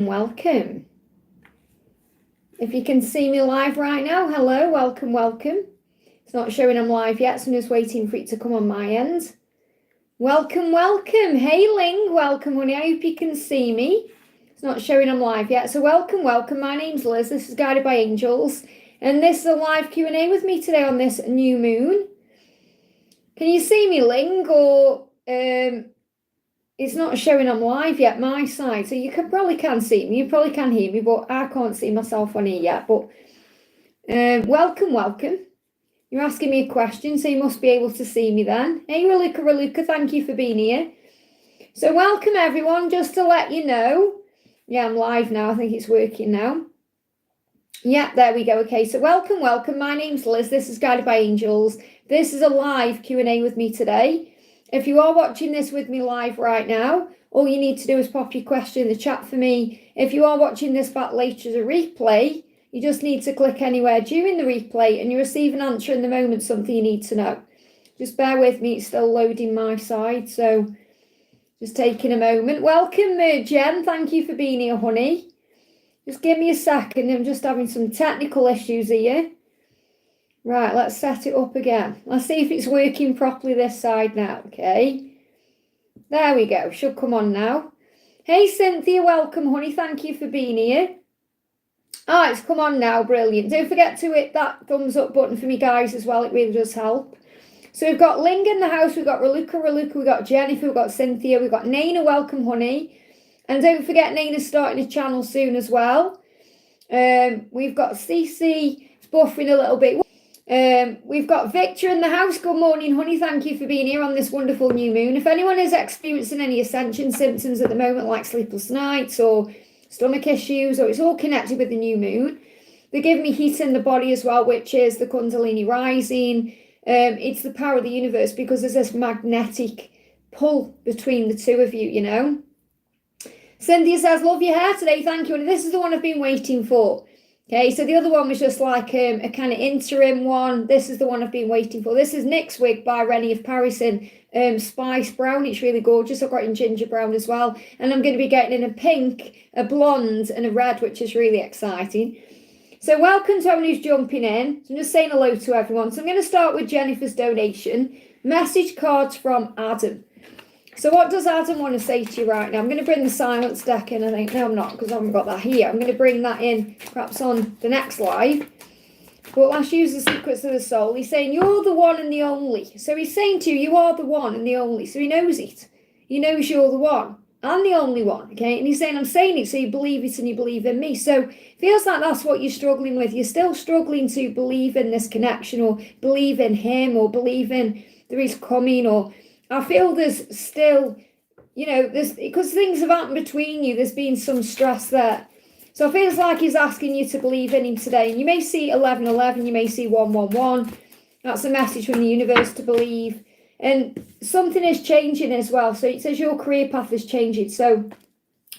Welcome. If you can see me live right now, hello, welcome. It's not showing I'm live yet, so I'm just waiting for it to come on my end. Welcome. Hey, Ling, welcome, honey. I hope you can see me. It's not showing I'm live yet, so welcome. My name's Liz. This is Guided by Angels, and this is a live Q&A with me today on this new moon. Can you see me, Ling, or it's not showing I'm live yet, my side. So you probably can see me. You probably can hear me, but I can't see myself on here yet. But welcome. You're asking me a question, so you must be able to see me then. Hey, Ruka, thank you for being here. So welcome, everyone. Just to let you know. Yeah, I'm live now. I think it's working now. Yeah, there we go. Okay, so welcome. My name's Liz. This is Guided by Angels. This is a live Q&A with me today. If you are watching this with me live right now, all you need to do is pop your question in the chat for me. If you are watching this back later as a replay, you just need to click anywhere during the replay and you receive an answer in the moment, something you need to know. Just bear with me, it's still loading my side, so just taking a moment. Welcome, Jen. Thank you for being here, honey. Just give me a second. I'm just having some technical issues here. Right, let's set it up again. Let's see if it's working properly this side now, okay? There we go. Should come on now. Hey, Cynthia, welcome, honey. Thank you for being here. Oh, it's come on now. Brilliant. Don't forget to hit that thumbs up button for me, guys, as well. It really does help. So we've got Ling in the house. We've got Ruka. We've got Jennifer. We've got Cynthia. We've got Nana. Welcome, honey. And don't forget, Nana's starting a channel soon as well. We've got CC. It's buffering a little bit. We've got Victor in the house. Good morning, honey. Thank you for being here on this wonderful new moon. If anyone is experiencing any ascension symptoms at the moment, like sleepless nights or stomach issues, or it's all connected with the new moon, they give me heat in the body as well, which is the Kundalini rising. It's the power of the universe because there's this magnetic pull between the two of you, you know. Cynthia says, love your hair today. Thank you. And this is the one I've been waiting for. Okay, so the other one was just like a kind of interim one. This is the one I've been waiting for. This is Nick's wig by Rennie of Paris in Spice Brown. It's really gorgeous. I've got it in ginger brown as well. And I'm going to be getting in a pink, a blonde and a red, which is really exciting. So welcome to everyone who's jumping in. So I'm just saying hello to everyone. So I'm going to start with Jennifer's donation. Message cards from Adam. So what does Adam want to say to you right now? I'm going to bring the silence deck in, I think. No, I'm not, because I haven't got that here. I'm going to bring that in perhaps on the next live. But let's use the secrets of the soul. He's saying, you're the one and the only. So he's saying to you, you are the one and the only. So he knows it. He knows you're the one and the only one, okay? And he's saying, I'm saying it so you believe it and you believe in me. So it feels like that's what you're struggling with. You're still struggling to believe in this connection or believe in him or believe in there is coming, or I feel there's still, you know, there's, because things have happened between you, there's been some stress there. So it feels like he's asking you to believe in him today. And you may see 1111, you may see 111. That's a message from the universe to believe. And something is changing as well. So it says your career path is changing. So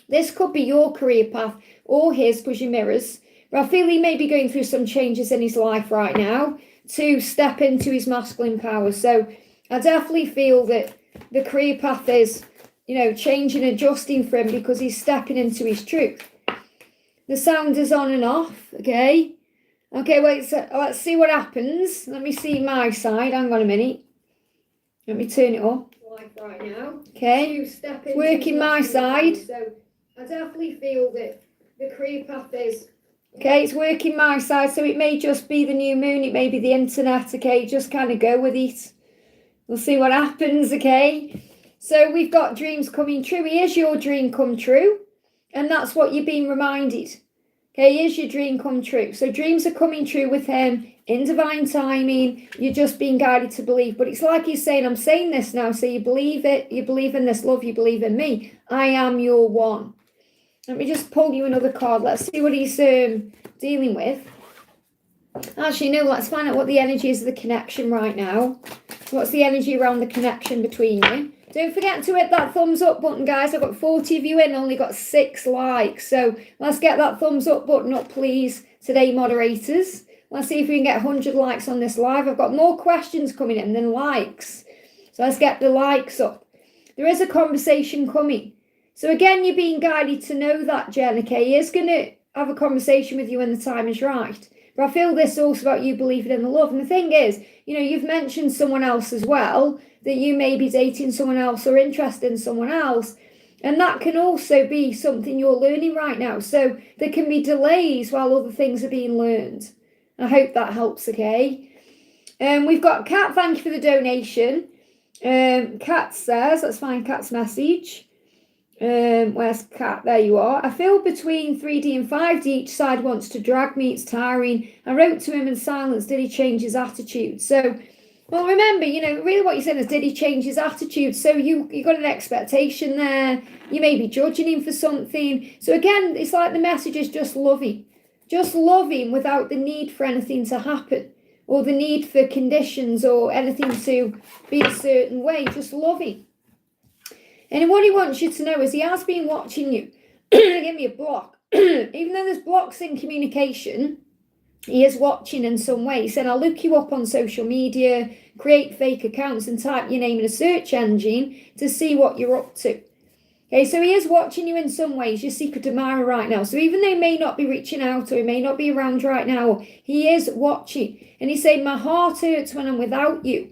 this could be your career path or his, because you're mirrors. But I feel he may be going through some changes in his life right now to step into his masculine power. So I definitely feel that the career path is, you know, changing, adjusting for him because he's stepping into his truth. The sound is on and off, okay? Okay, wait, so let's see what happens. Let me see my side. Hang on a minute. Let me turn it up. Like right now. Okay, it's working my side. So I definitely feel that the career path is... Okay, it's working my side, so it may just be the new moon. It may be the internet, okay? Just kind of go with it. We'll see what happens, okay? So we've got dreams coming true. Here's your dream come true. And that's what you're being reminded. Okay, here's your dream come true. So dreams are coming true with him in divine timing. You're just being guided to believe. But it's like he's saying, I'm saying this now. So you believe it. You believe in this love. You believe in me. I am your one. Let me just pull you another card. Let's see what he's dealing with. Actually, no, let's find out what the energy is of the connection right now. What's the energy around the connection between you? Don't forget to hit that thumbs up button, guys. I've got 40 of you in, only got 6 likes. So let's get that thumbs up button up, please, today, moderators. Let's see if we can get 100 likes on this live. I've got more questions coming in than likes. So let's get the likes up. There is a conversation coming. So again, you're being guided to know that, Jen, okay? He is going to have a conversation with you when the time is right. But I feel this also about you believing in the love. And the thing is, you know, you've mentioned someone else as well, that you may be dating someone else or interested in someone else. And that can also be something you're learning right now. So there can be delays while other things are being learned. I hope that helps, okay? We've got Kat, thank you for the donation. Kat says, let's find Kat's message. Where's Kat? There you are. I feel between 3D and 5D, each side wants to drag me, it's tiring. I wrote to him in silence, did he change his attitude? So, well, remember, you know, really what you're saying is, did he change his attitude? So you got an expectation there. You may be judging him for something. So again, it's like the message is just love him. Just love him without the need for anything to happen or the need for conditions or anything to be a certain way. Just love him. And what he wants you to know is he has been watching you. Give me a block. Even though there's blocks in communication, he is watching in some way. He said, I'll look you up on social media, create fake accounts and type your name in a search engine to see what you're up to. Okay, so he is watching you in some ways, your secret admirer right now. So even though he may not be reaching out or he may not be around right now, he is watching. And he's saying, my heart hurts when I'm without you.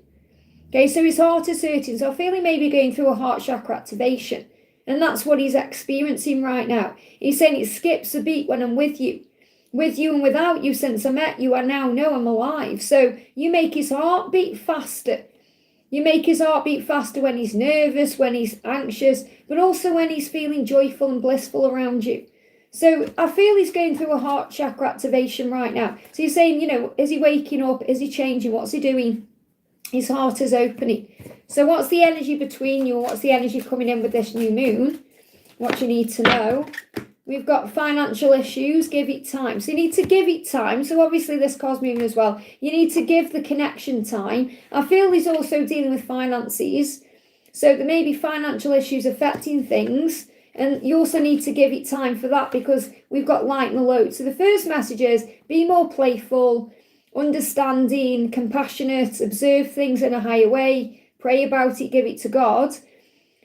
Okay, so his heart is hurting. So I feel he may be going through a heart chakra activation. And that's what he's experiencing right now. He's saying it skips a beat when I'm with you. With you and without you, since I met you, I now know I'm alive. So you make his heart beat faster. You make his heart beat faster when he's nervous, when he's anxious, but also when he's feeling joyful and blissful around you. So I feel he's going through a heart chakra activation right now. So you're saying, you know, is he waking up? Is he changing? What's he doing? His heart is opening. So what's the energy between you? What's the energy coming in with this new moon? What you need to know. We've got financial issues. Give it time. So you need to give it time. So obviously this cosmic moon as well. You need to give the connection time. I feel he's also dealing with finances. So there may be financial issues affecting things. And you also need to give it time for that because we've got light and the load. So the first message is be more playful, understanding, compassionate, observe things in a higher way, pray about it, give it to God,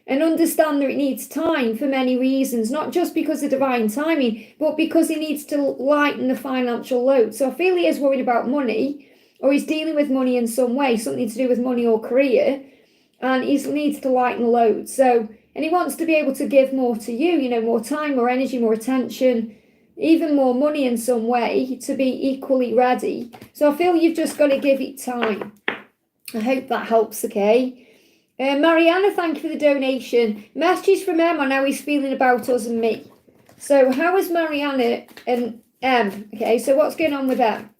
and understand that it needs time for many reasons, not just because of divine timing, but because he needs to lighten the financial load. So I feel he is worried about money, or he's dealing with money in some way, something to do with money or career, and he needs to lighten the load. So, and he wants to be able to give more to you, you know, more time, more energy, more attention, even more money in some way to be equally ready. So I feel you've just got to give it time. I hope that helps, okay? Mariana, thank you for the donation. Messages from Em on how he's feeling about us and me. So how is Mariana and Em? Okay, so what's going on with them?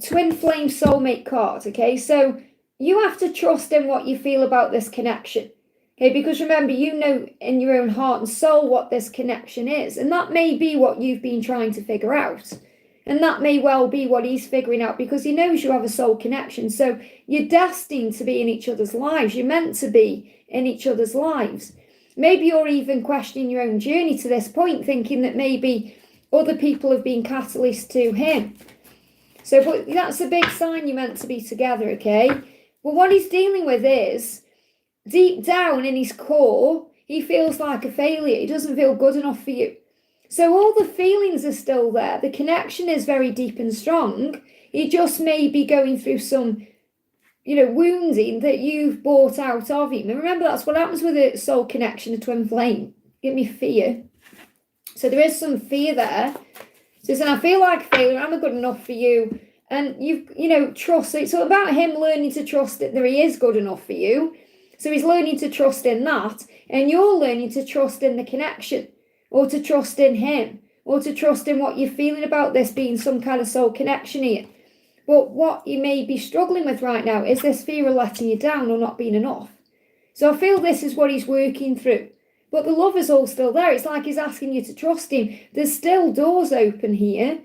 Twin flame soulmate card, okay? So you have to trust in what you feel about this connection. Okay, because remember, you know in your own heart and soul what this connection is. And that may be what you've been trying to figure out. And that may well be what he's figuring out because he knows you have a soul connection. So you're destined to be in each other's lives. You're meant to be in each other's lives. Maybe you're even questioning your own journey to this point, thinking that maybe other people have been catalysts to him. So but that's a big sign you're meant to be together, okay? Well, what he's dealing with is, deep down in his core, he feels like a failure. He doesn't feel good enough for you. So all the feelings are still there. The connection is very deep and strong. He just may be going through some, you know, wounding that you've brought out of him. And remember, that's what happens with a soul connection, a twin flame. Give me fear. So there is some fear there. So he's saying, I feel like a failure. I'm good enough for you. And you know, trust. So it's all about him learning to trust that he is good enough for you. So he's learning to trust in that. And you're learning to trust in the connection. Or to trust in him, or to trust in what you're feeling about this being some kind of soul connection here. But what you may be struggling with right now is this fear of letting you down or not being enough. So I feel this is what he's working through. But the love is all still there. It's like he's asking you to trust him. There's still doors open here.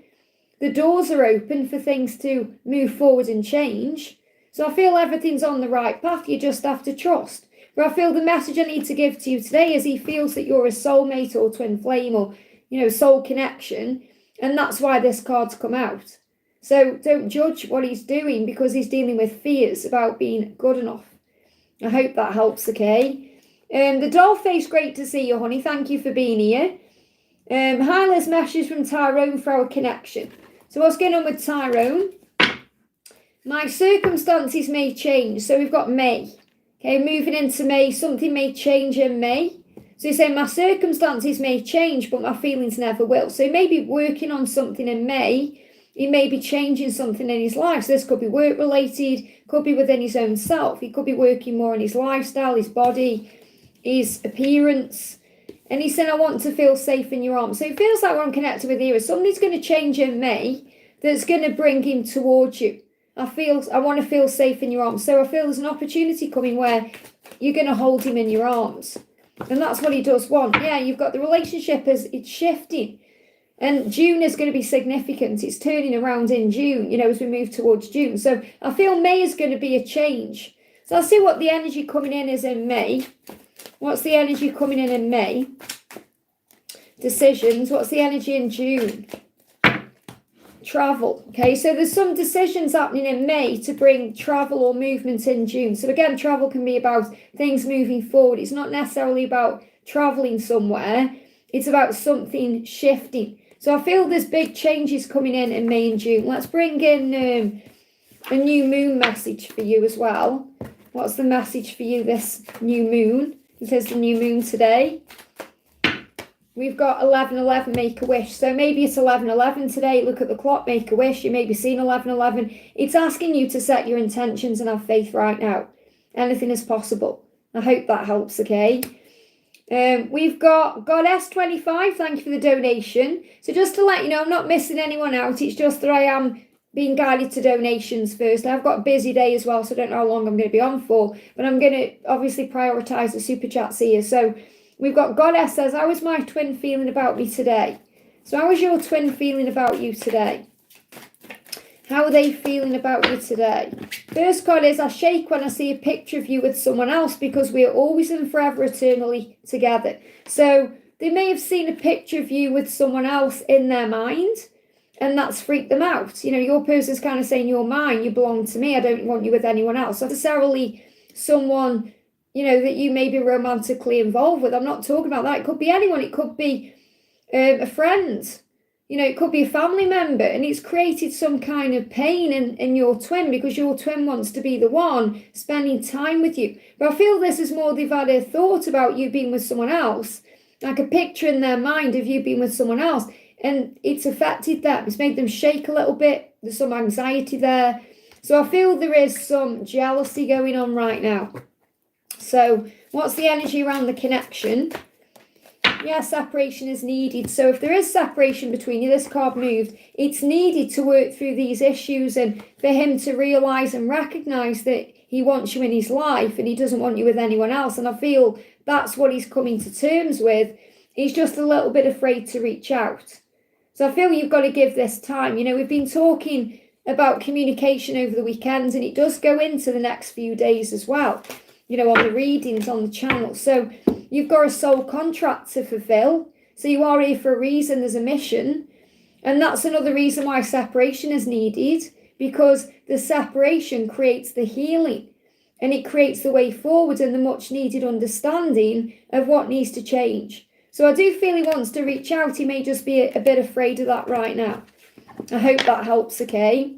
The doors are open for things to move forward and change. So I feel everything's on the right path. You just have to trust. But I feel the message I need to give to you today is he feels that you're a soulmate or twin flame or, you know, soul connection. And that's why this card's come out. So don't judge what he's doing because he's dealing with fears about being good enough. I hope that helps, okay? The Dollface, great to see you, honey. Thank you for being here. Hi, Liz, message from Tyrone for our connection. So what's going on with Tyrone? My circumstances may change. So we've got May. Okay, moving into May, something may change in May. So you're saying my circumstances may change, but my feelings never will. So he may be working on something in May. He may be changing something in his life. So this could be work related, could be within his own self. He could be working more on his lifestyle, his body, his appearance. And he's saying, I want to feel safe in your arms. So it feels like what I'm connected with here is something's going to change in May that's going to bring him towards you. I want to feel safe in your arms. So I feel there's an opportunity coming where you're going to hold him in your arms. And that's what he does want. Yeah, you've got the relationship as it's shifting. And June is going to be significant. It's turning around in June, as we move towards June. So I feel May is going to be a change. So I'll see what the energy coming in is in May. What's the energy coming in May? Decisions. What's the energy in June? Travel. Okay, so there's some decisions happening in May to bring travel or movement in June. So again, travel can be about things moving forward. It's not necessarily about traveling somewhere. It's about something shifting. So I feel there's big changes coming in May and June. Let's bring in a new moon message for you as well. What's the message for you this new moon? It is the new moon today. We've got 11:11, make a wish. So maybe it's 11:11 today. Look at the clock, make a wish. You may be seeing 11:11. It's asking you to set your intentions and have faith right now. Anything is possible. I hope that helps, okay? We've got Goddess25. Thank you for the donation. So just to let you know, I'm not missing anyone out. It's just that I am being guided to donations first. I've got a busy day as well, so I don't know how long I'm going to be on for. But I'm going to obviously prioritise the super chats here. So we've got Goddess says, how is my twin feeling about me today? So how is your twin feeling about you today? How are they feeling about you today? First card is, I shake when I see a picture of you with someone else because we are always and forever eternally together. So they may have seen a picture of you with someone else in their mind and that's freaked them out. Your person's kind of saying, you're mine, you belong to me, I don't want you with anyone else. Not necessarily someone that you may be romantically involved with. I'm not talking about that. It could be anyone. It could be a friend. It could be a family member. And it's created some kind of pain in your twin because your twin wants to be the one spending time with you. But I feel this is more they've had a thought about you being with someone else, like a picture in their mind of you being with someone else. And it's affected them. It's made them shake a little bit. There's some anxiety there. So I feel there is some jealousy going on right now. So what's the energy around the connection? Yeah, separation is needed. So if there is separation between you, this card moved, it's needed to work through these issues and for him to realise and recognise that he wants you in his life and he doesn't want you with anyone else. And I feel that's what he's coming to terms with. He's just a little bit afraid to reach out. So I feel you've got to give this time. We've been talking about communication over the weekends and it does go into the next few days as well. On the readings on the channel. So you've got a soul contract to fulfill. So you are here for a reason. There's a mission. And that's another reason why separation is needed, because the separation creates the healing and it creates the way forward and the much needed understanding of what needs to change. So I do feel he wants to reach out. He may just be a bit afraid of that right now. I hope that helps, okay?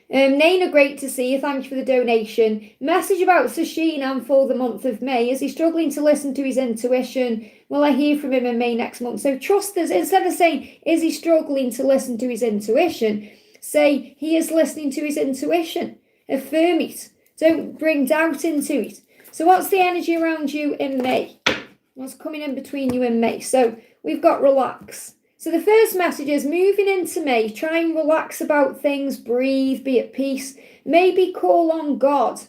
Naina, great to see you. Thank you for the donation. Message about Sashina for the month of May. Is he struggling to listen to his intuition? Will I hear from him in May next month? So trust us. Instead of saying, is he struggling to listen to his intuition? Say, he is listening to his intuition. Affirm it. Don't bring doubt into it. So what's the energy around you in May? What's coming in between you and May? So we've got relax. So the first message is moving into May, try and relax about things, breathe, be at peace. Maybe call on God,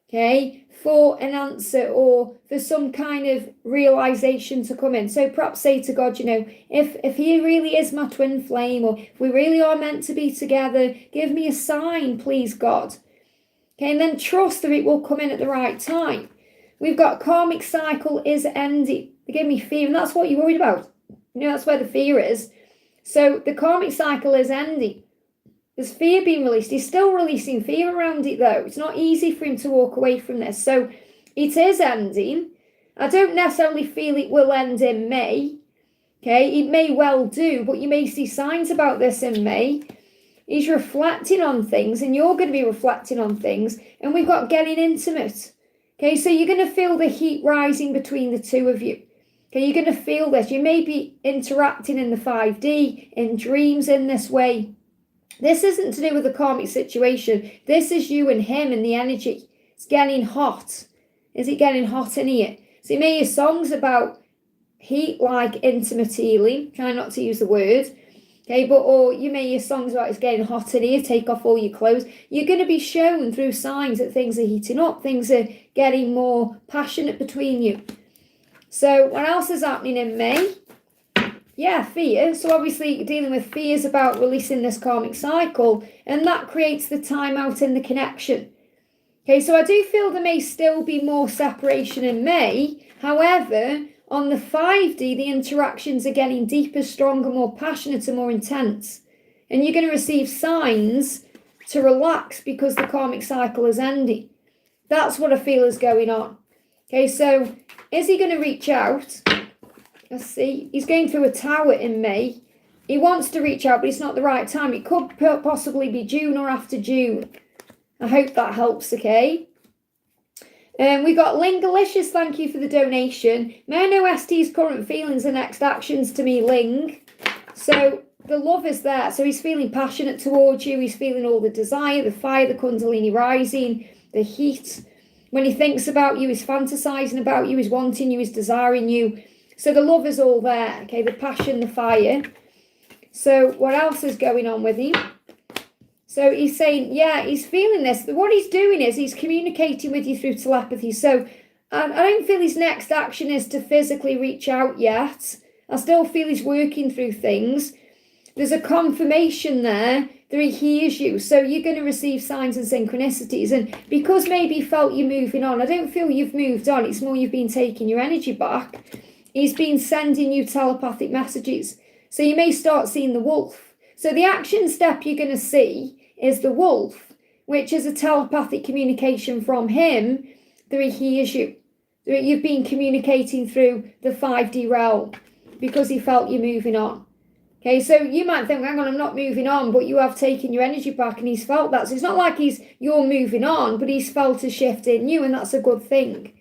okay, for an answer or for some kind of realization to come in. So perhaps say to God, if he really is my twin flame or if we really are meant to be together, give me a sign, please, God. Okay, and then trust that it will come in at the right time. We've got karmic cycle is ending. They give me fear, and that's what you're worried about. That's where the fear is. So the karmic cycle is ending. There's fear being released. He's still releasing fear around it, though. It's not easy for him to walk away from this. So it is ending. I don't necessarily feel it will end in May. Okay, it may well do, but you may see signs about this in May. He's reflecting on things, and you're going to be reflecting on things, and we've got getting intimate. Okay, so you're going to feel the heat rising between the two of you. Okay, you're going to feel this. You may be interacting in the 5D, in dreams in this way. This isn't to do with the karmic situation. This is you and him and the energy. It's getting hot. Is it getting hot in here? So you may hear songs about heat, like intimate healing. Try not to use the word. Okay, or you may hear songs about it's getting hot in here, take off all your clothes. You're going to be shown through signs that things are heating up, things are getting more passionate between you. So what else is happening in May? Yeah, fear. So obviously dealing with fears about releasing this karmic cycle, and that creates the time out in the connection. Okay, so I do feel there may still be more separation in May. However, on the 5D, the interactions are getting deeper, stronger, more passionate and more intense. And you're going to receive signs to relax because the karmic cycle is ending. That's what I feel is going on. Okay, so is he going to reach out? Let's see. He's going through a tower in May. He wants to reach out, but it's not the right time. It could possibly be June or after June. I hope that helps, okay? We got Lingalicious, thank you for the donation. May I know ST's current feelings and next actions to me, Ling? So the love is there. So he's feeling passionate towards you. He's feeling all the desire, the fire, the kundalini rising, the heat. When he thinks about you, he's fantasizing about you, he's wanting you, he's desiring you. So the love is all there, okay? The passion, the fire. So what else is going on with him? So he's saying, yeah, he's feeling this. What he's doing is he's communicating with you through telepathy. So I don't feel his next action is to physically reach out yet. I still feel he's working through things. There's a confirmation there that he hears you. So you're going to receive signs and synchronicities. And because maybe he felt you moving on, I don't feel you've moved on. It's more you've been taking your energy back. He's been sending you telepathic messages. So you may start seeing the wolf. So the action step you're going to see is the wolf, which is a telepathic communication from him that he hears you. You've been communicating through the 5D realm because he felt you moving on. Okay, so you might think, hang on, I'm not moving on, but you have taken your energy back and he's felt that. So it's not like you're moving on, but he's felt a shift in you, and that's a good thing.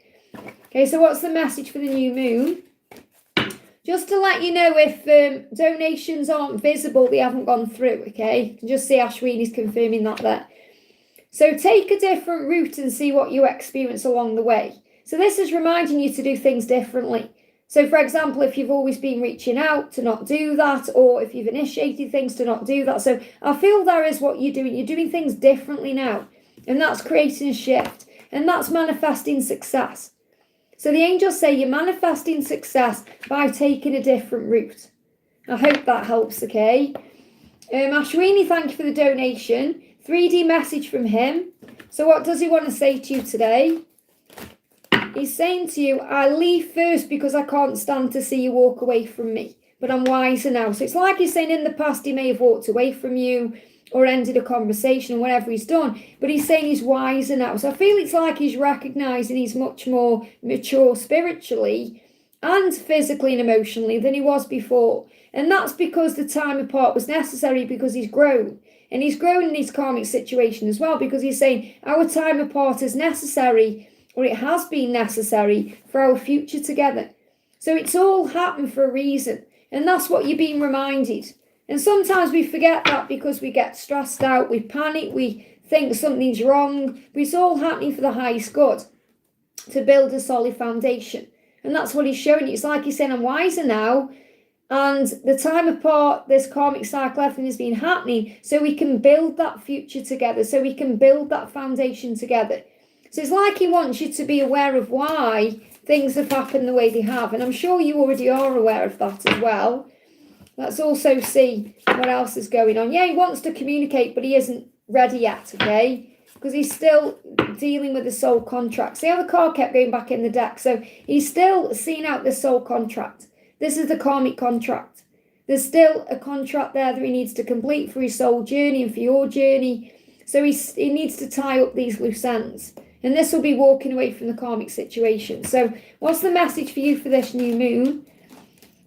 Okay, so what's the message for the new moon? Just to let you know, if donations aren't visible, they haven't gone through, okay? You can just see Ashwini's confirming that there. So take a different route and see what you experience along the way. So this is reminding you to do things differently. So for example, if you've always been reaching out, to not do that, or if you've initiated things, to not do that. So I feel there is what you're doing. You're doing things differently now, and that's creating a shift, and that's manifesting success. So the angels say you're manifesting success by taking a different route. I hope that helps, okay? Ashwini, thank you for the donation. 3D message from him. So what does he want to say to you today? He's saying to you, I leave first because I can't stand to see you walk away from me. But I'm wiser now. So it's like he's saying in the past he may have walked away from you or ended a conversation or whatever he's done, but he's saying he's wiser now. So I feel it's like he's recognising he's much more mature spiritually and physically and emotionally than he was before. And that's because the time apart was necessary, because he's grown. And he's grown in his karmic situation as well, because he's saying our time apart is necessary, or it has been necessary for our future together. So it's all happened for a reason. And that's what you're being reminded. And sometimes we forget that because we get stressed out, we panic, we think something's wrong. But it's all happening for the highest good, to build a solid foundation. And that's what he's showing you. It's like he's saying, I'm wiser now. And the time apart, this karmic cycle, everything has been happening so we can build that future together, so we can build that foundation together. So it's like he wants you to be aware of why things have happened the way they have. And I'm sure you already are aware of that as well. Let's also see what else is going on. Yeah, he wants to communicate, but he isn't ready yet, okay? Because he's still dealing with the soul contract. See how the card kept going back in the deck? So he's still seeing out the soul contract. This is the karmic contract. There's still a contract there that he needs to complete for his soul journey and for your journey. So he needs to tie up these loose ends. And this will be walking away from the karmic situation. So what's the message for you for this new moon?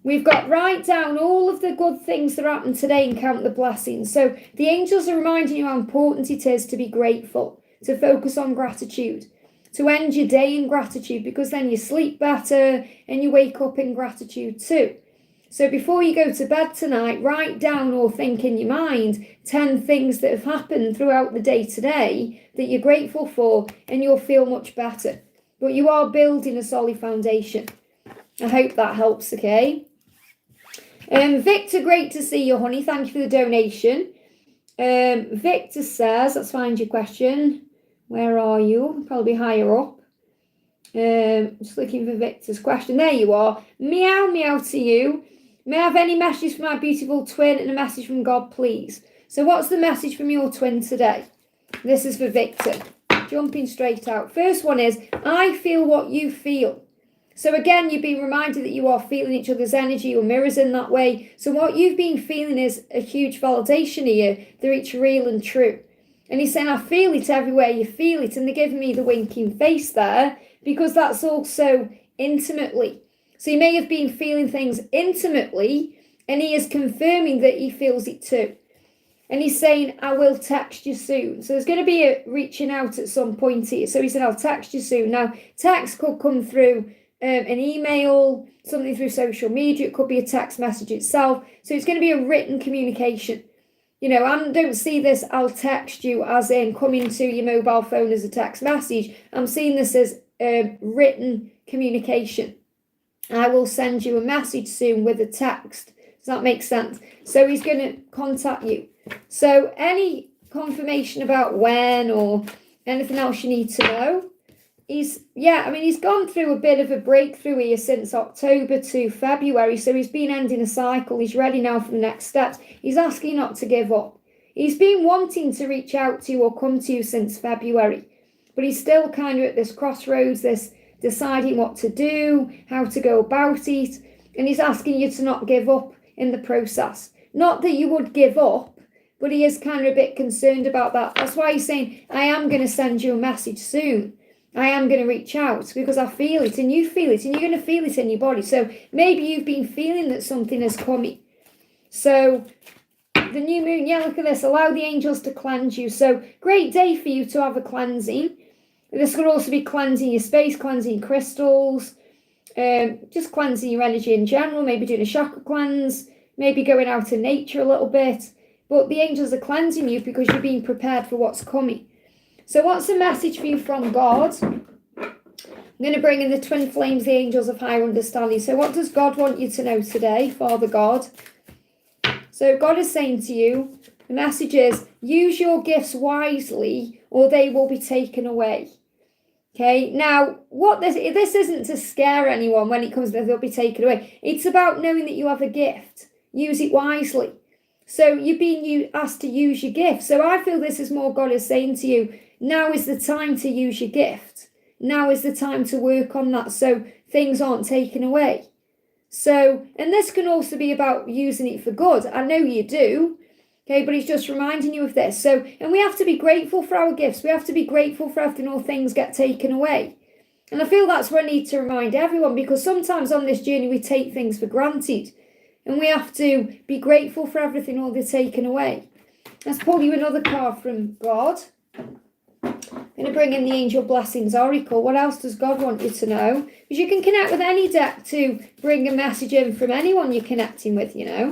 We've got write down all of the good things that happened today and count the blessings. So the angels are reminding you how important it is to be grateful, to focus on gratitude, to end your day in gratitude, because then you sleep better and you wake up in gratitude too. So before you go to bed tonight, write down or think in your mind 10 things that have happened throughout the day today that you're grateful for, and you'll feel much better. But you are building a solid foundation. I hope that helps, okay? Victor, great to see you, honey. Thank you for the donation. Victor says, let's find your question. Where are you? Probably higher up. Just looking for Victor's question. There you are. Meow, meow to you. May I have any message from my beautiful twin and a message from God, please? So what's the message from your twin today? This is for Victor. Jumping straight out. First one is, I feel what you feel. So again, you've been reminded that you are feeling each other's energy or mirrors in that way. So what you've been feeling is a huge validation here that it's real and true. And he's saying, I feel it everywhere you feel it. And they're giving me the winking face there, because that's also intimately. So he may have been feeling things intimately, and he is confirming that he feels it too. And he's saying, I will text you soon. So there's going to be a reaching out at some point here. So he said, I'll text you soon. Now, text could come through an email, something through social media. It could be a text message itself. So it's going to be a written communication. You know, I don't see this, I'll text you, as in coming to your mobile phone as a text message. I'm seeing this as written communication. I will send you a message soon with a text. Does that make sense? So he's going to contact you. So any confirmation about when or anything else you need to know? He's gone through a bit of a breakthrough here since October to February. So he's been ending a cycle. He's ready now for the next steps. He's asking not to give up. He's been wanting to reach out to you or come to you since February. But he's still kind of at this crossroads, this deciding what to do, how to go about it. And he's asking you to not give up in the process. Not that you would give up, but he is kind of a bit concerned about that. That's why he's saying, I am going to send you a message soon. I am going to reach out because I feel it and you feel it and you're going to feel it in your body. So maybe you've been feeling that something is coming. So the new moon, yeah, look at this. Allow the angels to cleanse you. So great day for you to have a cleansing. This could also be cleansing your space, cleansing crystals, just cleansing your energy in general, maybe doing a chakra cleanse, maybe going out in nature a little bit. But the angels are cleansing you because you're being prepared for what's coming. So what's the message for you from God? I'm going to bring in the twin flames, the angels of higher understanding. So what does God want you to know today, Father God? So God is saying to you, the message is, use your gifts wisely or they will be taken away. Okay, now what this isn't to scare anyone when it comes to they'll be taken away. It's about knowing that you have a gift. Use it wisely. So you're being asked to use your gift. So I feel this is more God is saying to you, now is the time to use your gift. Now is the time to work on that so things aren't taken away. So, and this can also be about using it for good. I know you do. Okay, but he's just reminding you of this. So, and we have to be grateful for our gifts. We have to be grateful for everything or things get taken away. And I feel that's what I need to remind everyone, because sometimes on this journey we take things for granted. And we have to be grateful for everything or they're taken away. Let's pull you another card from God. I'm going to bring in the Angel Blessings Oracle. What else does God want you to know? Because you can connect with any deck to bring a message in from anyone you're connecting with, you know.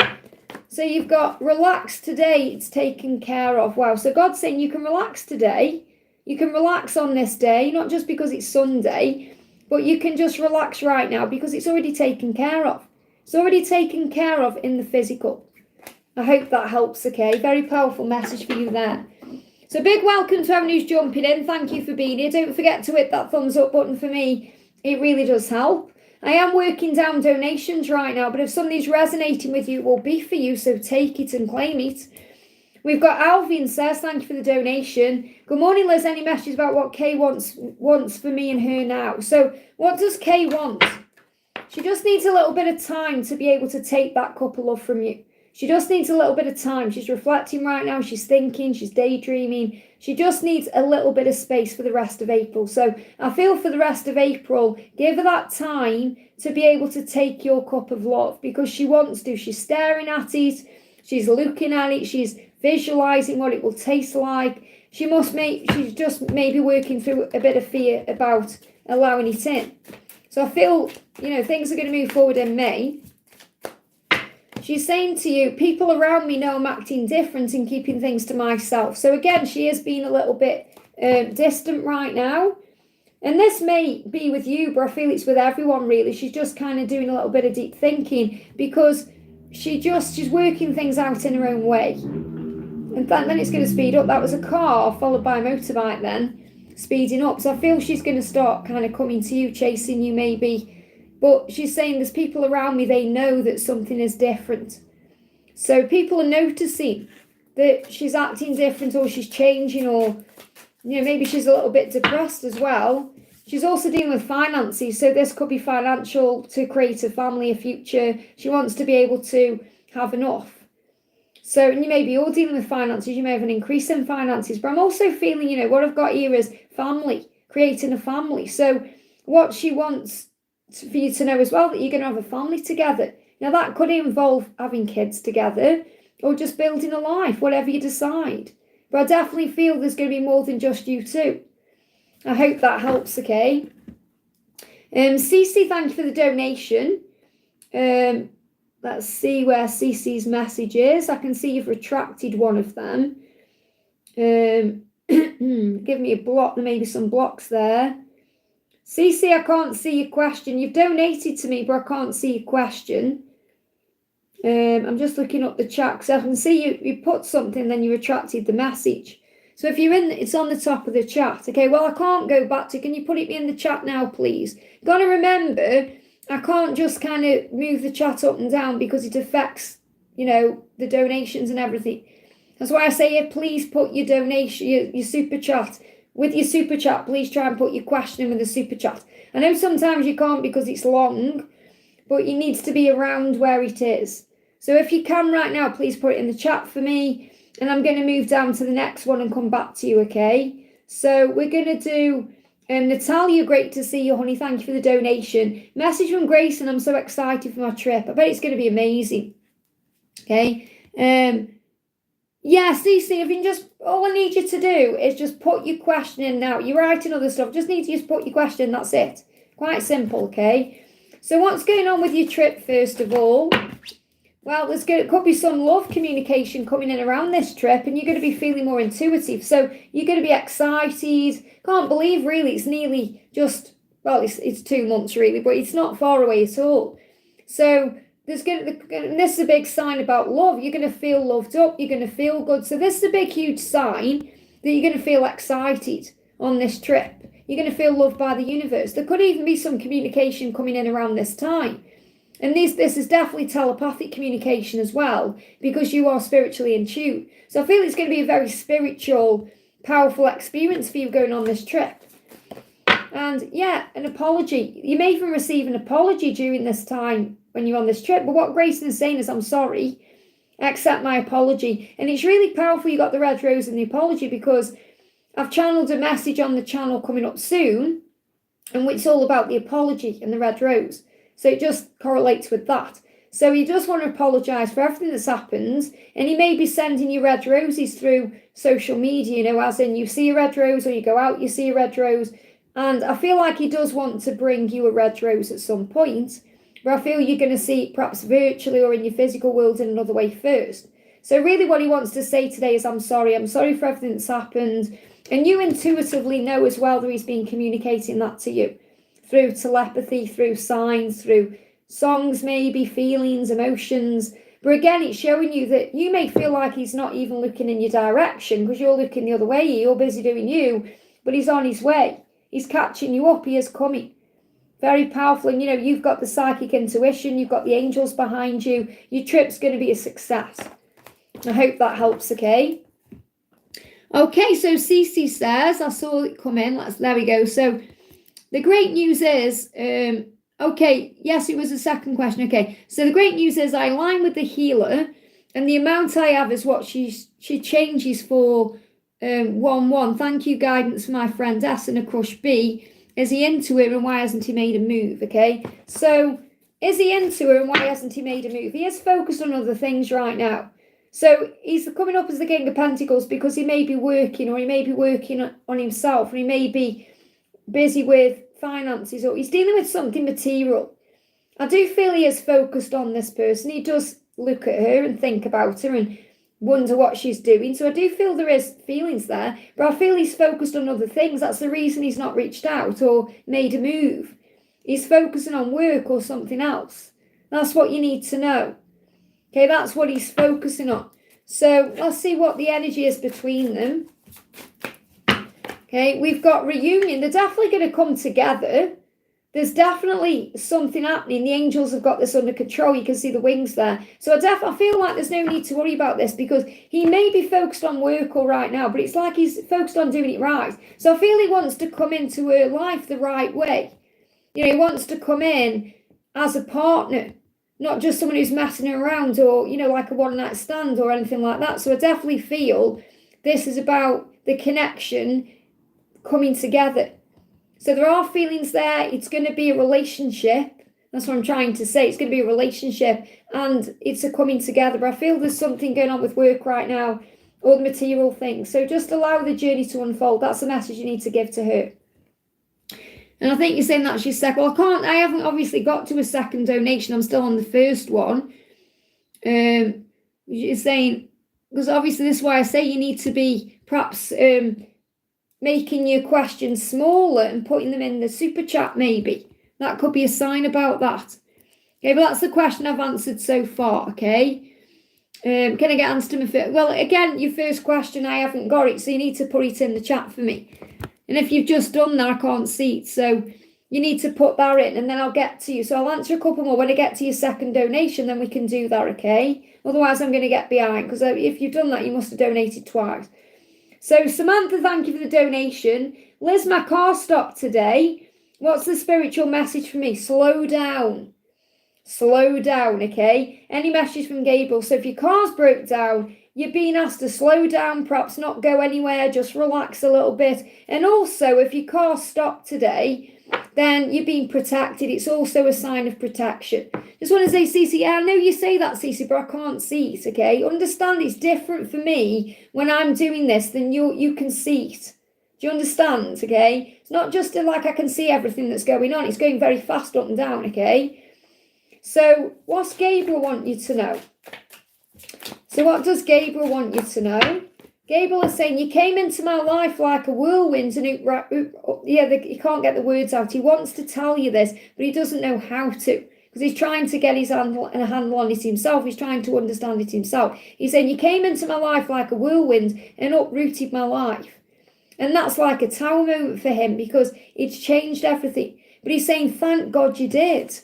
So you've got relax today, it's taken care of. Wow, so God's saying you can relax today. You can relax on this day, not just because it's Sunday, but you can just relax right now because it's already taken care of. It's already taken care of in the physical. I hope that helps, okay? Very powerful message for you there. So big welcome to everyone who's jumping in. Thank you for being here. Don't forget to hit that thumbs up button for me. It really does help. I am working down donations right now, but if somebody's resonating with you, it will be for you, so take it and claim it. We've got Alvin says, thank you for the donation. Good morning, Liz. Any messages about what Kay wants for me and her now? So what does Kay want? She just needs a little bit of time to be able to take that couple love from you. She just needs a little bit of time. She's reflecting right now. She's thinking. She's daydreaming. She just needs a little bit of space for the rest of April. So I feel for the rest of April, give her that time to be able to take your cup of love, because she wants to. She's staring at it. She's looking at it. She's visualizing what it will taste like. She's just maybe working through a bit of fear about allowing it in. So I feel, things are going to move forward in May. She's saying to you, people around me know I'm acting different and keeping things to myself. So again, she is being a little bit distant right now. And this may be with you, but I feel it's with everyone really. She's just kind of doing a little bit of deep thinking, because she's working things out in her own way. And then it's going to speed up. That was a car followed by a motorbike then, speeding up. So I feel she's going to start kind of coming to you, chasing you maybe. But she's saying there's people around me, they know that something is different. So people are noticing that she's acting different, or she's changing, or, maybe she's a little bit depressed as well. She's also dealing with finances. So this could be financial, to create a family, a future. She wants to be able to have enough. So, and you may be all dealing with finances. You may have an increase in finances. But I'm also feeling, what I've got here is family, creating a family. So what she wants for you to know as well, that you're going to have a family together. Now that could involve having kids together, or just building a life, whatever you decide. But I definitely feel there's going to be more than just you two. I hope that helps, okay? CeCe, thank you for the donation. Let's see where CeCe's message is. I can see you've retracted one of them. Give me a block. There may be some blocks there. CeCe, I can't see your question. You've donated to me, but I can't see your question. I'm just looking up the chat, because I can see you put something, then you retracted the message. So if you're it's on the top of the chat. Okay, well, I can't go back to, can you put it in the chat now, please? You've got to remember, I can't just kind of move the chat up and down, because it affects, the donations and everything. That's why I say, please put your donation, your super chat. With your super chat, please try and put your question in with the super chat. I know sometimes you can't because it's long, but it needs to be around where it is. So if you can right now, please put it in the chat for me. And I'm going to move down to the next one and come back to you, okay? So we're going to do Natalia, great to see you, honey. Thank you for the donation. Message from Grace, and I'm so excited for my trip. I bet it's going to be amazing. Okay? Yeah, CeCe, if you can just, all I need you to do is just put your question in now. You're writing other stuff. Just need to just put your question. That's it. Quite simple, okay? So what's going on with your trip, first of all? Well, could be some love communication coming in around this trip, and you're going to be feeling more intuitive. So you're going to be excited. Can't believe, really, it's nearly just, well, it's 2 months, really, but it's not far away at all. So this is a big sign about love. You're going to feel loved up. You're going to feel good. So this is a big, huge sign that you're going to feel excited on this trip. You're going to feel loved by the universe. There could even be some communication coming in around this time. And this is definitely telepathic communication as well, because you are spiritually in tune. So I feel it's going to be a very spiritual, powerful experience for you going on this trip. And yeah, an apology. You may even receive an apology during this time when you're on this trip. But what Grayson is saying is, I'm sorry, accept my apology. And it's really powerful you got the red rose and the apology, because I've channeled a message on the channel coming up soon, and it's all about the apology and the red rose. So it just correlates with that. So you just want to apologise for everything that's happened, and he may be sending you red roses through social media, as in you see a red rose, or you go out, you see a red rose. And I feel like he does want to bring you a red rose at some point, but I feel you're going to see it perhaps virtually or in your physical world in another way first. So really what he wants to say today is, I'm sorry for everything that's happened. And you intuitively know as well that he's been communicating that to you through telepathy, through signs, through songs, maybe feelings, emotions. But again, it's showing you that you may feel like he's not even looking in your direction because you're looking the other way. You're busy doing you, but he's on his way. He's catching you up. He is coming. Very powerful. And, you've got the psychic intuition. You've got the angels behind you. Your trip's going to be a success. I hope that helps, okay? Okay, so CeCe says, I saw it come in. There we go. So the great news is, okay, yes, it was a second question. Okay, so the great news is I align with the healer And the amount I have is what she changes for 1-1. Thank you, guidance, my friend S and a crush B. Is he into her and why hasn't he made a move? Okay, so is he into her and why hasn't he made a move? He is focused on other things right now. So he's coming up as the King of Pentacles because he may be working, or he may be working on himself, or he may be busy with finances, or he's dealing with something material. I do feel he is focused on this person. He does look at her and think about her and wonder what she's doing. So I do feel there is feelings there, but I feel he's focused on other things. That's the reason he's not reached out or made a move. He's focusing on work or something else. That's what you need to know. Okay, that's what he's focusing on. So let's see what the energy is between them. Okay, we've got reunion. They're definitely going to come together. There's definitely something happening. The angels have got this under control. You can see the wings there. So I feel like there's no need to worry about this because he may be focused on work all right now, but it's like he's focused on doing it right. So I feel he wants to come into her life the right way. You know, he wants to come in as a partner, not just someone who's messing around or, you know, like a one-night stand or anything like that. So I definitely feel this is about the connection coming together. So there are feelings there. It's going to be a relationship. That's what I'm trying to say. It's going to be a relationship and it's a coming together. But I feel there's something going on with work right now, all the material things. So just allow the journey to unfold. That's the message you need to give to her. And I think you're saying that she's second. Well, I haven't obviously got to a second donation. I'm still on the first one. You're saying, because obviously this is why I say you need to be perhaps making your questions smaller and putting them in the super chat maybe. That could be a sign about that. Okay, but that's the question I've answered so far, okay? Can I get answered to my first? Well, again, your first question, I haven't got it, so you need to put it in the chat for me. And if you've just done that, I can't see it, so you need to put that in and then I'll get to you. So I'll answer a couple more. When I get to your second donation, then we can do that, okay? Otherwise, I'm going to get behind, because if you've done that, you must have donated twice. So Samantha, thank you for the donation. Liz, my car stopped today. What's the spiritual message for me? Slow down. Slow down, okay? Any message from Gabriel? So if your car's broke down, you're being asked to slow down, perhaps not go anywhere, just relax a little bit. And also, if your car stopped today, then you're being protected. It's also a sign of protection. Just want to say, CeCe, yeah, I know you say that, CeCe, but I can't see it, okay? Understand it's different for me when I'm doing this than you can see it. Do you understand, okay? It's not just like I can see everything that's going on. It's going very fast up and down, okay? So what's Gabriel want you to know? So what does Gabriel want you to know? Gabriel is saying, you came into my life like a whirlwind, and he can't get the words out. He wants to tell you this, but he doesn't know how to, because he's trying to get his handle on it himself. He's trying to understand it himself. He's saying, you came into my life like a whirlwind and uprooted my life. And that's like a tower moment for him, because it's changed everything. But he's saying, thank God you did.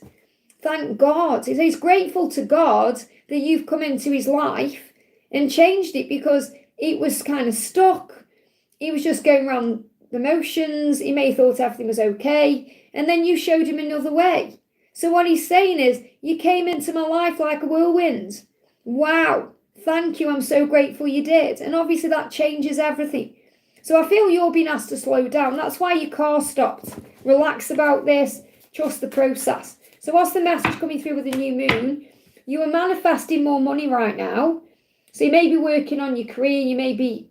Thank God. He's grateful to God that you've come into his life and changed it, because it was kind of stuck. He was just going around the motions. He may have thought everything was okay. And then you showed him another way. So what he's saying is, you came into my life like a whirlwind. Wow. Thank you. I'm so grateful you did. And obviously that changes everything. So I feel you're being asked to slow down. That's why your car stopped. Relax about this. Trust the process. So what's the message coming through with the new moon? You are manifesting more money right now. So you may be working on your career. You may be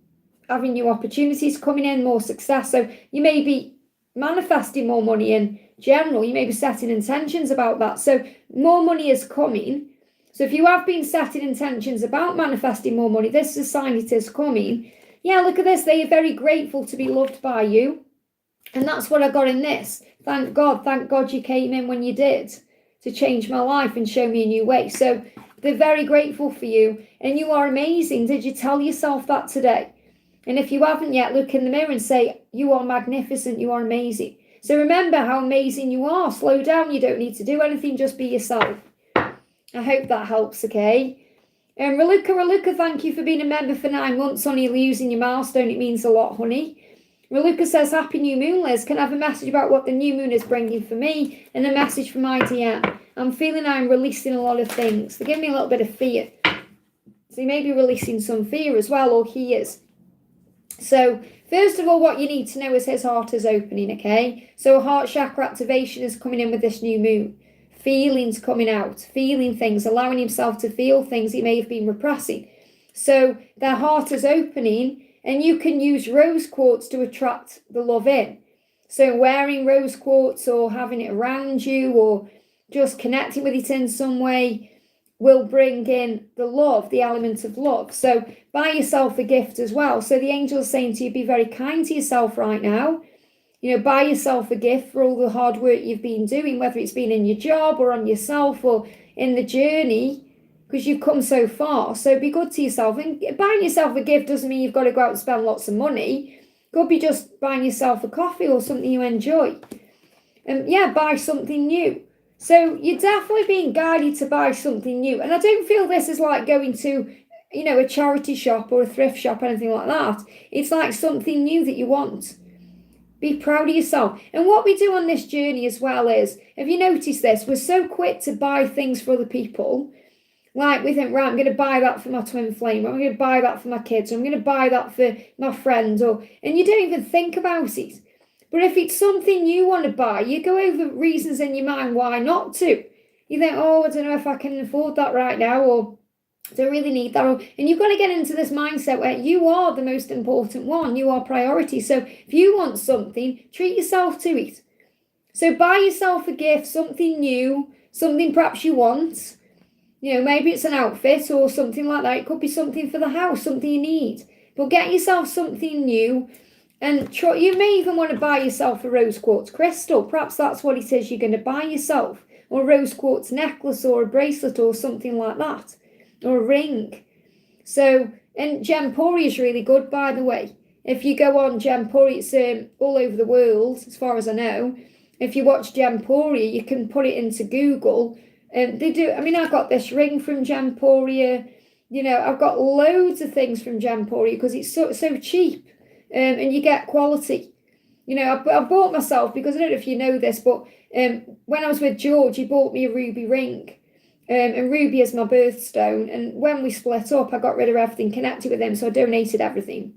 having new opportunities coming in, more success. So you may be manifesting more money in general. You may be setting intentions about that. So more money is coming. So if you have been setting intentions about manifesting more money, this is a sign it is coming. Yeah, look at this. They are very grateful to be loved by you. And that's what I got in this. Thank God you came in when you did, to change my life and show me a new way. So they're very grateful for you, and you are amazing. Did you tell yourself that today? And if you haven't yet, look in the mirror and say, you are magnificent, you are amazing. So remember how amazing you are. Slow down. You don't need to do anything, just be yourself. I hope that helps, okay? And Ruka, thank you for being a member for 9 months on your using your milestone. It means a lot, honey. Ruka says, happy new moon, Liz. Can I have a message about what the new moon is bringing for me? And a message from my DM. I'm feeling I'm releasing a lot of things. They give me a little bit of fear. So you may be releasing some fear as well, or he is. So first of all, what you need to know is his heart is opening, okay? So heart chakra activation is coming in with this new moon. Feelings coming out, feeling things, allowing himself to feel things he may have been repressing. So their heart is opening, and you can use rose quartz to attract the love in. So wearing rose quartz or having it around you or just connecting with it in some way will bring in the love, the element of love. So buy yourself a gift as well. So the angel's saying to you, be very kind to yourself right now. You know, buy yourself a gift for all the hard work you've been doing, whether it's been in your job or on yourself or in the journey, because you've come so far. So be good to yourself. And buying yourself a gift doesn't mean you've got to go out and spend lots of money. Could be just buying yourself a coffee or something you enjoy. And yeah, buy something new. So you're definitely being guided to buy something new. And I don't feel this is like going to, you know, a charity shop or a thrift shop, anything like that. It's like something new that you want. Be proud of yourself. And what we do on this journey as well is, have you noticed this? We're so quick to buy things for other people. Like we think, right, I'm going to buy that for my twin flame. I'm going to buy that for my kids. I'm going to buy that for my friends. And you don't even think about it. But if it's something you want to buy, you go over reasons in your mind why not to. You think, oh, I don't know if I can afford that right now, or do I really need that? And you've got to get into this mindset where you are the most important one. You are priority. So if you want something, treat yourself to it. So buy yourself a gift, something new, something perhaps you want. You know, maybe it's an outfit or something like that. It could be something for the house, something you need. But get yourself something new. And you may even want to buy yourself a rose quartz crystal. Perhaps that's what it is you're going to buy yourself. Or a rose quartz necklace or a bracelet or something like that. Or a ring. So, and Gempori is really good, by the way. If you go on Gempori, it's all over the world, as far as I know. If you watch Gemporia, you can put it into Google. They do, I mean, I got this ring from Gemporia. You know, I've got loads of things from Gemporia because it's so cheap. And you get quality. You know, I bought myself, because I don't know if you know this, but when I was with George, he bought me a ruby ring. And ruby is my birthstone. And when we split up, I got rid of everything connected with him, so I donated everything.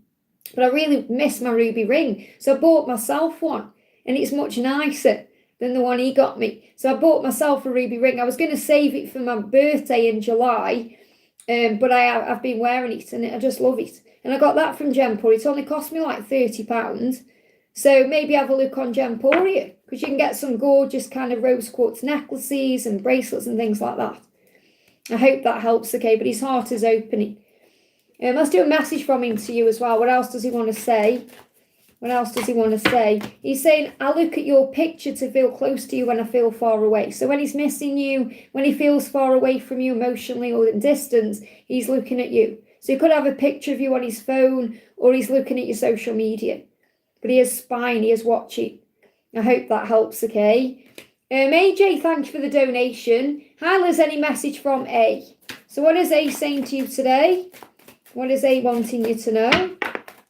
But I really miss my ruby ring. So I bought myself one. And it's much nicer than the one he got me. So I bought myself a ruby ring. I was going to save it for my birthday in July. But I've been wearing it and I just love it. And I got that from Gemporia. It only cost me like £30. So maybe have a look on Gemporia, because you can get some gorgeous kind of rose quartz necklaces and bracelets and things like that. I hope that helps, okay? But his heart is opening. Let's do a message from him to you as well. What else does he want to say? What else does he want to say? He's saying, I look at your picture to feel close to you when I feel far away. So when he's missing you, when he feels far away from you emotionally or in distance, he's looking at you. So he could have a picture of you on his phone, or he's looking at your social media. But he is spying, he is watching. I hope that helps, okay? AJ, thank you for the donation. Hi, Liz, any message from A? So what is A saying to you today? What is A wanting you to know?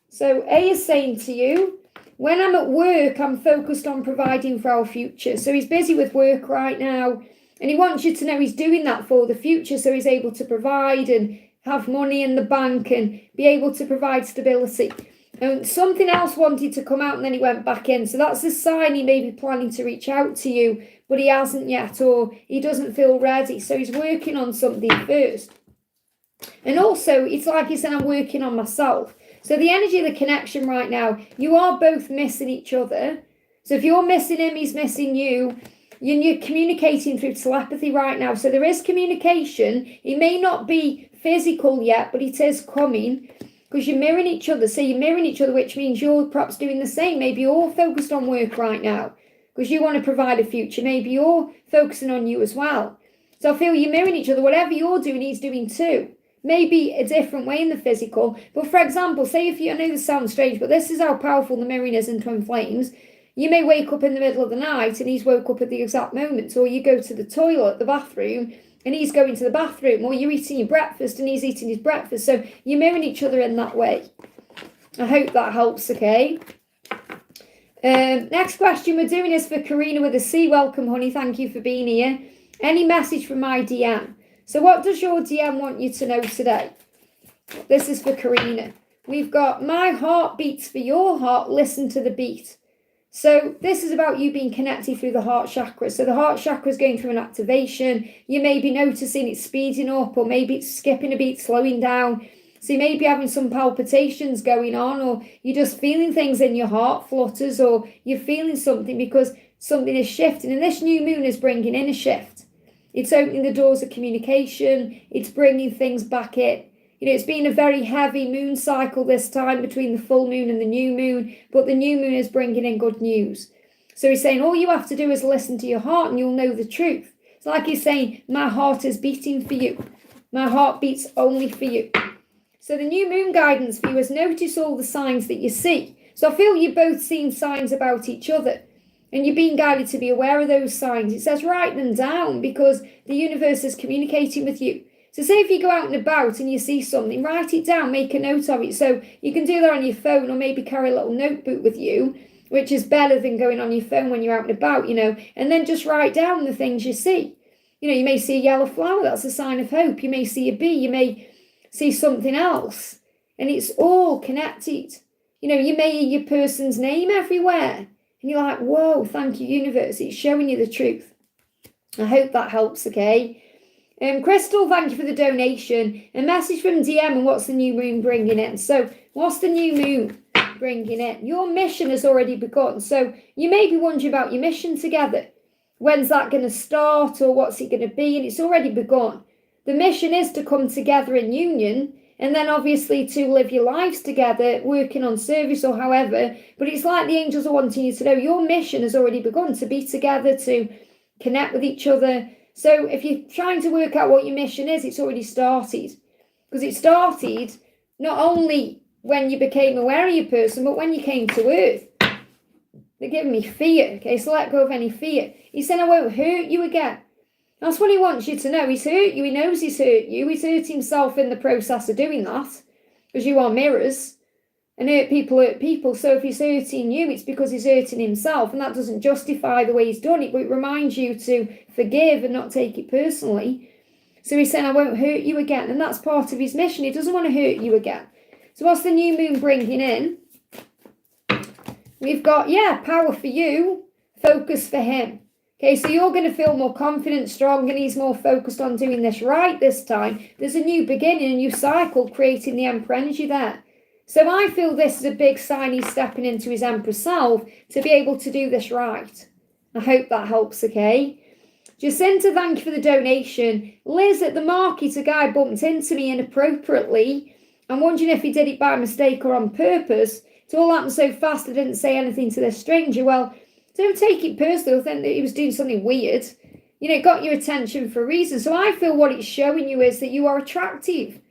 So A is saying to you, when I'm at work, I'm focused on providing for our future. So he's busy with work right now, and he wants you to know he's doing that for the future, so he's able to provide and have money in the bank and be able to provide stability. And something else wanted to come out and then he went back in. So that's a sign he may be planning to reach out to you, but he hasn't yet, or he doesn't feel ready. So he's working on something first. And also, it's like he said, I'm working on myself. So the energy of the connection right now, you are both missing each other. So if you're missing him, he's missing you. You're communicating through telepathy right now. So there is communication. It may not be physical yet, but it is coming, because you're mirroring each other. So you're mirroring each other, which means you're perhaps doing the same. Maybe you're focused on work right now because you want to provide a future. Maybe you're focusing on you as well. So I feel you're mirroring each other. Whatever you're doing, he's doing too. Maybe a different way in the physical. But for example, say if you, I know this sounds strange, but this is how powerful the mirroring is in twin flames. You may wake up in the middle of the night and he's woke up at the exact moment. Or you go to the toilet, the bathroom, and he's going to the bathroom. Or you're eating your breakfast and he's eating his breakfast. So you're mirroring each other in that way. I hope that helps, okay? Next question we're doing is for Karina with a C. Welcome, honey. Thank you for being here. Any message from my DM? So what does your DM want you to know today? This is for Karina. We've got my heart beats for your heart. Listen to the beat. So this is about you being connected through the heart chakra. So the heart chakra is going through an activation. You may be noticing it's speeding up, or maybe it's skipping a beat, slowing down. So you may be having some palpitations going on, or you're just feeling things in your heart, flutters, or you're feeling something because something is shifting. And this new moon is bringing in a shift. It's opening the doors of communication. It's bringing things back in. You know, it's been a very heavy moon cycle this time between the full moon and the new moon, but the new moon is bringing in good news. So he's saying all you have to do is listen to your heart and you'll know the truth. It's like he's saying, my heart is beating for you. My heart beats only for you. So the new moon guidance for you is notice all the signs that you see. So I feel you've both seen signs about each other and you're being guided to be aware of those signs. It says write them down because the universe is communicating with you. So say if you go out and about and you see something, write it down, make a note of it. So you can do that on your phone or maybe carry a little notebook with you, which is better than going on your phone when you're out and about, you know, and then just write down the things you see. You know, you may see a yellow flower, that's a sign of hope. You may see a bee, you may see something else, and it's all connected. You know, you may hear your person's name everywhere, and you're like, whoa, thank you, universe. It's showing you the truth. I hope that helps, okay? Crystal, thank you for the donation. A message from DM and what's the new moon bringing in? So what's the new moon bringing in? Your mission has already begun. So you may be wondering about your mission together. When's that going to start or what's it going to be? And it's already begun. The mission is to come together in union and then obviously to live your lives together, working on service or however. But it's like the angels are wanting you to know your mission has already begun, to be together, to connect with each other. So if you're trying to work out what your mission is, it's already started. Because it started not only when you became aware of your person, but when you came to Earth. They're giving me fear. Okay, so let go of any fear. He said, I won't hurt you again. That's what he wants you to know. He's hurt you. He knows he's hurt you. He's hurt himself in the process of doing that. Because you are mirrors. And hurt people. So if he's hurting you, it's because he's hurting himself. And that doesn't justify the way he's done it. But it reminds you to forgive and not take it personally. So he's saying, I won't hurt you again. And that's part of his mission. He doesn't want to hurt you again. So what's the new moon bringing in? We've got, power for you. Focus for him. Okay, so you're going to feel more confident, strong, and he's more focused on doing this right this time. There's a new beginning, a new cycle, creating the Emperor energy there. So I feel this is a big sign he's stepping into his Emperor self to be able to do this right. I hope that helps, okay? Jacinta, thank you for the donation. Liz, at the market, a guy bumped into me inappropriately. I'm wondering if he did it by mistake or on purpose. It all happened so fast I didn't say anything to this stranger. Well, don't take it personally. I think that he was doing something weird. You know, it got your attention for a reason. So I feel what it's showing you is that you are attractive.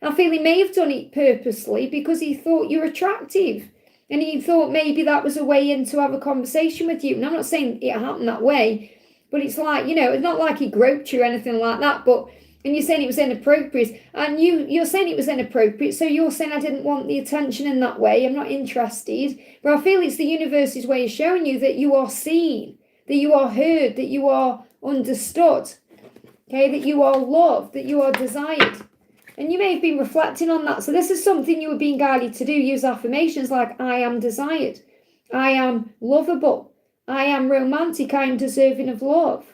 I feel he may have done it purposely because he thought you're attractive. And he thought maybe that was a way in to have a conversation with you. And I'm not saying it happened that way. But it's like, you know, it's not like he groped you or anything like that. But, and you're saying it was inappropriate. And you're saying it was inappropriate. So you're saying I didn't want the attention in that way. I'm not interested. But I feel it's the universe's way of showing you that you are seen, that you are heard, that you are understood. Okay, that you are loved, that you are desired. And you may have been reflecting on that. So this is something you were being guided to do. Use affirmations like, I am desired. I am lovable. I am romantic. I am deserving of love.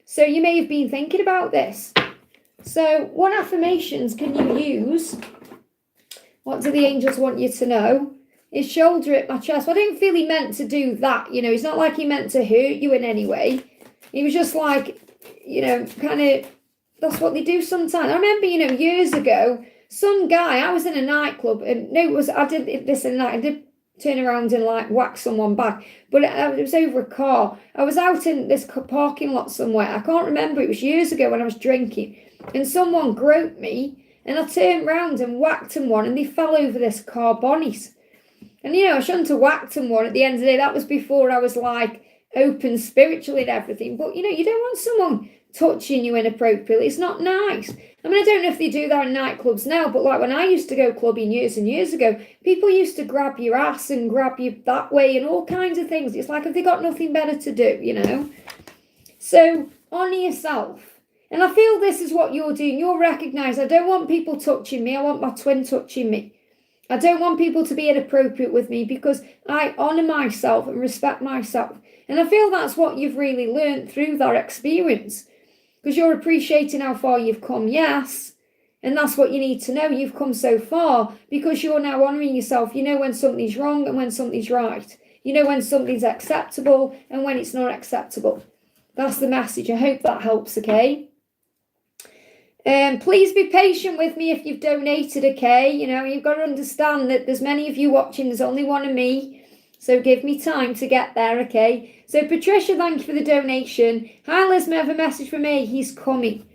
So you may have been thinking about this. So what affirmations can you use? What do the angels want you to know? His shoulder at my chest. Well, I don't feel he meant to do that. You know, it's not like he meant to hurt you in any way. He was just like, you know, kind of, that's what they do sometimes. I remember, you know, years ago, some guy, I was in a nightclub, and I did this in a night, I did turn around and like whack someone back, but it was over a car. I was out in this parking lot somewhere. I can't remember, it was years ago when I was drinking, and someone groped me, and I turned round and whacked him one, and they fell over this car bonnet. And, you know, I shouldn't have whacked him one at the end of the day. That was before I was like open spiritually and everything. But, you know, you don't want someone touching you inappropriately. It's not nice. I mean, I don't know if they do that in nightclubs now, but like when I used to go clubbing years and years ago, people used to grab your ass and grab you that way and all kinds of things. It's like, have they got nothing better to do, you know? So honour yourself. And I feel this is what you're doing. You'll recognise, I don't want people touching me. I want my twin touching me. I don't want people to be inappropriate with me because I honour myself and respect myself. And I feel that's what you've really learned through that experience. Because you're appreciating how far you've come, yes. And that's what you need to know. You've come so far because you're now honouring yourself. You know when something's wrong and when something's right. You know when something's acceptable and when it's not acceptable. That's the message. I hope that helps, okay? Please be patient with me if you've donated, okay? You know, you've got to understand that there's many of you watching. There's only one of me. So give me time to get there, okay? So Patricia, thank you for the donation. Hi, Liz, may I have a message from A? He's coming.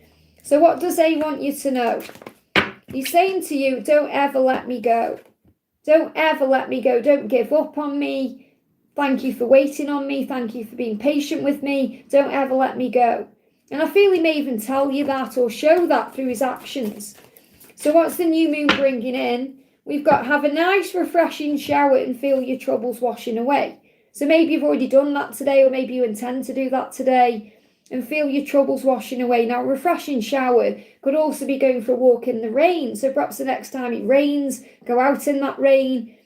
So what does A want you to know? He's saying to you, don't ever let me go. Don't ever let me go. Don't give up on me. Thank you for waiting on me. Thank you for being patient with me. Don't ever let me go. And I feel he may even tell you that or show that through his actions. So what's the new moon bringing in? We've got have a nice refreshing shower and feel your troubles washing away. So maybe you've already done that today, or maybe you intend to do that today and feel your troubles washing away. Now, a refreshing shower could also be going for a walk in the rain. So perhaps the next time it rains, go out in that rain.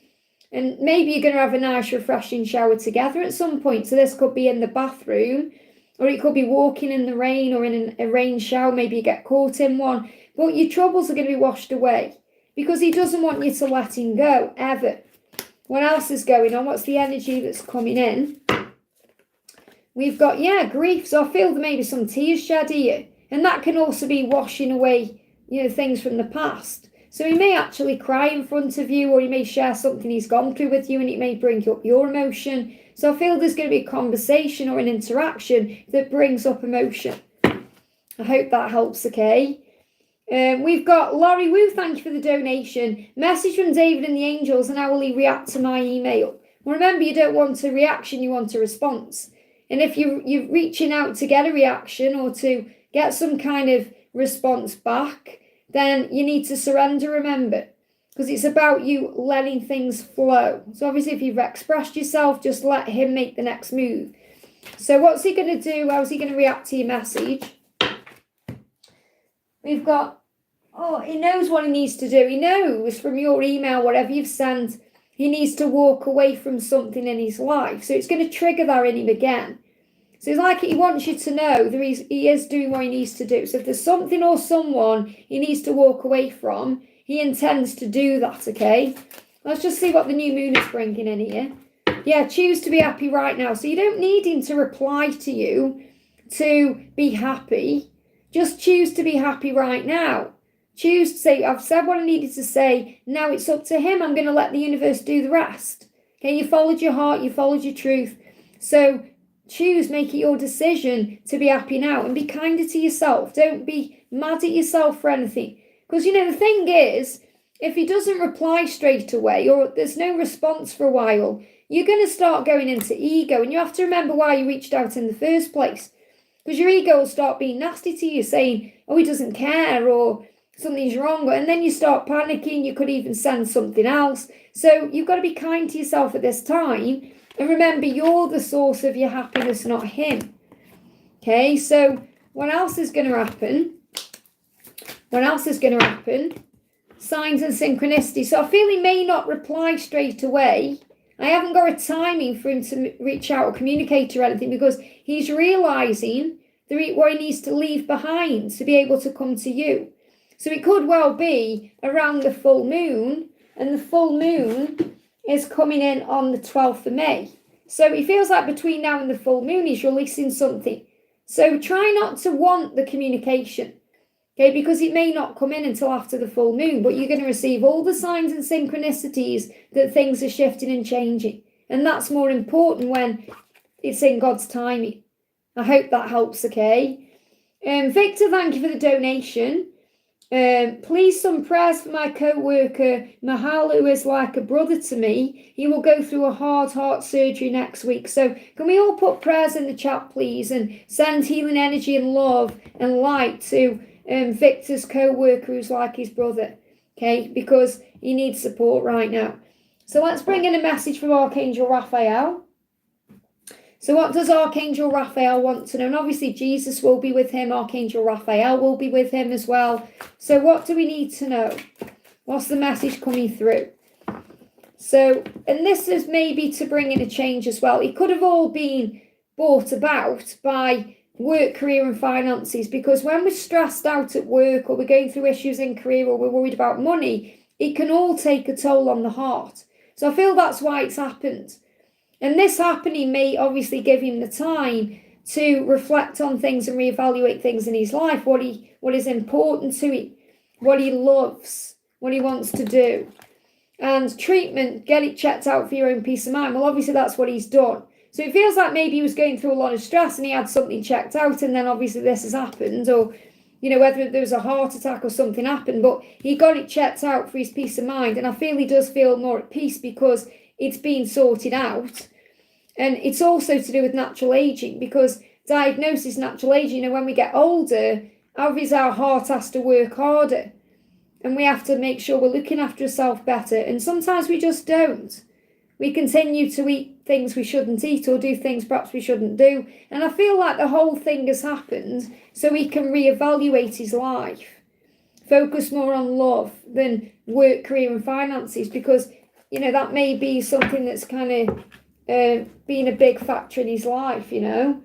And maybe you're going to have a nice refreshing shower together at some point. So this could be in the bathroom. Or it could be walking in the rain or in a rain shower. Maybe you get caught in one. But your troubles are going to be washed away. Because he doesn't want you to let him go, ever. What else is going on? What's the energy that's coming in? We've got, grief. So I feel there may be some tears shed here. And that can also be washing away, things from the past. So he may actually cry in front of you, or he may share something he's gone through with you, and it may bring up your emotion. So I feel there's going to be a conversation or an interaction that brings up emotion. I hope that helps, okay? We've got Laurie Woo, thank you for the donation. Message from David and the Angels, and how will he react to my email? Well, remember, you don't want a reaction, you want a response. And if you're reaching out to get a reaction or to get some kind of response back, then you need to surrender, remember. Because it's about you letting things flow. So obviously if you've expressed yourself, just let him make the next move. So what's he going to do? How's he going to react to your message? We've got, he knows what he needs to do. He knows from your email, whatever you've sent, he needs to walk away from something in his life. So it's going to trigger that in him again. So it's like he wants you to know that he is doing what he needs to do. So if there's something or someone he needs to walk away from, he intends to do that, okay? Let's just see what the new moon is bringing in here. Yeah, choose to be happy right now. So you don't need him to reply to you to be happy. Just choose to be happy right now. Choose to say, I've said what I needed to say. Now it's up to him. I'm going to let the universe do the rest. Okay, you followed your heart. You followed your truth. So choose, make it your decision to be happy now. And be kinder to yourself. Don't be mad at yourself for anything. Because, the thing is, if he doesn't reply straight away or there's no response for a while, you're going to start going into ego. And you have to remember why you reached out in the first place. Because your ego will start being nasty to you, saying, oh, he doesn't care or something's wrong. And then you start panicking. You could even send something else. So you've got to be kind to yourself at this time. And remember, you're the source of your happiness, not him. Okay, so what else is going to happen? What else is going to happen? Signs and synchronicity. So I feel he may not reply straight away. I haven't got a timing for him to reach out or communicate or anything because he's realising what he needs to leave behind to be able to come to you. So it could well be around the full moon, and the full moon is coming in on the 12th of May. So it feels like between now and the full moon he's releasing something. So try not to want the communication. Okay, because it may not come in until after the full moon, but you're going to receive all the signs and synchronicities that things are shifting and changing. And that's more important when it's in God's timing. I hope that helps, okay? Victor, thank you for the donation. Please some prayers for my co-worker, Mahal, who is like a brother to me. He will go through a hard heart surgery next week. So can we all put prayers in the chat, please, and send healing energy and love and light to Victor's co-worker who's like his brother, okay, because he needs support right now. So let's bring in a message from Archangel Raphael. So what does Archangel Raphael want to know? And obviously Jesus will be with him. Archangel Raphael will be with him as well. So what do we need to know? What's the message coming through? So, and this is maybe to bring in a change as well. It could have all been brought about by work, career and finances, because when we're stressed out at work or we're going through issues in career or we're worried about money, it can all take a toll on the heart. So I feel that's why it's happened. And this happening may obviously give him the time to reflect on things and reevaluate things in his life, what is important to him, what he loves, what he wants to do. And treatment, get it checked out for your own peace of mind. Well, obviously that's what he's done. So it feels like maybe he was going through a lot of stress and he had something checked out, and then obviously this has happened, or, you know, whether there was a heart attack or something happened, but he got it checked out for his peace of mind. And I feel he does feel more at peace because it's been sorted out. And it's also to do with natural aging, because diagnosis, natural aging, you know, when we get older, obviously our heart has to work harder. And we have to make sure we're looking after ourselves better. And sometimes we just don't. We continue to eat things we shouldn't eat or do things perhaps we shouldn't do. And I feel like the whole thing has happened so he can reevaluate his life. Focus more on love than work, career and finances, because, you know, that may be something that's kind of been a big factor in his life, you know.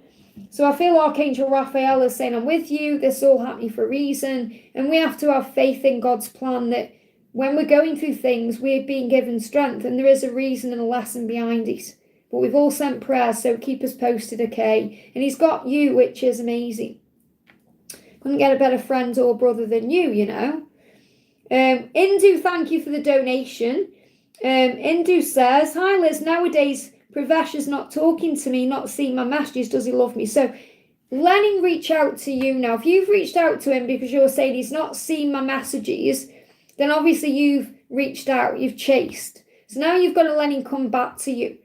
So I feel Archangel Raphael is saying, I'm with you, this is all happening for a reason. And we have to have faith in God's plan that when we're going through things, we're being given strength and there is a reason and a lesson behind it. But we've all sent prayers, so keep us posted, okay? And he's got you, which is amazing. Couldn't get a better friend or brother than you, you know. Indu, thank you for the donation. Indu says, hi Liz, nowadays Pravesh is not talking to me, not seeing my messages. Does he love me? So let him reach out to you now. If you've reached out to him because you're saying he's not seen my messages, then obviously you've reached out, you've chased. So now you've got to let him come back to you.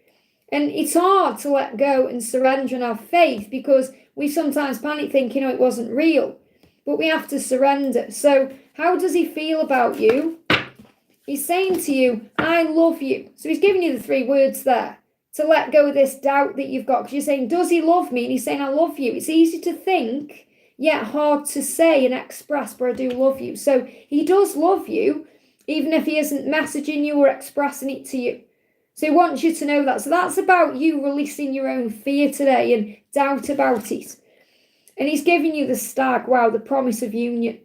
And it's hard to let go and surrender and have faith, because we sometimes panic thinking, oh, it wasn't real. But we have to surrender. So how does he feel about you? He's saying to you, I love you. So he's giving you the 3 words there to let go of this doubt that you've got. Because you're saying, does he love me? And he's saying, I love you. It's easy to think, yet hard to say and express, but I do love you. So he does love you, even if he isn't messaging you or expressing it to you. So he wants you to know that. So that's about you releasing your own fear today and doubt about it. And he's giving you the stag, wow, the promise of union.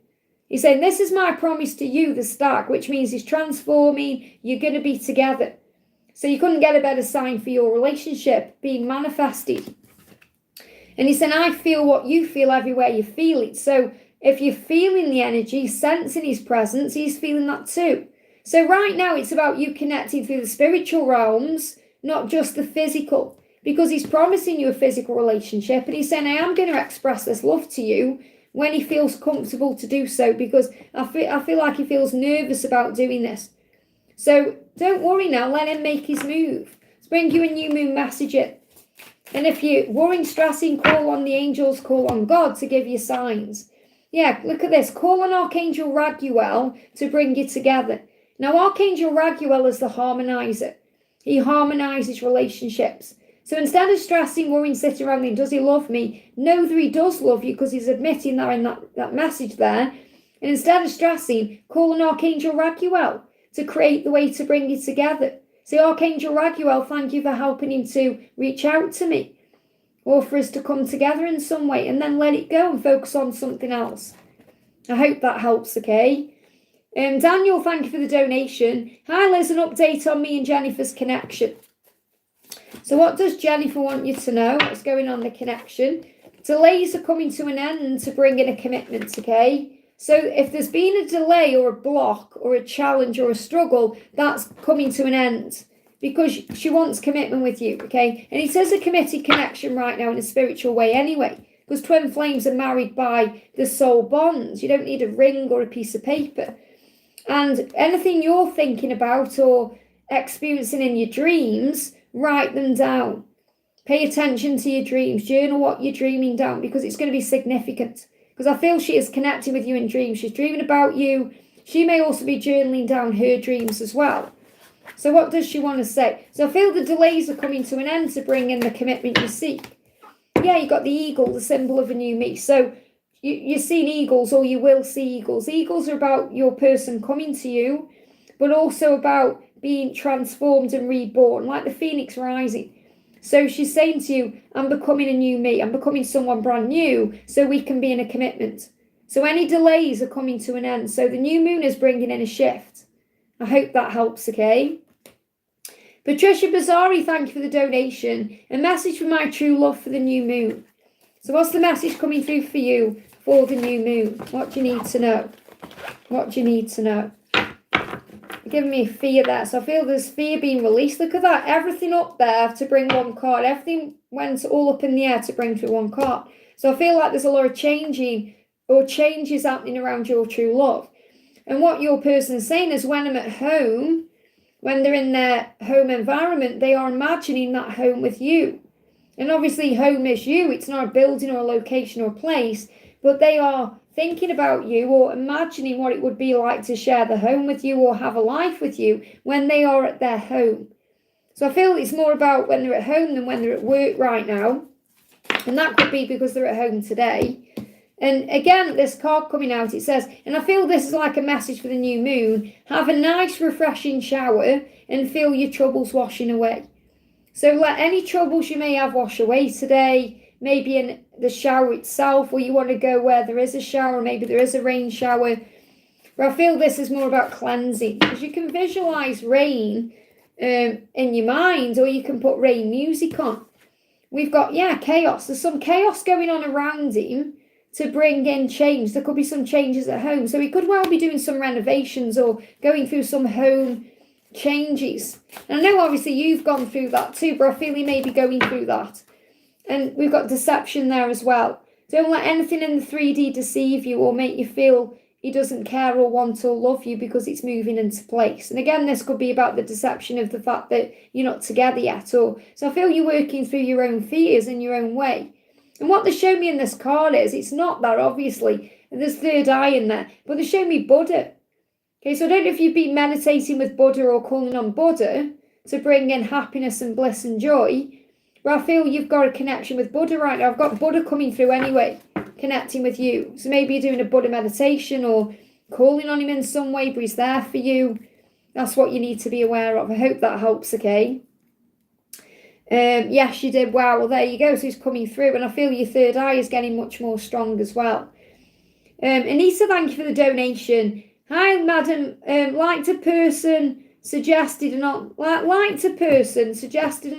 He's saying, this is my promise to you, the stag, which means he's transforming, you're going to be together. So you couldn't get a better sign for your relationship being manifested. And he's saying, I feel what you feel everywhere you feel it. So if you're feeling the energy, sensing his presence, he's feeling that too. So right now it's about you connecting through the spiritual realms, not just the physical, because he's promising you a physical relationship. And he's saying, I am going to express this love to you when he feels comfortable to do so, because I feel like he feels nervous about doing this. So don't worry now, let him make his move. Let's bring you a new moon message in. And if you're worrying, stressing, call on the angels, call on God to give you signs. Yeah, look at this. Call on Archangel Raguel to bring you together. Now, Archangel Raguel is the harmonizer. He harmonizes relationships. So instead of stressing, worrying, sitting around thinking, does he love me? Know that he does love you, because he's admitting that in that message there. And instead of stressing, call on Archangel Raguel to create the way to bring you together. Say, Archangel Raguel, thank you for helping him to reach out to me, or for us to come together in some way, and then let it go and focus on something else. I hope that helps, okay? Daniel, thank you for the donation. Hi, Liz, an update on me and Jennifer's connection. So what does Jennifer want you to know? What's going on in the connection? Delays are coming to an end to bring in a commitment, okay? So if there's been a delay or a block or a challenge or a struggle, that's coming to an end, because she wants commitment with you, okay? And it is a committed connection right now in a spiritual way anyway, because twin flames are married by the soul bonds. You don't need a ring or a piece of paper. And anything you're thinking about or experiencing in your dreams, write them down. Pay attention to your dreams. Journal what you're dreaming down, because it's going to be significant. Because I feel she is connecting with you in dreams. She's dreaming about you. She may also be journaling down her dreams as well. So what does she want to say? So I feel the delays are coming to an end to bring in the commitment you seek. Yeah, you got the eagle, the symbol of a new me. So you're seeing eagles, or you will see eagles. Eagles are about your person coming to you, but also about being transformed and reborn, like the phoenix rising. So she's saying to you, I'm becoming a new me. I'm becoming someone brand new, so we can be in a commitment. So any delays are coming to an end. So the new moon is bringing in a shift. I hope that helps, okay? Patricia Bazari, thank you for the donation. A message from my true love for the new moon. So what's the message coming through for you for the new moon? What do you need to know? What do you need to know? You're giving me fear there. So I feel there's fear being released. Look at that. Everything up there to bring one card. Everything went all up in the air to bring through one card. So I feel like there's a lot of changing or changes happening around your true love. And what your person is saying is, when I'm at home, when they're in their home environment, they are imagining that home with you. And obviously home is you. It's not a building or a location or a place, but they are thinking about you or imagining what it would be like to share the home with you or have a life with you when they are at their home. So I feel it's more about when they're at home than when they're at work right now. And that could be because they're at home today. And again, this card coming out, it says, and I feel this is like a message for the new moon, have a nice refreshing shower and feel your troubles washing away. So let any troubles you may have wash away today, maybe in the shower itself, or you want to go where there is a shower, maybe there is a rain shower. But I feel this is more about cleansing, because you can visualize rain in your mind, or you can put rain music on. We've got, chaos. There's some chaos going on around him to bring in change. There could be some changes at home. So he could well be doing some renovations or going through some home changes. And I know obviously you've gone through that too, but I feel he may be going through that. And we've got deception there as well. Don't let anything in the 3D deceive you or make you feel he doesn't care or want or love you, because it's moving into place. And again, this could be about the deception of the fact that you're not together yet. So I feel you're working through your own fears in your own way. And what they show me in this card is, it's not that obviously, and there's third eye in there, but they show me Buddha. Okay, so I don't know if you've been meditating with Buddha or calling on Buddha to bring in happiness and bliss and joy, but I feel you've got a connection with Buddha right now. I've got Buddha coming through anyway, connecting with you. So maybe you're doing a Buddha meditation or calling on him in some way, but he's there for you. That's what you need to be aware of. I hope that helps, okay? Yes, you did. Wow, well, there you go. So he's coming through, and I feel your third eye is getting much more strong as well. Anita, thank you for the donation. Hi, madam. Liked a person suggested an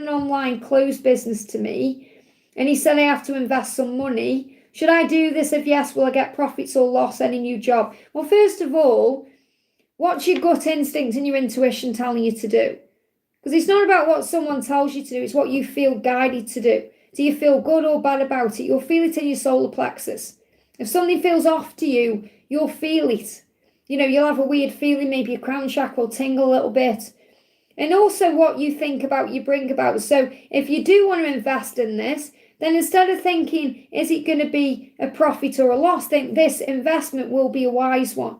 online closed business to me, and he said I have to invest some money. Should I do this? If yes, will I get profits or loss? Any new job? Well, first of all, what's your gut instinct and your intuition telling you to do? Because it's not about what someone tells you to do, it's what you feel guided to do. Do you feel good or bad about it? You'll feel it in your solar plexus. If something feels off to you, you'll feel it. You know, you'll have a weird feeling, maybe your crown chakra will tingle a little bit. And also what you think about, you bring about. So if you do want to invest in this, then instead of thinking, is it going to be a profit or a loss, think this investment will be a wise one.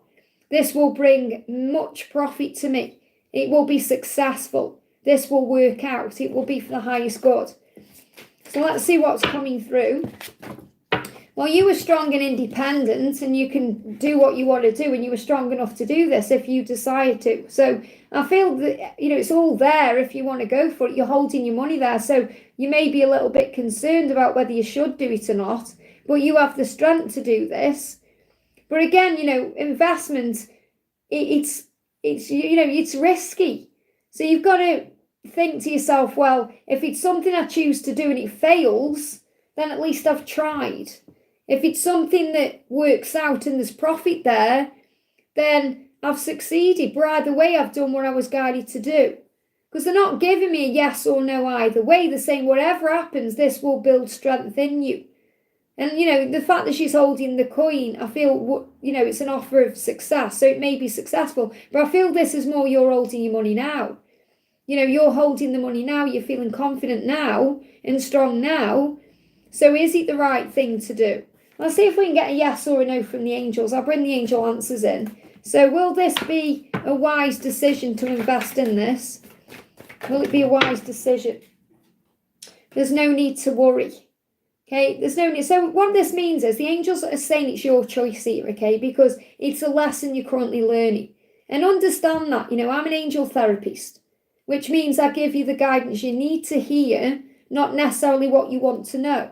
This will bring much profit to me. It will be successful. This will work out. It will be for the highest good. So let's see what's coming through. Well, you were strong and independent, and you can do what you want to do, and you were strong enough to do this if you decide to. So I feel that, you know, it's all there if you want to go for it. You're holding your money there. So you may be a little bit concerned about whether you should do it or not, but you have the strength to do this. But again, you know, investment, it's risky. So you've got to think to yourself, well, if it's something I choose to do and it fails, then at least I've tried. If it's something that works out and there's profit there, then I've succeeded. But either way, I've done what I was guided to do. Because they're not giving me a yes or no either way. They're saying whatever happens, this will build strength in you. And, you know, the fact that she's holding the coin, I feel, you know, it's an offer of success. So it may be successful. But I feel this is more you're holding your money now. You know, you're holding the money now. You're feeling confident now and strong now. So is it the right thing to do? Let's see if we can get a yes or a no from the angels. I'll bring the angel answers in. So will this be a wise decision to invest in this? Will it be a wise decision? There's no need to worry. Okay, there's no need. So what this means is the angels are saying it's your choice here, okay, because it's a lesson you're currently learning. And understand that, you know, I'm an angel therapist, which means I give you the guidance you need to hear, not necessarily what you want to know.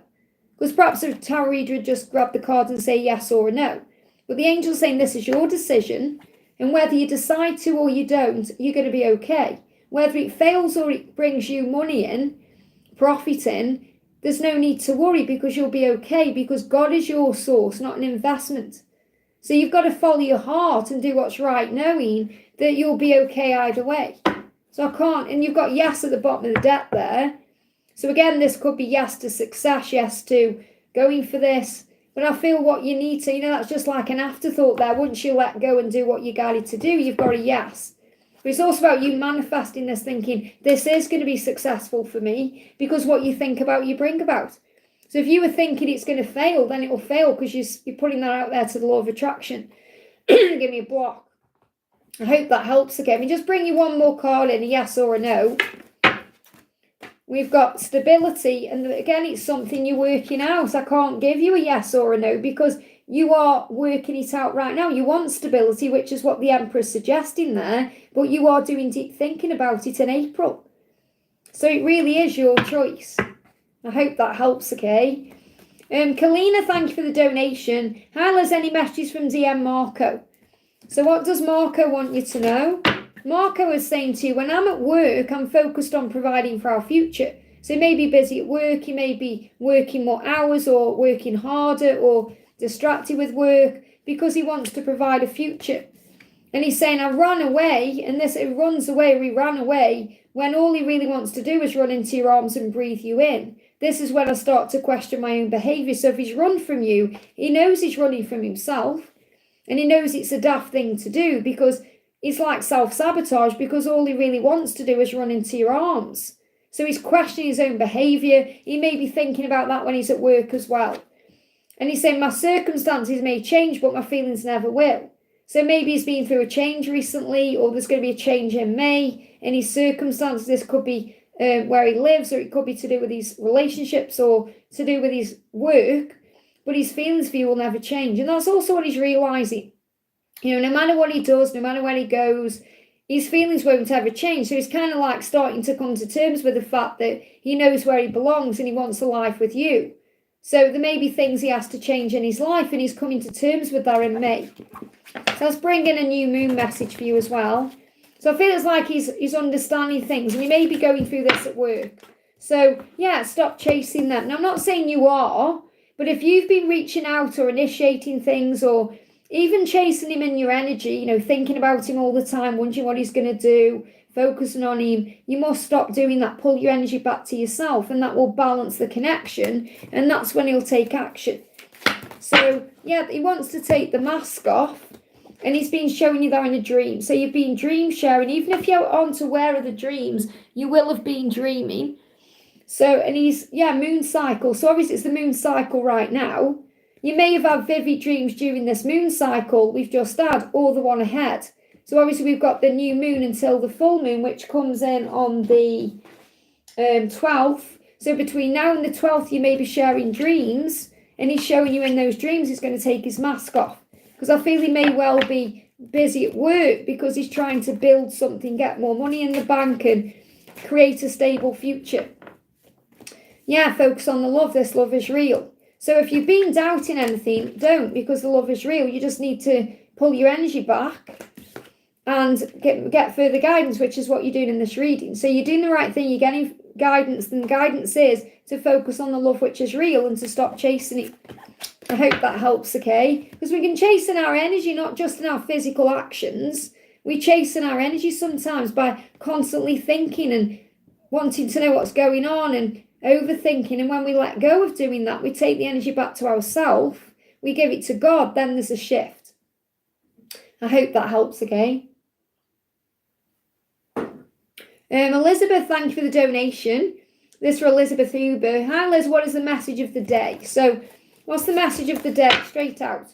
Because perhaps a tarot reader would just grab the card and say yes or a no. But the angel's saying this is your decision, and whether you decide to or you don't, you're going to be okay. Whether it fails or it brings you money in, profit in, there's no need to worry because you'll be okay, because God is your source, not an investment. So you've got to follow your heart and do what's right, knowing that you'll be okay either way. So I can't, and you've got yes at the bottom of the deck there. So again, this could be yes to success, yes to going for this. But I feel what you need to, you know, that's just like an afterthought there. Once you let go and do what you're guided to do, you've got a yes. But it's also about you manifesting this, thinking, this is going to be successful for me, because what you think about, you bring about. So if you were thinking it's going to fail, then it will fail because you're putting that out there to the law of attraction. Give me a block. I hope that helps again. We just bring you one more card in, a yes or a no. We've got stability, and again, it's something you're working out. I can't give you a yes or a no because you are working it out right now. You want stability, which is what the Emperor's suggesting there, but you are doing deep thinking about it in April. So it really is your choice. I hope that helps, okay? Karina, thank you for the donation. Hi, Liz, any messages from DM Marco? So what does Marco want you to know? Marco is saying to you, when I'm at work, I'm focused on providing for our future. So he may be busy at work, he may be working more hours or working harder or distracted with work because he wants to provide a future. And he's saying, I ran away, and this, it runs away, or he ran away, when all he really wants to do is run into your arms and breathe you in. This is when I start to question my own behaviour. So if he's run from you, he knows he's running from himself, and he knows it's a daft thing to do because it's like self-sabotage, because all he really wants to do is run into your arms. So he's questioning his own behaviour. He may be thinking about that when he's at work as well. And he's saying, my circumstances may change, but my feelings never will. So maybe he's been through a change recently, or there's going to be a change in May. In his circumstances, this could be where he lives, or it could be to do with his relationships or to do with his work. But his feelings for you will never change. And that's also what he's realising. You know, no matter what he does, no matter where he goes, his feelings won't ever change. So he's kind of like starting to come to terms with the fact that he knows where he belongs and he wants a life with you. So there may be things he has to change in his life, and he's coming to terms with that in May. So let's bring in a new moon message for you as well. So I feel it's like he's understanding things, and he may be going through this at work. So yeah, stop chasing them. Now I'm not saying you are, but if you've been reaching out or initiating things, or even chasing him in your energy, you know, thinking about him all the time, wondering what he's going to do, focusing on him, you must stop doing that. Pull your energy back to yourself, and that will balance the connection, and that's when he'll take action. So yeah, he wants to take the mask off, and he's been showing you that in a dream. So you've been dream sharing. Even if you aren't aware of the dreams, you will have been dreaming. So, and he's, yeah, moon cycle. So obviously it's the moon cycle right now. You may have had vivid dreams during this moon cycle we've just had, or the one ahead. So obviously we've got the new moon until the full moon, which comes in on the 12th. So between now and the 12th, you may be sharing dreams, and he's showing you in those dreams he's going to take his mask off. Because I feel he may well be busy at work because he's trying to build something, get more money in the bank and create a stable future. Yeah, focus on the love. This love is real. So if you've been doubting anything, don't, because the love is real. You just need to pull your energy back and get further guidance, which is what you're doing in this reading. So you're doing the right thing. You're getting guidance, and guidance is to focus on the love which is real and to stop chasing it. I hope that helps, okay? Because we can chase in our energy, not just in our physical actions. We chase in our energy sometimes by constantly thinking and wanting to know what's going on and overthinking. And when we let go of doing that, we take the energy back to ourselves, we give it to God, then there's a shift. I hope that helps, okay? Elizabeth, thank you for the donation. This for Elizabeth Huber. Hi Liz, what is the message of the day? So what's the message of the day? Straight out.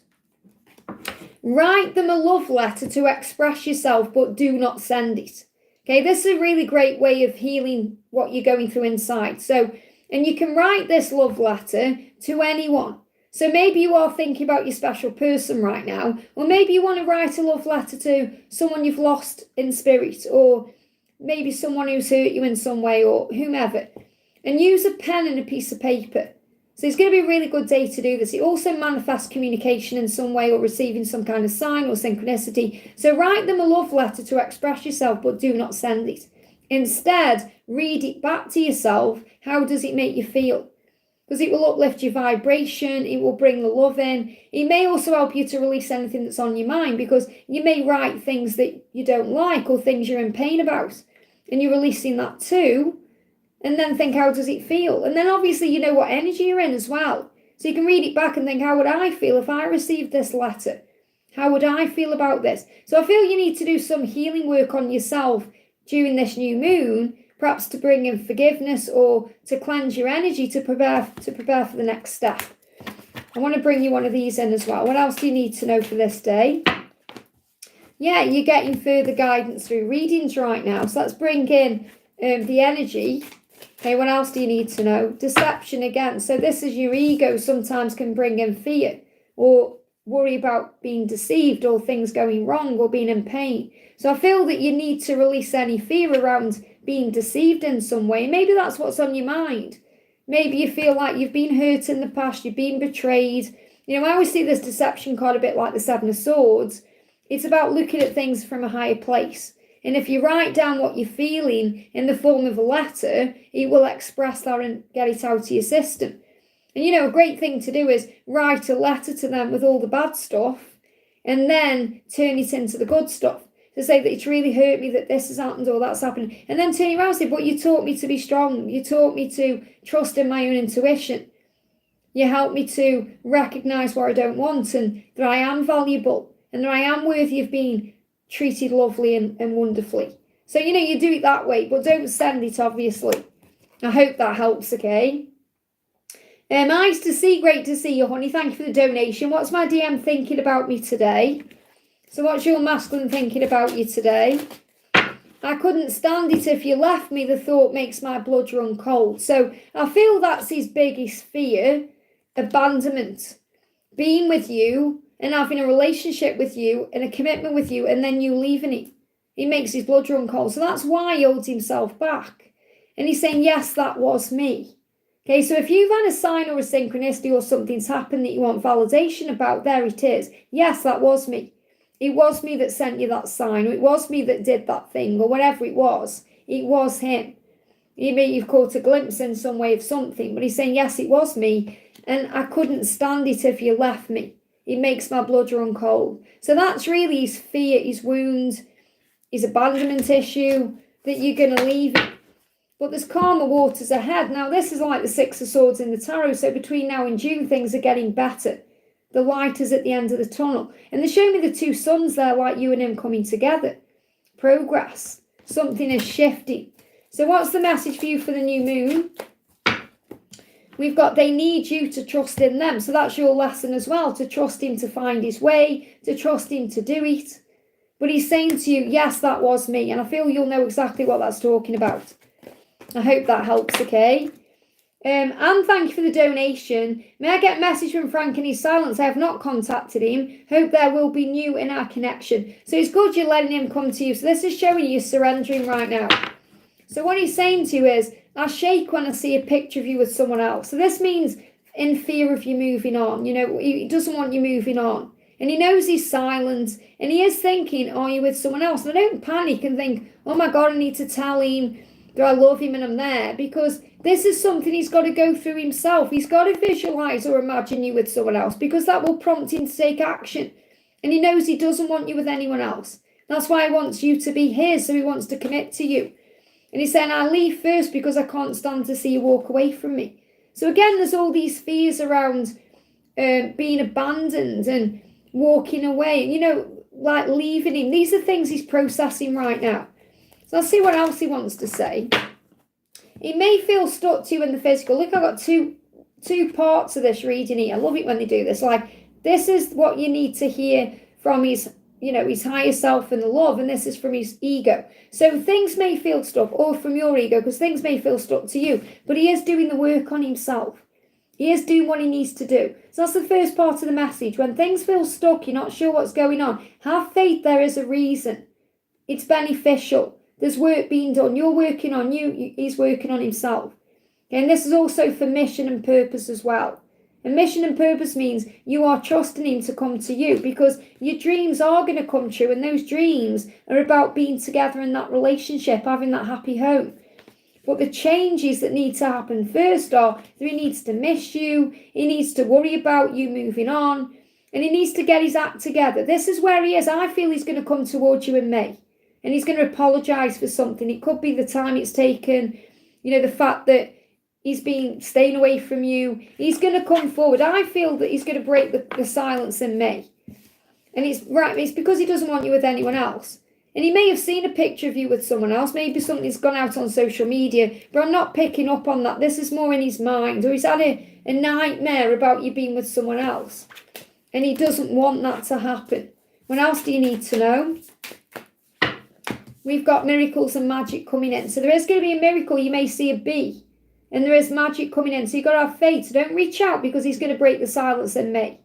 write them a love letter to express yourself, but do not send it. Okay, this is a really great way of healing what you're going through inside. So, and you can write this love letter to anyone. So maybe you are thinking about your special person right now, or maybe you want to write a love letter to someone you've lost in spirit, or maybe someone who's hurt you in some way, or whomever. And use a pen and a piece of paper. So it's going to be a really good day to do this. It also manifests communication in some way, or receiving some kind of sign or synchronicity. So write them a love letter to express yourself, but do not send it. Instead, read it back to yourself. How does it make you feel? Because it will uplift your vibration, it will bring the love in. It may also help you to release anything that's on your mind, because you may write things that you don't like or things you're in pain about, and you're releasing that too, and then think, how does it feel? And then obviously you know what energy you're in as well. So you can read it back and think, how would I feel if I received this letter? How would I feel about this? So I feel you need to do some healing work on yourself during this new moon, perhaps to bring in forgiveness or to cleanse your energy to prepare for the next step. I want to bring you one of these in as well. What else do you need to know for this day? Yeah, you're getting further guidance through readings right now. So let's bring in the energy. Okay, what else do you need to know? Deception again. So this is your ego sometimes can bring in fear or worry about being deceived or things going wrong or being in pain. So I feel that you need to release any fear around being deceived in some way. Maybe that's what's on your mind. Maybe you feel like you've been hurt in the past, you've been betrayed. You know, I always see this deception card a bit like the Seven of Swords. It's about looking at things from a higher place. And if you write down what you're feeling in the form of a letter, it will express that and get it out of your system. And you know, a great thing to do is write a letter to them with all the bad stuff and then turn it into the good stuff. To say that it's really hurt me that this has happened or that's happened. And then turn it around and say, but you taught me to be strong. You taught me to trust in my own intuition. You helped me to recognise what I don't want and that I am valuable and that I am worthy of being treated lovely and wonderfully. So, you know, you do it that way, but don't send it, obviously. I hope that helps, okay? Nice to see, great to see you, honey. Thank you for the donation. What's my DM thinking about me today? So what's your masculine thinking about you today? I couldn't stand it if you left me. The thought makes my blood run cold. So I feel that's his biggest fear, abandonment. Being with you and having a relationship with you and a commitment with you and then you leaving it. It makes his blood run cold. So that's why he holds himself back. And he's saying, yes, that was me. Okay, so if you've had a sign or a synchronicity or something's happened that you want validation about, there it is. Yes, that was me. It was me that sent you that sign, or it was me that did that thing, or whatever it was him. You may you've caught a glimpse in some way of something, but he's saying, yes, it was me, and I couldn't stand it if you left me. It makes my blood run cold. So that's really his fear, his wound, his abandonment issue, that you're going to leave it. But there's calmer waters ahead. Now, this is like the Six of Swords in the Tarot, so between now and June, things are getting better. The light is at the end of the tunnel. And they show me the two suns there, like you and him coming together. Progress. Something is shifting. So what's the message for you for the new moon? We've got, they need you to trust in them. So that's your lesson as well, to trust him to find his way, to trust him to do it. But he's saying to you, yes, that was me. And I feel you'll know exactly what that's talking about. I hope that helps, okay? And thank you for the donation. May I get a message from Frank in his silence? I have not contacted him. Hope there will be new in our connection. So it's good you're letting him come to you. So this is showing you surrendering right now. So what he's saying to you is, I shake when I see a picture of you with someone else. So this means in fear of you moving on. You know, he doesn't want you moving on. And he knows he's silent. And he is thinking, are you with someone else? And I don't panic and think, oh my God, I need to tell him that I love him and I'm there. Because this is something he's got to go through himself. He's got to visualize or imagine you with someone else, because that will prompt him to take action. And he knows he doesn't want you with anyone else. That's why he wants you to be his, so he wants to commit to you. And he's saying, I'll leave first because I can't stand to see you walk away from me. So again, there's all these fears around being abandoned and walking away, you know, like leaving him. These are things he's processing right now. So let's see what else he wants to say. He may feel stuck to you in the physical. Look, I've got two parts of this reading here. I love it when they do this. Like, this is what you need to hear from his, his higher self and the love, and this is from his ego. So things may feel stuck, or from your ego, because things may feel stuck to you, but he is doing the work on himself. He is doing what he needs to do. So that's the first part of the message. When things feel stuck, you're not sure what's going on, have faith there is a reason. It's beneficial. There's work being done. You're working on you. He's working on himself. And this is also for mission and purpose as well. And mission and purpose means you are trusting him to come to you, because your dreams are going to come true. And those dreams are about being together in that relationship, having that happy home. But the changes that need to happen first are that he needs to miss you. He needs to worry about you moving on. And he needs to get his act together. This is where he is. I feel he's going to come towards you in May. And he's going to apologise for something. It could be the time it's taken, the fact that he's been staying away from you. He's going to come forward. I feel that he's going to break the silence in May. And it's because he doesn't want you with anyone else. And he may have seen a picture of you with someone else. Maybe something's gone out on social media. But I'm not picking up on that. This is more in his mind. Or he's had a nightmare about you being with someone else. And he doesn't want that to happen. What else do you need to know? We've got miracles and magic coming in. So there is going to be a miracle. You may see a bee. And there is magic coming in. So you've got to have faith. So don't reach out, because he's going to break the silence in May.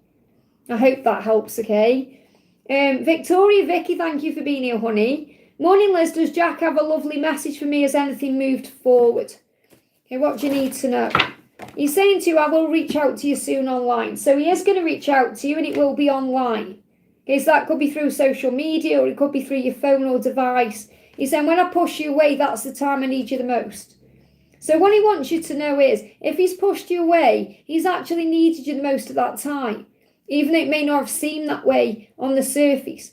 I hope that helps, okay? Victoria, Vicky, thank you for being here, honey. Morning, Liz. Does Jack have a lovely message for me? Has anything moved forward? Okay, what do you need to know? He's saying to you, I will reach out to you soon online. So he is going to reach out to you, and it will be online. Okay, so that could be through social media, or it could be through your phone or device. He's saying, when I push you away, that's the time I need you the most. So what he wants you to know is, if he's pushed you away, he's actually needed you the most at that time. Even though it may not have seemed that way on the surface.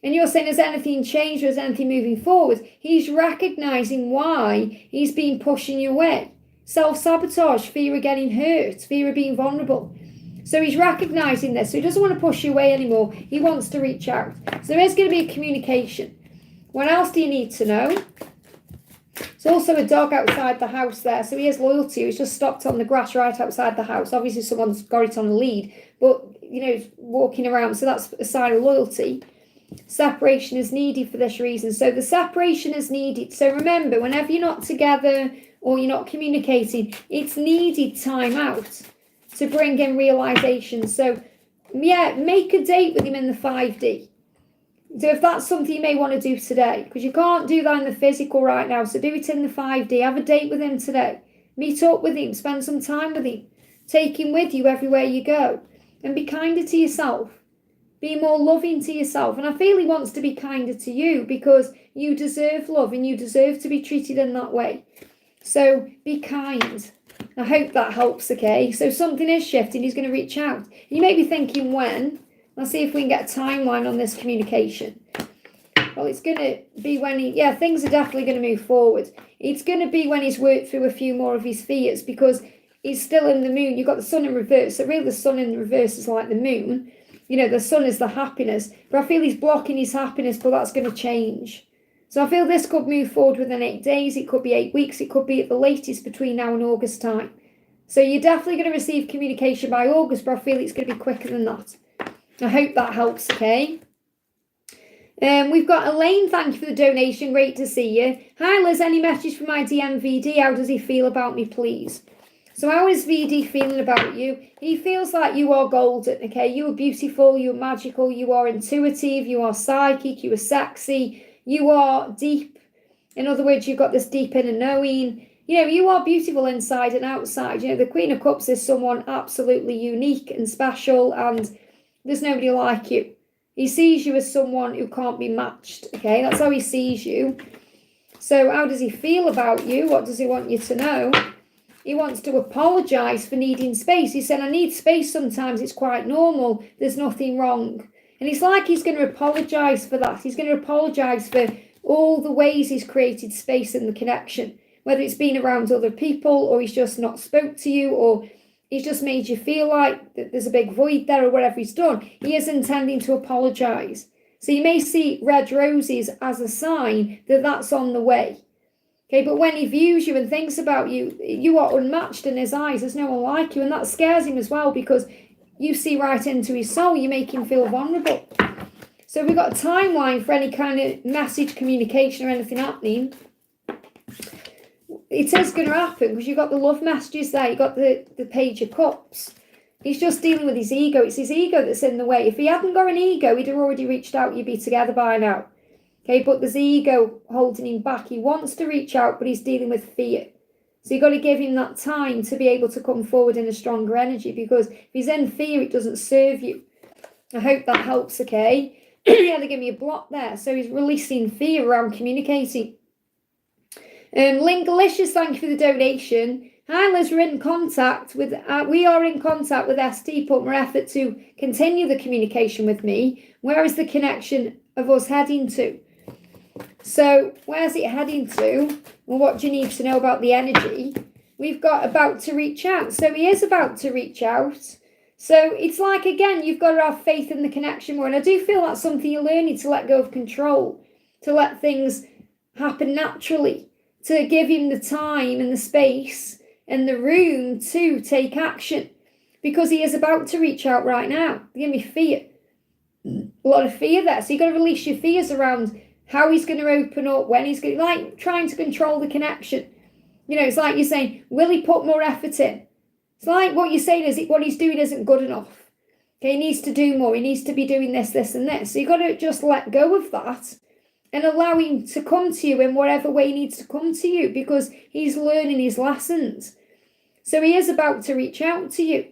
And you're saying, has anything changed, or is anything moving forward? He's recognising why he's been pushing you away. Self-sabotage, fear of getting hurt, fear of being vulnerable. So he's recognising this. So he doesn't want to push you away anymore. He wants to reach out. So there is going to be a communication. What else do you need to know? There's also a dog outside the house there. So he is loyal to you. He's just stopped on the grass right outside the house. Obviously someone's got it on the lead. But, walking around. So that's a sign of loyalty. Separation is needed for this reason. So the separation is needed. So remember, whenever you're not together or you're not communicating, it's needed time out to bring in realization. So, yeah, make a date with him in the 5D. So if that's something you may want to do today, because you can't do that in the physical right now, so do it in the 5D. Have a date with him today. Meet up with him. Spend some time with him. Take him with you everywhere you go. And be kinder to yourself. Be more loving to yourself. And I feel he wants to be kinder to you, because you deserve love and you deserve to be treated in that way. So be kind. I hope that helps, okay? So something is shifting. He's going to reach out. You may be thinking when. Let's see if we can get a timeline on this communication. Well, it's going to be when things are definitely going to move forward. It's going to be when he's worked through a few more of his fears, because he's still in the moon. You've got the sun in reverse. So really the sun in reverse is like the moon. The sun is the happiness. But I feel he's blocking his happiness, but that's going to change. So I feel this could move forward within 8 days. It could be 8 weeks. It could be at the latest between now and August time. So you're definitely going to receive communication by August, but I feel it's going to be quicker than that. I hope that helps, okay? We've got Elaine. Thank you for the donation. Great to see you. Hi, Liz. Any message from my DMVD? How does he feel about me, please? So how is VD feeling about you? He feels like you are golden, okay? You are beautiful. You are magical. You are intuitive. You are psychic. You are sexy. You are deep. In other words, you've got this deep inner knowing. You are beautiful inside and outside. The Queen of Cups is someone absolutely unique and special, and there's nobody like you. He sees you as someone who can't be matched, okay? That's how he sees you. So how does he feel about you? What does he want you to know? He wants to apologise for needing space. He said, I need space sometimes. It's quite normal. There's nothing wrong. And it's like he's going to apologise for that. He's going to apologise for all the ways he's created space in the connection, whether it's been around other people, or he's just not spoke to you, or he's just made you feel like that there's a big void there, or whatever he's done. He is intending to apologise. So you may see red roses as a sign that that's on the way. Okay, but when he views you and thinks about you, you are unmatched in his eyes. There's no one like you. And that scares him as well, because you see right into his soul. You make him feel vulnerable. So we've got a timeline for any kind of message communication or anything happening. It is going to happen because you've got the love messages there. You've got the Page of Cups. He's just dealing with his ego. It's his ego that's in the way. If he hadn't got an ego, he'd have already reached out. You'd be together by now. Okay, but there's the ego holding him back. He wants to reach out, but he's dealing with fear. So you've got to give him that time to be able to come forward in a stronger energy, because if he's in fear, it doesn't serve you. I hope that helps, okay? He had to give me a block there. So he's releasing fear around communicating. Lingalicious, thank you for the donation. Hi Liz, we are in contact with ST, put more effort to continue the communication with me. Where is the connection of us heading to? So where's it heading to? Well, what do you need to know about the energy? We've got about to reach out. So he is about to reach out. So it's like, again, you've got to have faith in the connection more. And I do feel that's something you're learning, to let go of control, to let things happen naturally, to give him the time and the space and the room to take action, because he is about to reach out right now. Give me fear. A lot of fear there. So you've got to release your fears around how he's going to open up, when he's going to, like trying to control the connection. You know, it's like you're saying, will he put more effort in? It's like what you're saying is what he's doing isn't good enough. Okay, he needs to do more. He needs to be doing this, this, and this. So you've got to just let go of that and allow him to come to you in whatever way he needs to come to you, because he's learning his lessons. So he is about to reach out to you.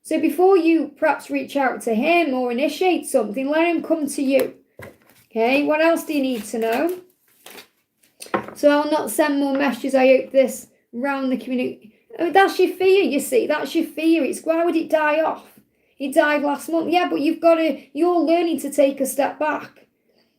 So before you perhaps reach out to him or initiate something, let him come to you. Okay, what else do you need to know? So I'll not send more messages. I hope this round the community. Oh, that's your fear, you see. That's your fear. It's, why would it die off? It died last month. Yeah, but you're learning to take a step back.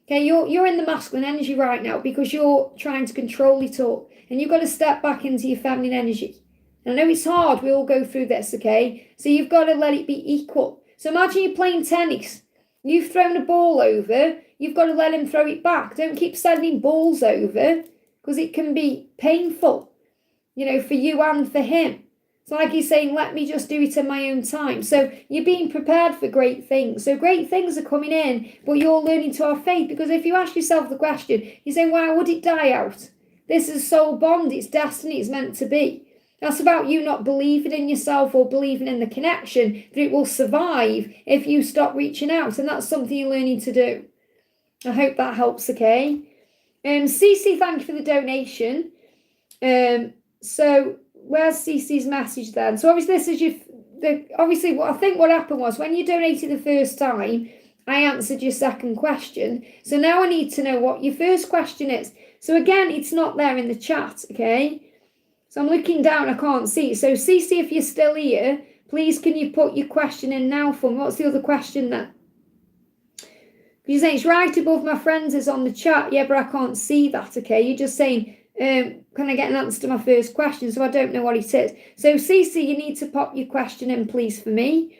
Okay, you're in the masculine energy right now because you're trying to control it all. And you've got to step back into your feminine energy. And I know it's hard. We all go through this, okay? So you've got to let it be equal. So imagine you're playing tennis. You've thrown a ball over. You've got to let him throw it back. Don't keep sending balls over, because it can be painful, you know, for you and for him. It's like he's saying, let me just do it in my own time. So you're being prepared for great things. So great things are coming in, but you're learning to have faith, because if you ask yourself the question, you're saying, why would it die out? This is soul bond. It's destiny. It's meant to be. That's about you not believing in yourself or believing in the connection, that it will survive if you stop reaching out. And that's something you're learning to do. I hope that helps, okay? CeCe, thank you for the donation. So where's CeCe's message then? So obviously this is obviously what I think what happened was, when you donated the first time, I answered your second question. So now I need to know what your first question is. So again, it's not there in the chat, okay? So I'm looking down, I can't see. So CeCe, if you're still here, please can you put your question in now for me? What's the other question then? You're saying it's right above my friends is on the chat. Yeah, but I can't see that, okay? You're just saying, can I get an answer to my first question? So I don't know what it is. So CeCe, you need to pop your question in, please, for me.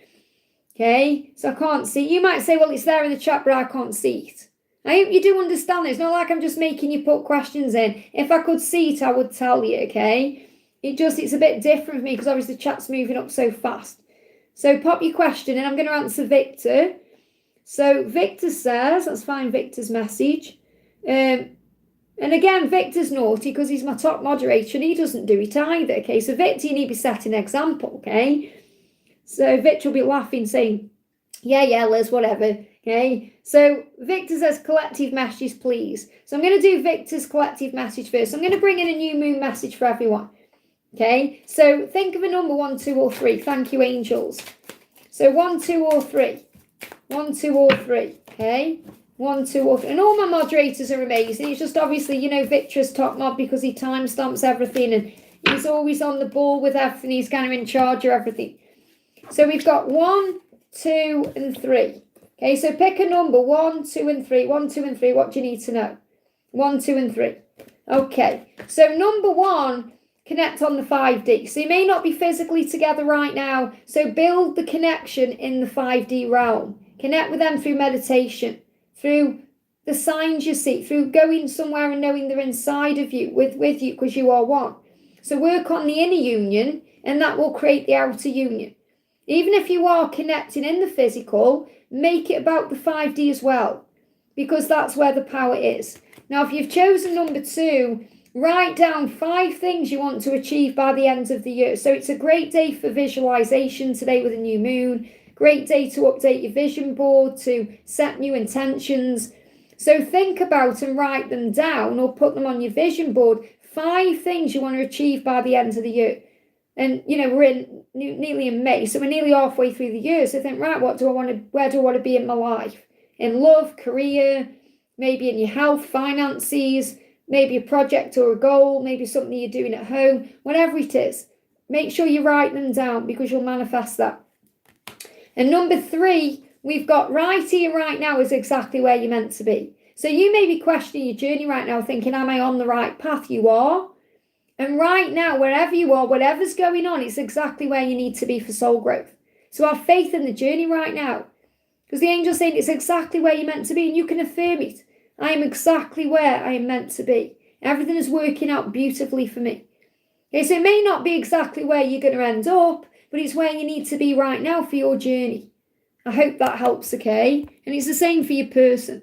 Okay, so I can't see. You might say, well, it's there in the chat, but I can't see it. I hope you do understand it. It's not like I'm just making you put questions in. If I could see it, I would tell you, okay? It's a bit different for me because obviously the chat's moving up so fast. So pop your question and I'm going to answer Victor. So Victor says, let's find Victor's message. And again, Victor's naughty because he's my top moderator and he doesn't do it either, okay? So Victor, you need to be setting an example, okay? So Victor will be laughing saying, yeah, Liz, whatever. Okay, so Victor says collective messages, please. So I'm going to do Victor's collective message first. I'm going to bring in a new moon message for everyone. Okay, so think of a number 1, 2, or 3. Thank you, angels. So 1, 2, or 3. 1, 2, or 3. Okay, 1, 2, or 3. And all my moderators are amazing. It's just obviously, you know, Victor's top mod because he timestamps everything and he's always on the ball with everything. He's kind of in charge of everything. So we've got 1, 2, and 3. Okay, so pick a number, 1, 2, and 3. 1, 2, and 3. What do you need to know? 1, 2, and 3. Okay, so number 1, connect on the 5D. So you may not be physically together right now. So build the connection in the 5D realm. Connect with them through meditation, through the signs you see, through going somewhere and knowing they're inside of you, with you, because you are one. So work on the inner union, and that will create the outer union. Even if you are connecting in the physical, make it about the 5D as well. because that's where the power is. Now, if you've chosen number 2, write down 5 things you want to achieve by the end of the year. So it's a great day for visualization today with a new moon. Great day to update your vision board, to set new intentions. So think about and write them down or put them on your vision board. 5 things you want to achieve by the end of the year. And, you know, we're nearly in May, so we're nearly halfway through the year. So think, right, where do I want to be in my life? In love, career, maybe in your health, finances, maybe a project or a goal, maybe something you're doing at home, whatever it is. Make sure you write them down because you'll manifest that. And number 3, we've got right here, right now is exactly where you're meant to be. So you may be questioning your journey right now, thinking, am I on the right path? You are. And right now, wherever you are, whatever's going on, it's exactly where you need to be for soul growth. So have faith in the journey right now. Because the angel's saying it's exactly where you're meant to be, and you can affirm it. I am exactly where I am meant to be. Everything is working out beautifully for me. Okay, so it may not be exactly where you're going to end up, but it's where you need to be right now for your journey. I hope that helps, okay? And it's the same for your person.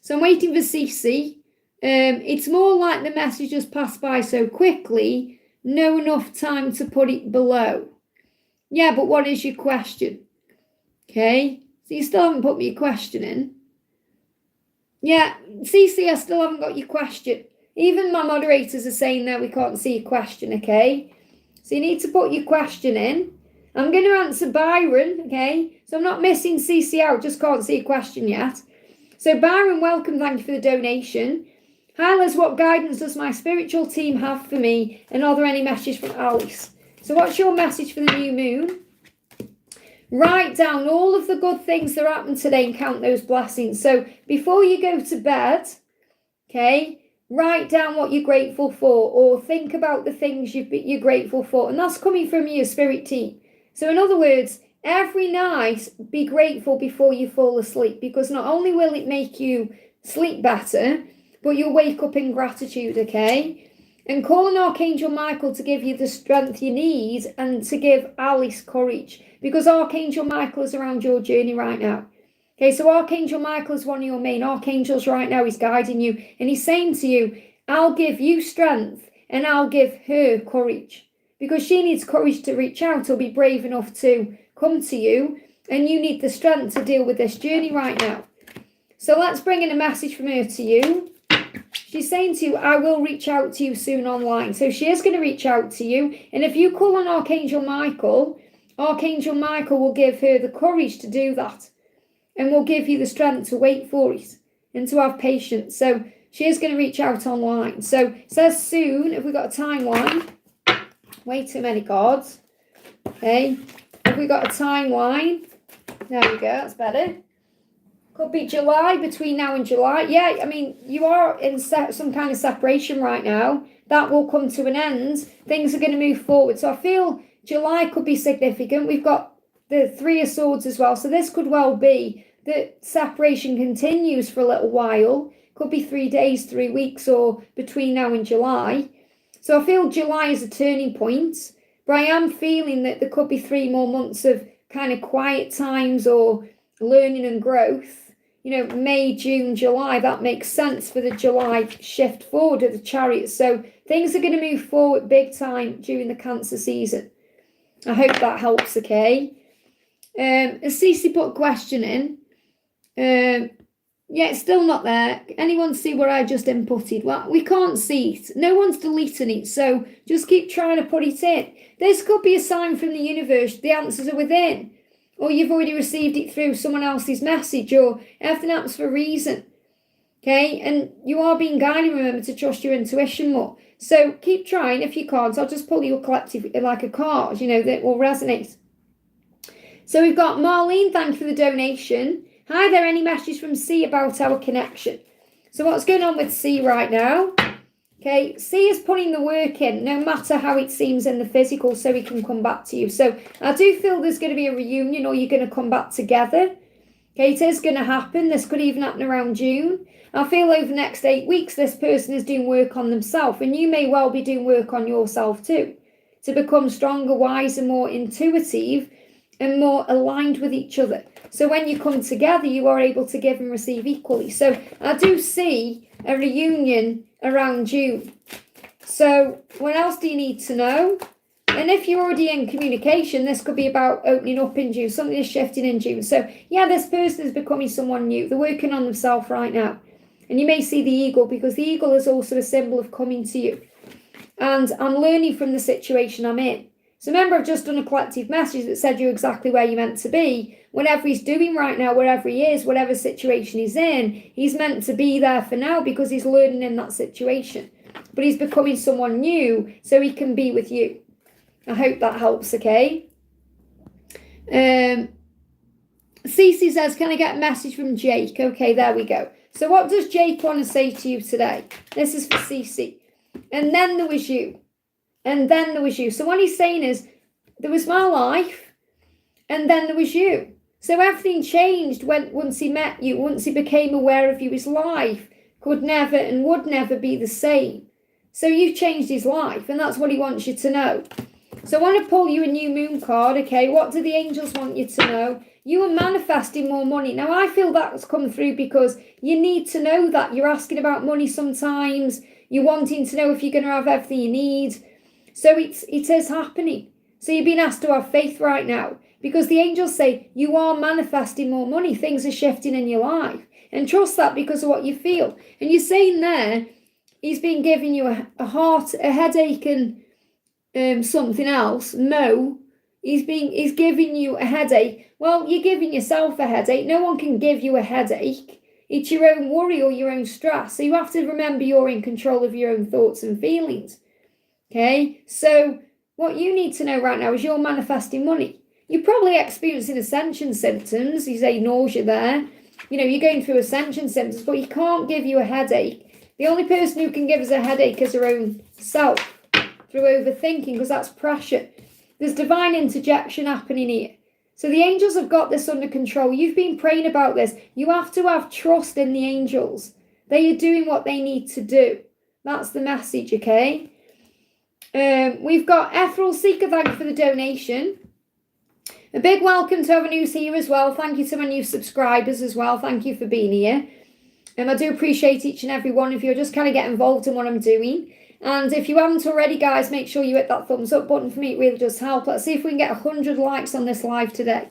So I'm waiting for CC. It's more like the message just passed by so quickly, no enough time to put it below. Yeah, but what is your question? Okay, so you still haven't put me your question in. Yeah, CC, I still haven't got your question. Even my moderators are saying that we can't see your question, okay? So you need to put your question in. I'm going to answer Byron, okay? So I'm not missing CC out, just can't see a question yet. So Byron, welcome, thank you for the donation. Hi Liz, what guidance does my spiritual team have for me? And are there any messages from Alice? So what's your message for the new moon? Write down all of the good things that happened today and count those blessings. So before you go to bed, okay, write down what you're grateful for or think about the things you're grateful for. And that's coming from your spirit team. So in other words, every night be grateful before you fall asleep, because not only will it make you sleep better, but you'll wake up in gratitude, okay? And call on Archangel Michael to give you the strength you need and to give Alice courage, because Archangel Michael is around your journey right now. Okay, so Archangel Michael is one of your main archangels right now. He's guiding you and he's saying to you, I'll give you strength and I'll give her courage, because she needs courage to reach out or be brave enough to come to you, and you need the strength to deal with this journey right now. So let's bring in a message from her to you. She's saying to you, I will reach out to you soon online. So she is going to reach out to you. And if you call on Archangel Michael will give her the courage to do that. And will give you the strength to wait for it and to have patience. So she is going to reach out online. So it says soon. Have we got a timeline? Way too many cards. Okay. Have we got a timeline? There we go. That's better. Could be July, between now and July. Yeah, I mean, you are in some kind of separation right now. That will come to an end. Things are going to move forward. So I feel July could be significant. We've got the 3 of Swords as well. So this could well be that separation continues for a little while. Could be 3 days, 3 weeks, or between now and July. So I feel July is a turning point. But I am feeling that there could be 3 more months of kind of quiet times or learning and growth. You know, May, June, July, that makes sense for the July shift forward of the Chariot. So things are going to move forward big time during the Cancer season. I hope that helps, okay? CeCe put a question in. Yeah, it's still not there. Anyone see what I just inputted? Well, we can't see it. No one's deleting it, so just keep trying to put it in. This could be a sign from the universe. The answers are within. Or you've already received it through someone else's message, or everything happens for a reason. Okay? And you are being guided, remember, to trust your intuition more. So keep trying. If you can't, I'll just pull you a collective, like a card, you know, that will resonate. So we've got Marlene, thank you for the donation. Hi there, any messages from C about our connection? So what's going on with C right now? Okay, C is putting the work in, no matter how it seems in the physical, so he can come back to you. So I do feel there's going to be a reunion, or you're going to come back together. Okay, it is going to happen. This could even happen around June. I feel over the next 8 weeks, this person is doing work on themselves, and you may well be doing work on yourself too, to become stronger, wiser, more intuitive, and more aligned with each other. So when you come together, you are able to give and receive equally. So I do see a reunion around June. So what else do you need to know? And if you're already in communication, this could be about opening up in June. Something is shifting in June. So yeah, this person is becoming someone new. They're working on themselves right now. And you may see the eagle, because the eagle is also a symbol of coming to you. And I'm learning from the situation I'm in. So remember, I've just done a collective message that said you're exactly where you're meant to be. Whatever he's doing right now, wherever he is, whatever situation he's in, he's meant to be there for now because he's learning in that situation. But he's becoming someone new so he can be with you. I hope that helps, okay? CeCe says, can I get a message from Jake? Okay, there we go. So what does Jake want to say to you today? This is for CeCe. And then there was you. And then there was you. So what he's saying is, there was my life, and then there was you. So everything changed once he met you, once he became aware of you. His life could never and would never be the same. So you've changed his life, and that's what he wants you to know. So I want to pull you a new moon card, okay? What do the angels want you to know? You are manifesting more money. Now, I feel that's come through because you need to know that. You're asking about money sometimes. You're wanting to know if you're going to have everything you need. So it is happening. So you're being asked to have faith right now, because the angels say you are manifesting more money. Things are shifting in your life. And trust that because of what you feel. And you're saying there, he's been giving you a headache and something else. No, he's giving you a headache. Well, you're giving yourself a headache. No one can give you a headache. It's your own worry or your own stress. So you have to remember you're in control of your own thoughts and feelings. Okay, so what you need to know right now is you're manifesting money. You're probably experiencing ascension symptoms. You say nausea there. You know, you're going through ascension symptoms, but he can't give you a headache. The only person who can give us a headache is her own self through overthinking, because that's pressure. There's divine interjection happening here. So the angels have got this under control. You've been praying about this. You have to have trust in the angels. They are doing what they need to do. That's the message, okay? We've got Ethereal Seeker, thank you for the donation. A big welcome to everyone who's here as well. Thank you to my new subscribers as well. Thank you for being here. I do appreciate each and every one of you. Just kind of get involved in what I'm doing. And if you haven't already, guys, make sure you hit that thumbs up button for me. It really does help. Let's see if we can get 100 likes on this live today.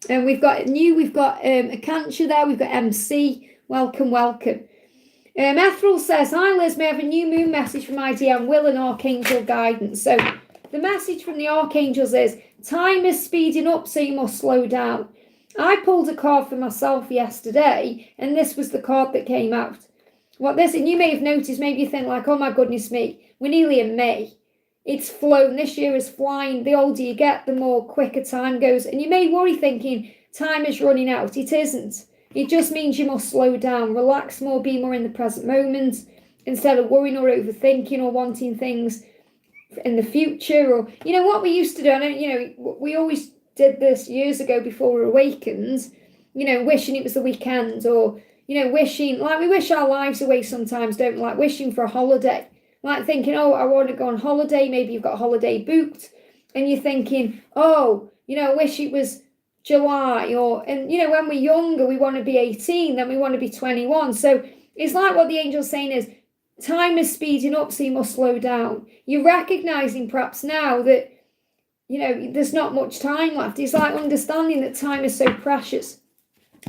And we've got a Cancer there. We've got MC. Welcome, welcome. Ethereal says, hi Liz, may I have a new moon message from my DM Will and Archangel guidance. So the message from the Archangels is, time is speeding up, so you must slow down. I pulled a card for myself yesterday, and this was the card that came out. And you may have noticed, maybe you think like, oh my goodness me, we're nearly in May. It's flown, this year is flying. The older you get, the more quicker time goes. And you may worry thinking, time is running out. It isn't. It just means you must slow down, relax more, be more in the present moment, instead of worrying or overthinking or wanting things in the future. Or, you know, what we used to do, I know, we always did this years ago before we were awakened, wishing it was the weekend, or, wishing, like we wish our lives away sometimes, don't we? Like wishing for a holiday, like thinking, oh, I want to go on holiday. Maybe you've got a holiday booked and you're thinking, oh, I wish it was July, and when we're younger, we want to be 18, then we want to be 21. So it's like what the angel's saying is, time is speeding up, so you must slow down. You're recognizing perhaps now that, there's not much time left. It's like understanding that time is so precious.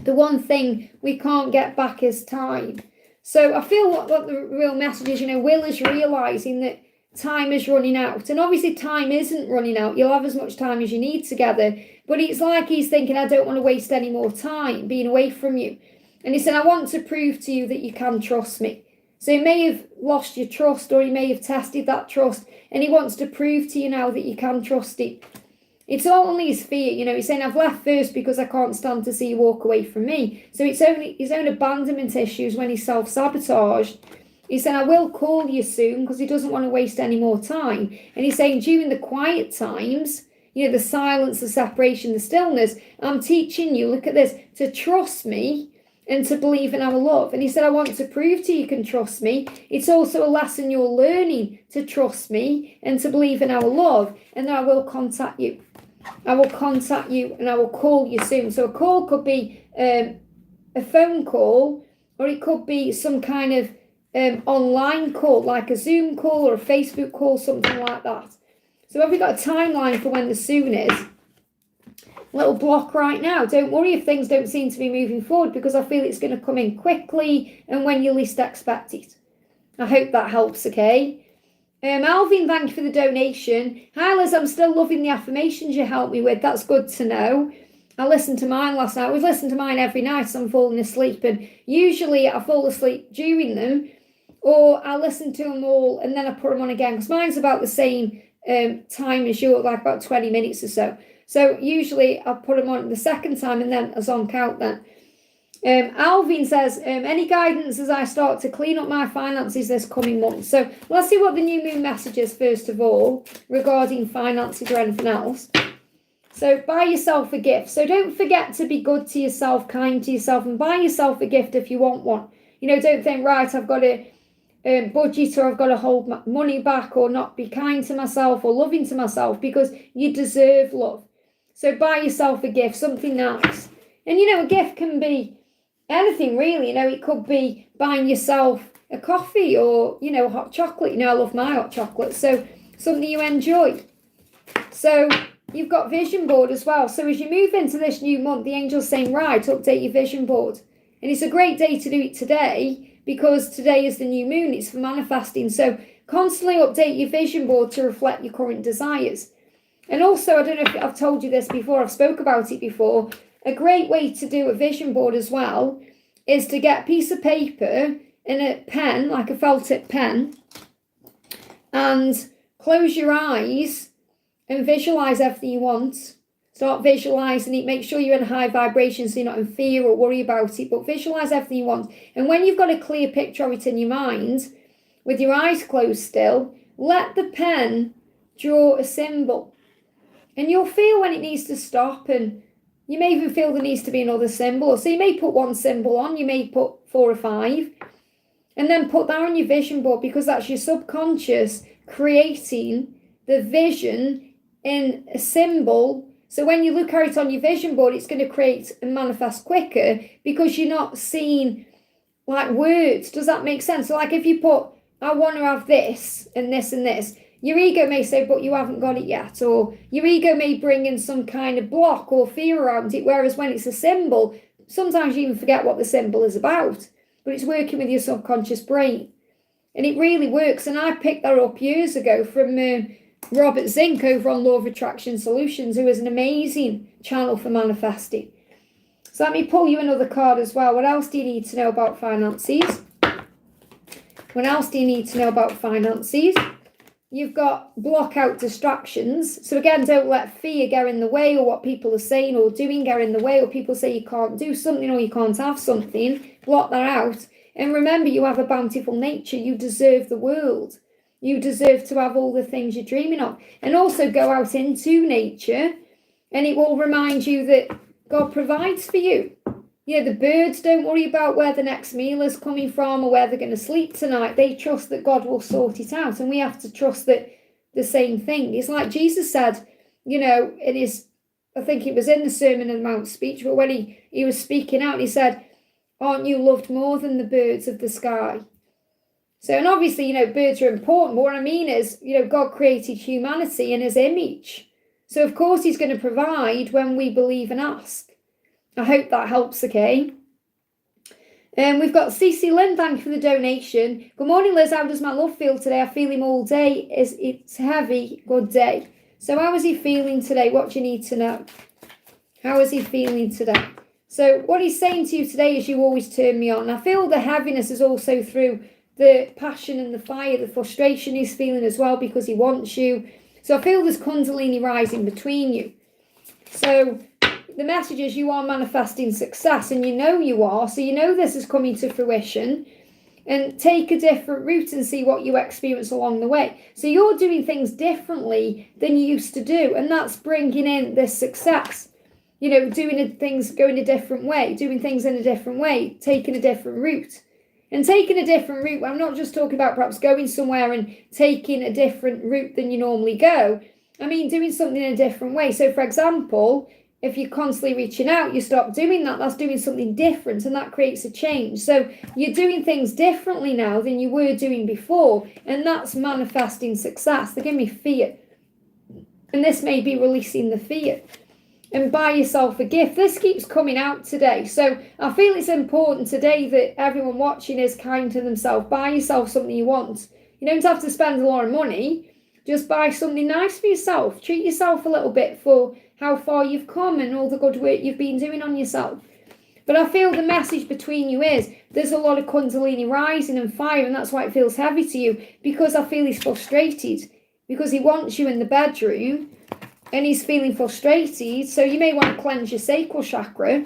The one thing we can't get back is time. So I feel what the real message is, Will is realizing that time is running out. And obviously time isn't running out. You'll have as much time as you need together. But it's like he's thinking, I don't want to waste any more time being away from you. And he said, I want to prove to you that you can trust me. So he may have lost your trust, or he may have tested that trust. And he wants to prove to you now that you can trust him. It's all only his fear. He's saying, I've left first because I can't stand to see you walk away from me. So it's only his own abandonment issues when he's self-sabotaged. He said, I will call you soon, because he doesn't want to waste any more time. And he's saying, during the quiet times, the silence, the separation, the stillness, I'm teaching you, look at this, to trust me and to believe in our love. And he said, I want to prove to you can trust me. It's also a lesson you're learning to trust me and to believe in our love, and then I will contact you. I will contact you and I will call you soon. So a call could be a phone call, or it could be some kind of online call, like a Zoom call or a Facebook call, something like that. So have we got a timeline for when the soon is? Little block right now. Don't worry if things don't seem to be moving forward, because I feel it's going to come in quickly and when you least expect it. I hope that helps, okay? Alvin, thank you for the donation. Hi Liz, I'm still loving the affirmations you helped me with. That's good to know. I listened to mine last night. We've listened to mine every night as I'm falling asleep, and usually I fall asleep during them, or I listen to them all and then I put them on again, because mine's about the same time as yours, like about 20 minutes or so. So usually I'll put them on the second time and then a zonk out then. Alvin says, any guidance as I start to clean up my finances this coming month? So let's see what the new moon message is first of all regarding finances or anything else. So buy yourself a gift. So don't forget to be good to yourself, kind to yourself, and buy yourself a gift if you want one. You know, don't think, right, I've got to budget, or I've got to hold my money back, or not be kind to myself or loving to myself, because you deserve love. So buy yourself a gift, something nice. And, you know, a gift can be anything really. You know, it could be buying yourself a coffee, or, you know, hot chocolate. You know, I love my hot chocolate. So something you enjoy. So you've got vision board as well. So as you move into this new month, the angel's saying, right, update your vision board. And it's a great day to do it today, because today is the new moon. It's for manifesting. So constantly update your vision board to reflect your current desires. And also, I don't know if I've told you this before, I've spoke about it before, a great way to do a vision board as well is to get a piece of paper and a pen, like a felt tip pen, and close your eyes and visualize everything you want. Start visualizing it. Make sure you're in high vibration so you're not in fear or worry about it, but visualize everything you want. And when you've got a clear picture of it in your mind, with your eyes closed still, let the pen draw a symbol. And you'll feel when it needs to stop, and you may even feel there needs to be another symbol. So you may put one symbol on, you may put 4 or 5, and then put that on your vision board, because that's your subconscious creating the vision in a symbol. So when you look at it on your vision board, it's going to create and manifest quicker, because you're not seeing like words. Does that make sense? So like if you put, I want to have this and this and this, your ego may say, but you haven't got it yet. Or your ego may bring in some kind of block or fear around it. Whereas when it's a symbol, sometimes you even forget what the symbol is about. But it's working with your subconscious brain. And it really works. And I picked that up years ago from Robert Zink over on Law of Attraction Solutions, who is an amazing channel for manifesting. So let me pull you another card as well. What else do you need to know about finances? What else do you need to know about finances? You've got block out distractions. So again, don't let fear get in the way, or what people are saying or doing get in the way, or people say you can't do something or you can't have something. Block that out. And remember, you have a bountiful nature. You deserve the world. You deserve to have all the things you're dreaming of. And also go out into nature, and it will remind you that God provides for you. You know, the birds don't worry about where the next meal is coming from or where they're going to sleep tonight. They trust that God will sort it out. And we have to trust that the same thing. It's like Jesus said, you know, it is, I think it was in the Sermon on the Mount speech, but when he was speaking out, he said, aren't you loved more than the birds of the sky? So, and obviously, you know, birds are important. But what I mean is, you know, God created humanity in his image. So, of course, he's going to provide when we believe and ask. I hope that helps, okay? We've got CC Lynn, thank you for the donation. Good morning, Liz. How does my love feel today? I feel him all day. It's heavy. Good day. So how is he feeling today? What do you need to know? How is he feeling today? So what he's saying to you today is, you always turn me on. I feel the heaviness is also through the passion and the fire, the frustration he's feeling as well, because he wants you. So I feel there's Kundalini rising between you. So the message is, you are manifesting success, and you know you are. So you know this is coming to fruition, and take a different route and see what you experience along the way. So you're doing things differently than you used to do, and that's bringing in this success. You know, doing things, going a different way, doing things in a different way, taking a different route. And taking a different route, I'm not just talking about perhaps going somewhere and taking a different route than you normally go. I mean, doing something in a different way. So, for example, if you're constantly reaching out, you stop doing that. That's doing something different, and that creates a change. So you're doing things differently now than you were doing before, and that's manifesting success. They give me fear, and this may be releasing the fear. And buy yourself a gift. This keeps coming out today. So I feel it's important today that everyone watching is kind to themselves. Buy yourself something you want. You don't have to spend a lot of money. Just buy something nice for yourself. Treat yourself a little bit for how far you've come and all the good work you've been doing on yourself. But I feel the message between you is there's a lot of Kundalini rising and fire, and that's why it feels heavy to you, because I feel he's frustrated, because he wants you in the bedroom and he's feeling frustrated. So you may want to cleanse your sacral chakra,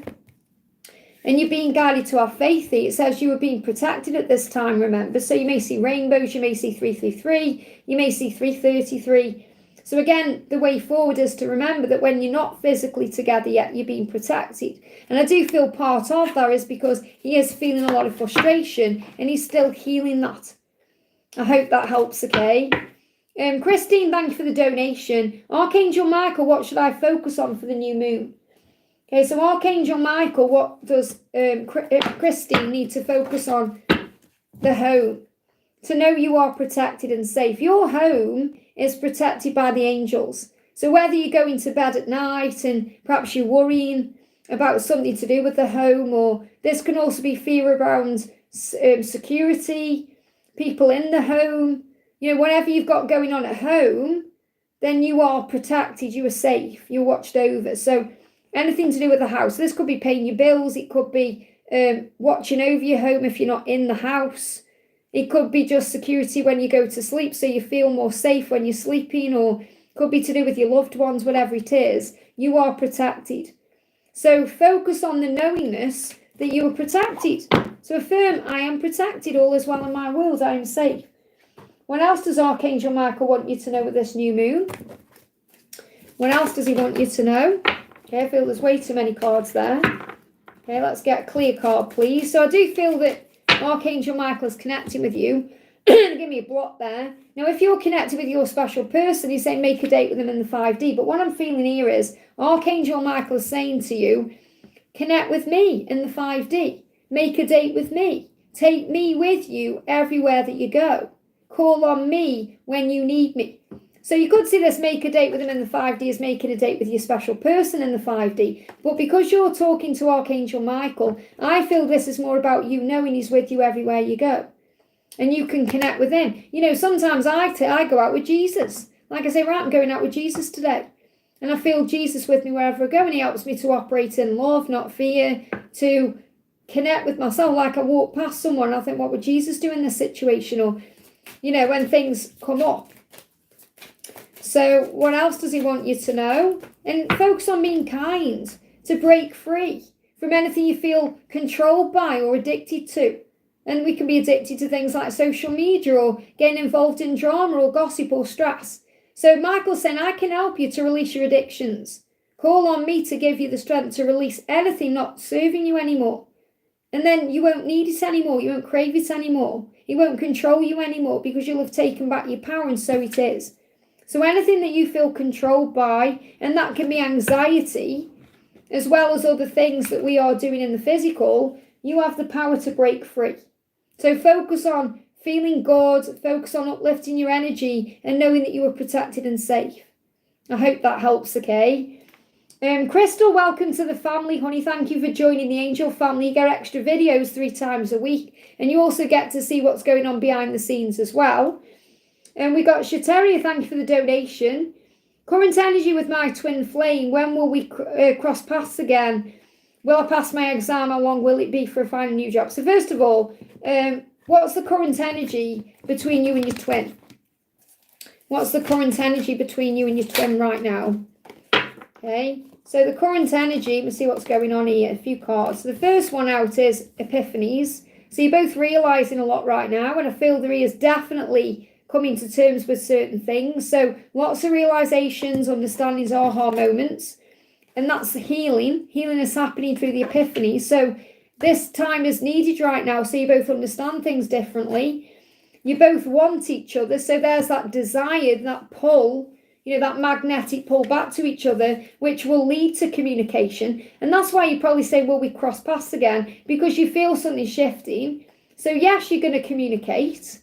and you're being guided to have faith. It says you were being protected at this time, remember? So you may see rainbows, you may see 333, you may see 333. So again, the way forward is to remember that when you're not physically together yet, you're being protected. And I do feel part of that is because he is feeling a lot of frustration and he's still healing that. I hope that helps, okay? Christine, thank you for the donation. Archangel Michael, what should I focus on for the new moon? Okay, so Archangel Michael, what does Christine need to focus on? The home. To know you are protected and safe. Your home is protected by the angels. So whether you're going to bed at night and perhaps you're worrying about something to do with the home, or this can also be fear around security, people in the home, you know, whatever you've got going on at home, then you are protected, you are safe, you're watched over. So anything to do with the house, this could be paying your bills, it could be watching over your home if you're not in the house. It could be just security when you go to sleep, so you feel more safe when you're sleeping, or it could be to do with your loved ones, whatever it is. You are protected. So focus on the knowingness that you are protected. So affirm, I am protected, all is well in my world, I am safe. What else does Archangel Michael want you to know with this new moon? What else does he want you to know? Okay, I feel there's way too many cards there. Okay, let's get a clear card, please. So I do feel that Archangel Michael is connecting with you. Give me a block there. Now, if you're connected with your special person, he's saying make a date with them in the 5D. But what I'm feeling here is Archangel Michael is saying to you, connect with me in the 5D. Make a date with me. Take me with you everywhere that you go. Call on me when you need me. So you could see this make a date with him in the 5D as making a date with your special person in the 5D. But because you're talking to Archangel Michael, I feel this is more about you knowing he's with you everywhere you go. And you can connect with him. You know, sometimes I go out with Jesus. Like I say, right, I'm going out with Jesus today. And I feel Jesus with me wherever I go. And he helps me to operate in love, not fear, to connect with myself. Like I walk past someone and I think, what would Jesus do in this situation? Or, you know, when things come up. So what else does he want you to know? And focus on being kind, to break free from anything you feel controlled by or addicted to. And we can be addicted to things like social media or getting involved in drama or gossip or stress. So Michael's saying, I can help you to release your addictions. Call on me to give you the strength to release anything not serving you anymore. And then you won't need it anymore. You won't crave it anymore. It won't control you anymore because you'll have taken back your power, and so it is. So anything that you feel controlled by, and that can be anxiety, as well as other things that we are doing in the physical, you have the power to break free. So focus on feeling good, focus on uplifting your energy and knowing that you are protected and safe. I hope that helps, okay? Crystal, welcome to the family, honey. Thank you for joining the Angel family. You get extra videos 3 times a week, and you also get to see what's going on behind the scenes as well. And we got Shateria, thank you for the donation. Current energy with my twin flame. When will we cross paths again? Will I pass my exam? How long will it be for finding a new job? So first of all, what's the current energy between you and your twin? What's the current energy between you and your twin right now? Okay, so the current energy, let's see what's going on here. A few cards. So the first one out is Epiphanies. So you're both realising a lot right now, and I feel there is definitely coming to terms with certain things. So lots of realizations, understandings, aha moments. And that's the healing. Healing is happening through the epiphany. So this time is needed right now. So you both understand things differently. You both want each other. So there's that desire, that pull. that magnetic pull back to each other, which will lead to communication. And that's why you probably say, will we cross paths again? Because you feel something shifting. So yes, you're going to communicate.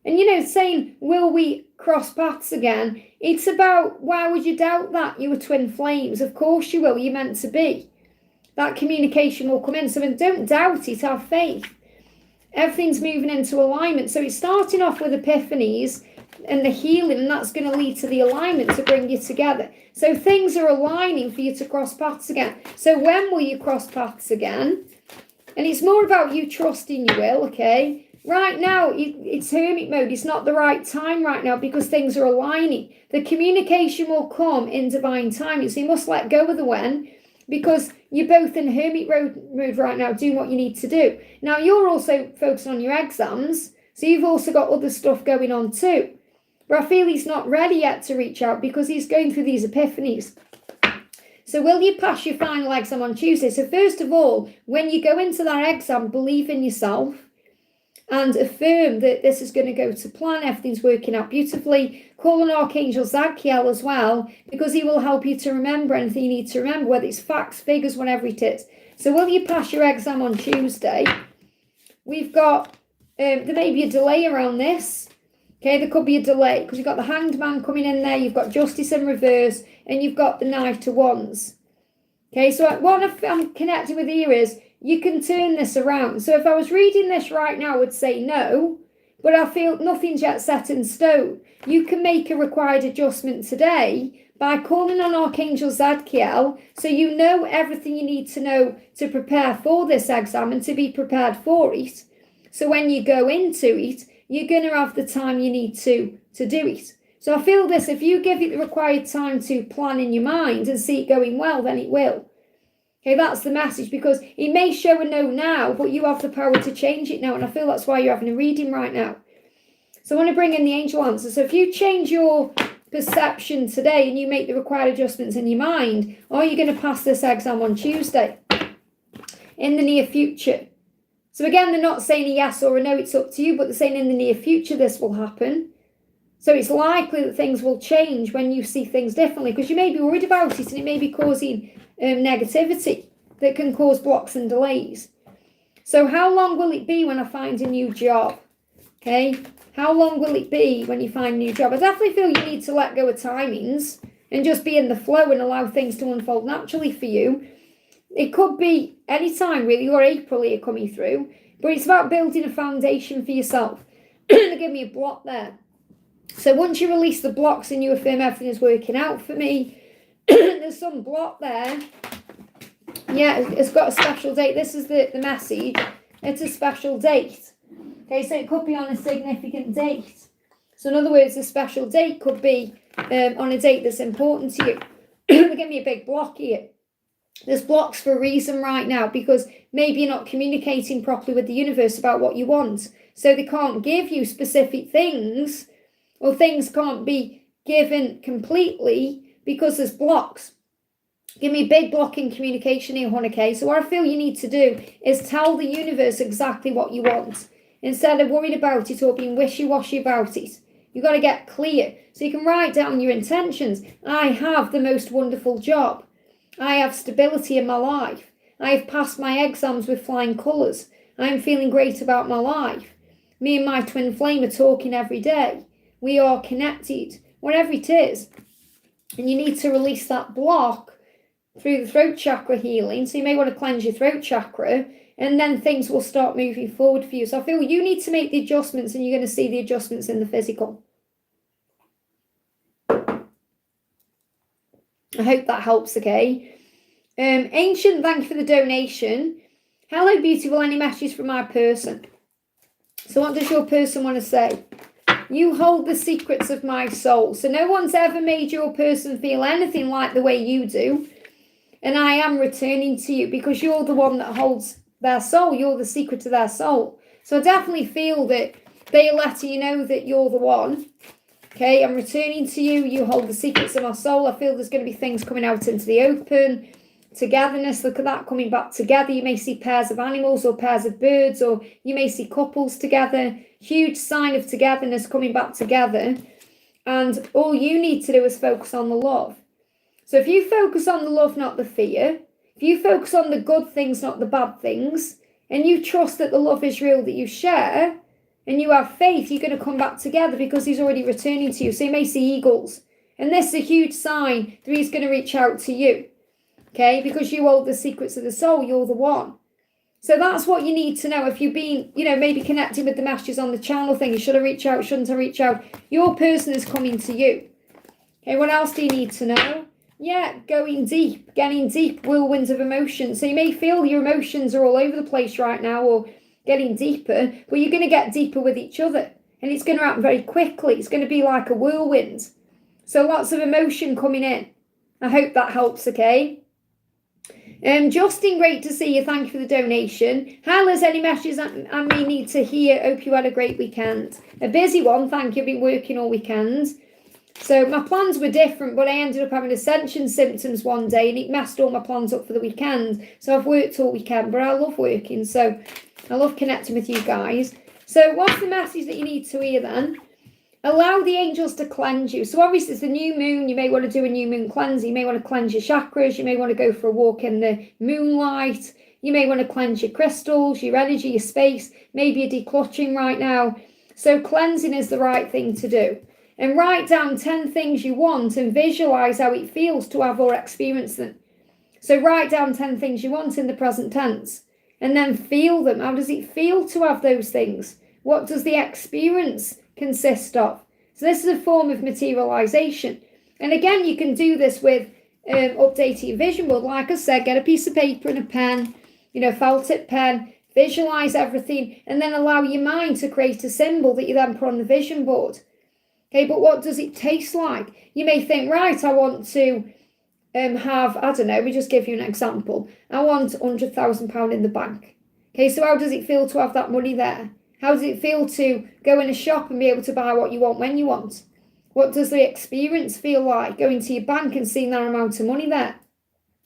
And, saying, will we cross paths again? It's about, why would you doubt that? You were twin flames. Of course you will. You're meant to be. That communication will come in. So don't doubt it. Have faith. Everything's moving into alignment. So it's starting off with epiphanies and the healing, and that's going to lead to the alignment to bring you together. So things are aligning for you to cross paths again. So when will you cross paths again? And it's more about you trusting you will, okay? Right now, it's hermit mode. It's not the right time right now because things are aligning. The communication will come in divine timing. So you must let go of the when, because you're both in hermit mode right now, doing what you need to do. Now, you're also focused on your exams, so you've also got other stuff going on too. But I feel he's not ready yet to reach out because he's going through these epiphanies. So will you pass your final exam on Tuesday? So first of all, when you go into that exam, believe in yourself and affirm that this is going to go to plan. Everything's working out beautifully. Call on Archangel Zadkiel as well, because he will help you to remember anything you need to remember, whether it's facts, figures, whatever it is. So will you pass your exam on Tuesday? We've got, there may be a delay around this. Okay, there could be a delay because you've got the Hanged Man coming in there, you've got Justice in reverse, and you've got the Knight of Wands. Okay, so what I'm connecting with here is you can turn this around. So if I was reading this right now, I would say no, but I feel nothing's yet set in stone. You can make a required adjustment today by calling on Archangel Zadkiel, so you know everything you need to know to prepare for this exam and to be prepared for it. So when you go into it, you're going to have the time you need to do it. So I feel this, if you give it the required time to plan in your mind and see it going well, then it will. Okay, that's the message, because it may show a no now, but you have the power to change it now. And I feel that's why you're having a reading right now. So I want to bring in the angel answer. So if you change your perception today and you make the required adjustments in your mind, are you going to pass this exam on Tuesday in the near future? So again, they're not saying a yes or a no, it's up to you, but they're saying in the near future this will happen. So it's likely that things will change when you see things differently, because you may be worried about it and it may be causing negativity that can cause blocks and delays. So how long will it be when I find a new job? Okay, how long will it be when you find a new job? I definitely feel you need to let go of timings and just be in the flow and allow things to unfold naturally for you. It could be any time really, or April here coming through, but it's about building a foundation for yourself. They give me a block there. So once you release the blocks and you affirm everything is working out for me, there's some block there. Yeah, it's got a special date. This is the message. It's a special date. Okay, so it could be on a significant date. So in other words, a special date could be on a date that's important to you. They give me a big block here. There's blocks for a reason right now, because maybe you're not communicating properly with the universe about what you want. So they can't give you specific things, or things can't be given completely because there's blocks. Give me a big block in communication here, Honeykay. So what I feel you need to do is tell the universe exactly what you want, instead of worrying about it or being wishy-washy about it. You've got to get clear. So you can write down your intentions. I have the most wonderful job. I have stability in my life. I have passed my exams with flying colours. I am feeling great about my life. Me and my twin flame are talking every day. We are connected. Whatever it is. And you need to release that block through the throat chakra healing. So you may want to cleanse your throat chakra, and then things will start moving forward for you. So I feel you need to make the adjustments, and you're going to see the adjustments in the physical. I hope that helps, okay? Ancient, thank you for the donation. Hello, beautiful. Any messages from my person? So what does your person want to say? You hold the secrets of my soul. So no one's ever made your person feel anything like the way you do. And I am returning to you because you're the one that holds their soul. You're the secret to their soul. So I definitely feel that they're letting you know that you're the one. Okay, I'm returning to you. You hold the secrets of my soul. I feel there's going to be things coming out into the open. Togetherness, look at that, coming back together. You may see pairs of animals or pairs of birds, or you may see couples together. Huge sign of togetherness coming back together. And all you need to do is focus on the love. So if you focus on the love, not the fear, if you focus on the good things, not the bad things, and you trust that the love is real that you share, and you have faith, you're going to come back together because he's already returning to you. So you may see eagles. And this is a huge sign that he's going to reach out to you. Okay? Because you hold the secrets of the soul. You're the one. So that's what you need to know. If you've been, maybe connecting with the messages on the channel thing, should I reach out, shouldn't I reach out? Your person is coming to you. Okay, what else do you need to know? Yeah, going deep, getting deep, whirlwinds of emotion. So you may feel your emotions are all over the place right now or getting deeper, but you're going to get deeper with each other. And it's going to happen very quickly. It's going to be like a whirlwind. So lots of emotion coming in. I hope that helps, okay? Justin, great to see you. Thank you for the donation. Hi, Liz, any messages I may need to hear? Hope you had a great weekend. A busy one, thank you. I've been working all weekend. So my plans were different, but I ended up having ascension symptoms one day and it messed all my plans up for the weekend. So I've worked all weekend, but I love working. So I love connecting with you guys. So what's the message that you need to hear then? Allow the angels to cleanse you. So obviously it's the new moon. You may want to do a new moon cleanse. You may want to cleanse your chakras. You may want to go for a walk in the moonlight. You may want to cleanse your crystals, your energy, your space. Maybe you're decluttering right now. So cleansing is the right thing to do. And write down 10 things you want and visualize how it feels to have or experience them. So write down 10 things you want in the present tense and then feel them. How does it feel to have those things? What does the experience consist of? So this is a form of materialization. And again, you can do this with updating your vision board. Like I said, get a piece of paper and a pen, felt tip pen, visualize everything, and then allow your mind to create a symbol that you then put on the vision board. Okay, but what does it taste like? You may think, right, I want to have, I don't know, let me just give you an example. I want £100,000 in the bank. Okay, so how does it feel to have that money there? How does it feel to go in a shop and be able to buy what you want when you want? What does the experience feel like going to your bank and seeing that amount of money there?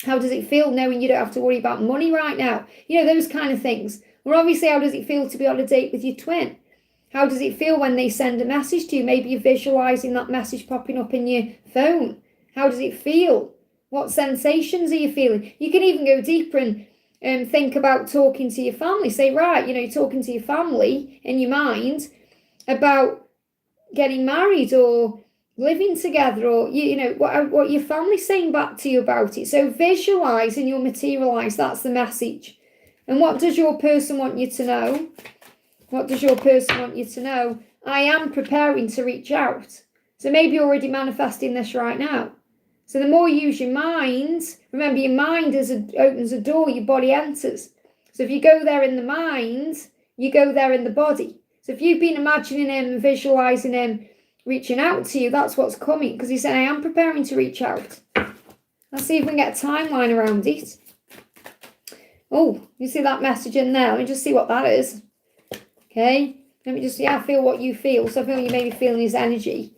How does it feel knowing you don't have to worry about money right now? Those kind of things. Or obviously, how does it feel to be on a date with your twin? How does it feel when they send a message to you? Maybe you're visualizing that message popping up in your phone. How does it feel? What sensations are you feeling? You can even go deeper and think about talking to your family. Say, right, you're talking to your family in your mind about getting married or living together, or what your family's saying back to you about it. So visualize and you'll materialize. That's the message. And what does your person want you to know? What does your person want you to know? I am preparing to reach out. So maybe you're already manifesting this right now. So the more you use your mind, remember your mind opens a door, your body enters. So if you go there in the mind, you go there in the body. So if you've been imagining him and visualizing him reaching out to you, that's what's coming. Because he said, I am preparing to reach out. Let's see if we can get a timeline around it. Oh, you see that message in there? Let me just see what that is. Okay, let me just see. I feel what you feel. So I feel you may be feeling his energy.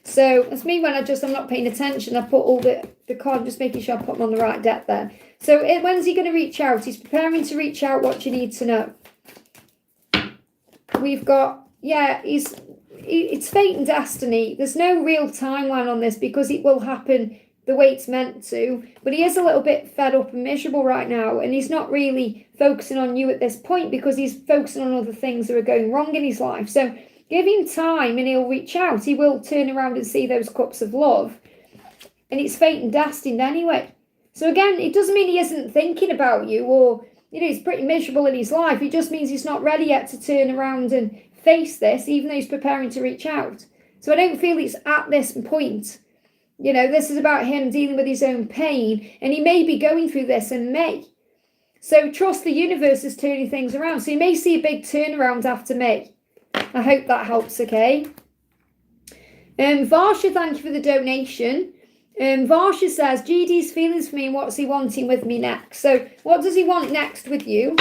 So that's me when I'm not paying attention. I put all the card, just making sure I put them on the right depth there. So when's he going to reach out? He's preparing to reach out. What you need to know. We've got, it's fate and destiny. There's no real timeline on this because it will happen the way it's meant to. But he is a little bit fed up and miserable right now. And he's not really focusing on you at this point because he's focusing on other things that are going wrong in his life. So give him time and he'll reach out. He will turn around and see those cups of love. And it's fate and destined anyway. So again, it doesn't mean he isn't thinking about you or, he's pretty miserable in his life. It just means he's not ready yet to turn around and face this, even though he's preparing to reach out. So I don't feel it's at this point. This is about him dealing with his own pain. And he may be going through this in May. So trust the universe is turning things around. So you may see a big turnaround after May. I hope that helps, okay? Varsha, thank you for the donation. Varsha says, GD's feelings for me and what's he wanting with me next? So what does he want next with you?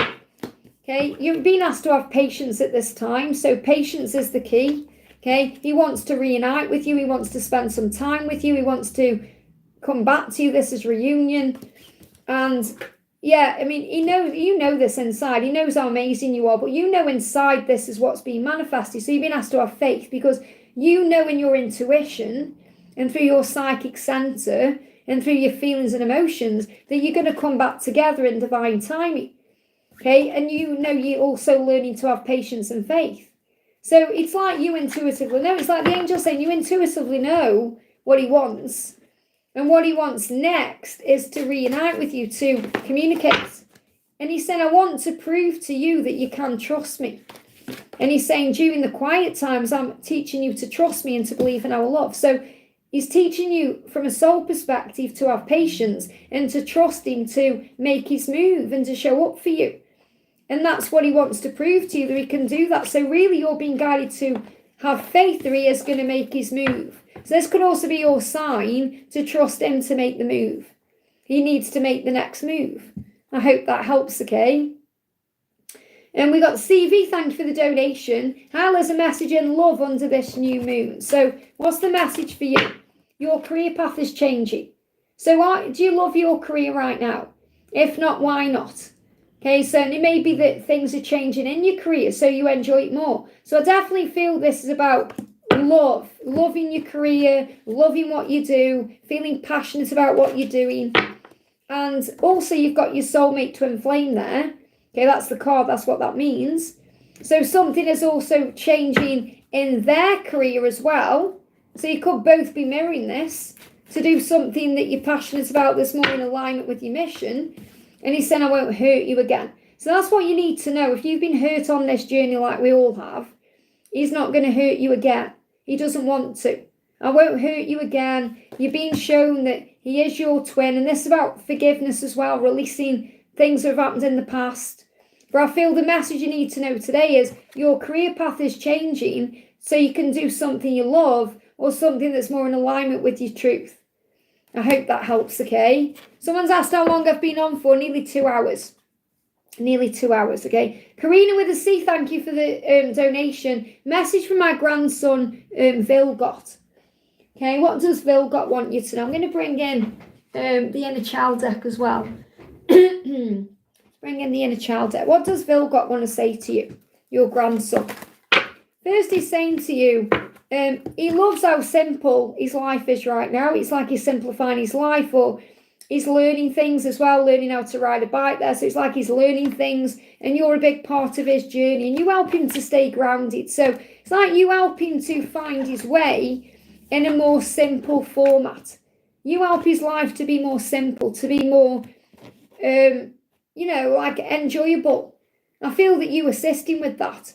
Okay, you've been asked to have patience at this time. So patience is the key. Okay, he wants to reunite with you. He wants to spend some time with you. He wants to come back to you. This is reunion. And Yeah, I mean, he knows, you know this inside. He knows how amazing you are, but you know inside this is what's being manifested. So you've been asked to have faith because you know in your intuition and through your psychic center and through your feelings and emotions that you're going to come back together in divine timing. Okay, and you know you're also learning to have patience and faith. So it's like you intuitively know. It's like the angel saying you intuitively know what he wants. And what he wants next is to reunite with you, to communicate. And he's saying, I want to prove to you that you can trust me. And he's saying, during the quiet times, I'm teaching you to trust me and to believe in our love. So he's teaching you from a soul perspective to have patience and to trust him to make his move and to show up for you. And that's what he wants to prove to you, that he can do that. So really you're being guided to have faith that he is going to make his move. So this could also be your sign to trust him to make the move. He needs to make the next move. I hope that helps, okay? And we got CV, thank you for the donation. Hal, there's a message in love under this new moon. So what's the message for you? Your career path is changing. So do you love your career right now? If not, why not? Okay, so it may be that things are changing in your career, so you enjoy it more. So I definitely feel this is about loving your career, loving what you do, feeling passionate about what you're doing. And also you've got your soulmate twin flame there. Okay, that's the card, that's what that means. So something is also changing in their career as well. So you could both be mirroring this to do something that you're passionate about that's more in alignment with your mission. And he's saying, I won't hurt you again. So that's what you need to know. If you've been hurt on this journey like we all have, he's not going to hurt you again. He doesn't want to. I won't hurt you again. You're being shown that he is your twin. And this is about forgiveness as well, releasing things that have happened in the past. But I feel the message you need to know today is your career path is changing so you can do something you love or something that's more in alignment with your truth. I hope that helps, okay? Someone's asked how long I've been on for. Nearly 2 hours. Nearly 2 hours, okay? Karina with a C, thank you for the donation. Message from my grandson, Vilgot. Okay, what does Vilgot want you to know? I'm going to bring in the inner child deck as well. Bring in the inner child deck. What does Vilgot want to say to you, your grandson? First, he's saying to you, he loves how simple his life is right now. It's like he's simplifying his life, or he's learning things as well, learning how to ride a bike there. So it's like he's learning things and you're a big part of his journey and you help him to stay grounded. So it's like you help him to find his way in a more simple format. You help his life to be more simple, to be more, like enjoyable. I feel that you assist him with that.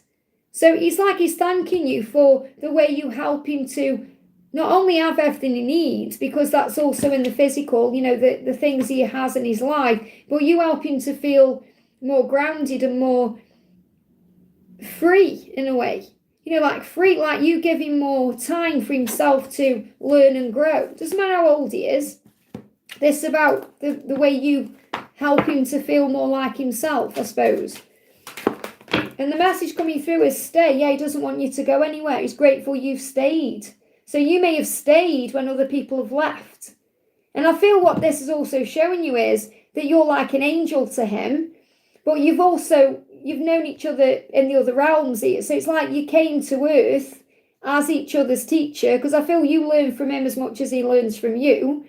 So it's like he's thanking you for the way you help him to not only have everything he needs, because that's also in the physical, the things he has in his life, but you help him to feel more grounded and more free in a way. Free, like you give him more time for himself to learn and grow. Doesn't matter how old he is. This is about the way you help him to feel more like himself, I suppose. And the message coming through is stay. Yeah, he doesn't want you to go anywhere. He's grateful you've stayed. So you may have stayed when other people have left. And I feel what this is also showing you is that you're like an angel to him, but you've known each other in the other realms here. So it's like you came to Earth as each other's teacher, because I feel you learn from him as much as he learns from you.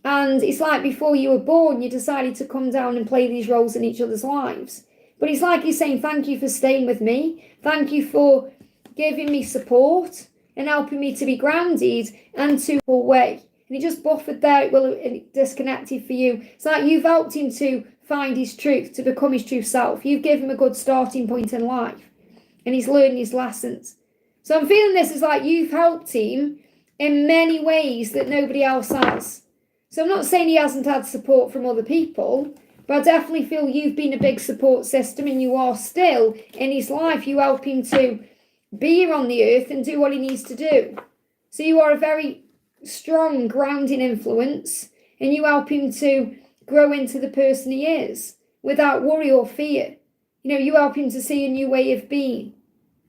And it's like before you were born, you decided to come down and play these roles in each other's lives. But it's like he's saying, thank you for staying with me. Thank you for giving me support and helping me to be grounded and to away. And he just buffered there, it disconnected for you. It's like you've helped him to find his truth, to become his true self. You've given him a good starting point in life. And he's learning his lessons. So I'm feeling this is like you've helped him in many ways that nobody else has. So I'm not saying he hasn't had support from other people, but I definitely feel you've been a big support system and you are still in his life. You help him to be here on the earth and do what he needs to do. So you are a very strong grounding influence and you help him to grow into the person he is without worry or fear. You help him to see a new way of being.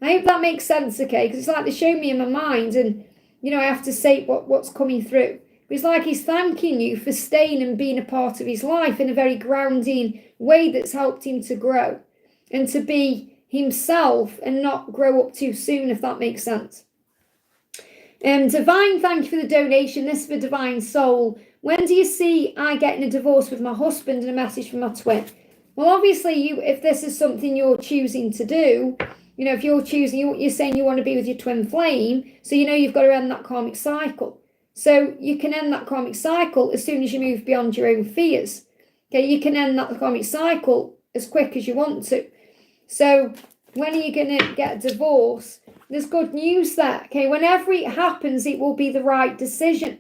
I hope that makes sense, okay? Because it's like they show me in my mind and, I have to say what's coming through. But it's like he's thanking you for staying and being a part of his life in a very grounding way that's helped him to grow and to be himself and not grow up too soon, if that makes sense. Divine, thank you for the donation. This is for Divine Soul. When do you see I getting a divorce with my husband, and a message from my twin? Well, obviously, if this is something you're choosing to do, if you're choosing, you're saying you want to be with your twin flame, so you've got to end that karmic cycle. So you can end that karmic cycle as soon as you move beyond your own fears. Okay, you can end that karmic cycle as quick as you want to. So when are you going to get a divorce? There's good news there. Okay, whenever it happens, it will be the right decision.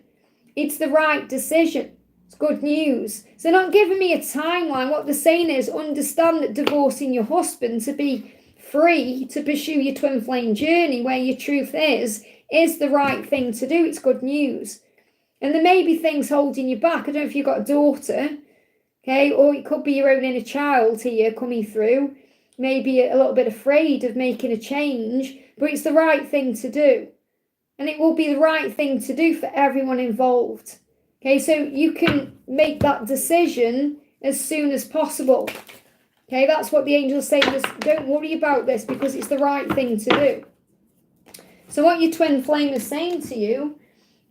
It's the right decision. It's good news. So not giving me a timeline. What they're saying is understand that divorcing your husband to be free to pursue your twin flame journey where your truth is the right thing to do. It's good news. And there may be things holding you back. I don't know if you've got a daughter, okay, or it could be your own inner child here coming through. Maybe a little bit afraid of making a change, but it's the right thing to do. And it will be the right thing to do for everyone involved. Okay, so you can make that decision as soon as possible. Okay, that's what the angel's saying. Just don't worry about this because it's the right thing to do. So what your twin flame is saying to you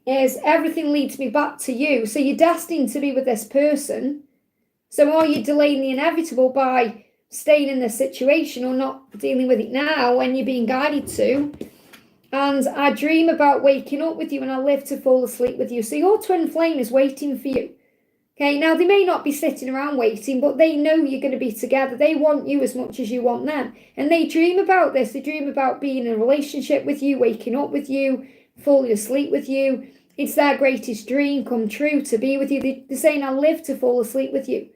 is everything leads me back to you. So you're destined to be with this person. So are you delaying the inevitable by staying in this situation or not dealing with it now when you're being guided to? And I dream about waking up with you and I live to fall asleep with you. So your twin flame is waiting for you. Okay, now they may not be sitting around waiting, but they know you're going to be together. They want you as much as you want them. And they dream about this. They dream about being in a relationship with you, waking up with you, falling asleep with you. It's their greatest dream come true to be with you. They're saying, I live to fall asleep with you.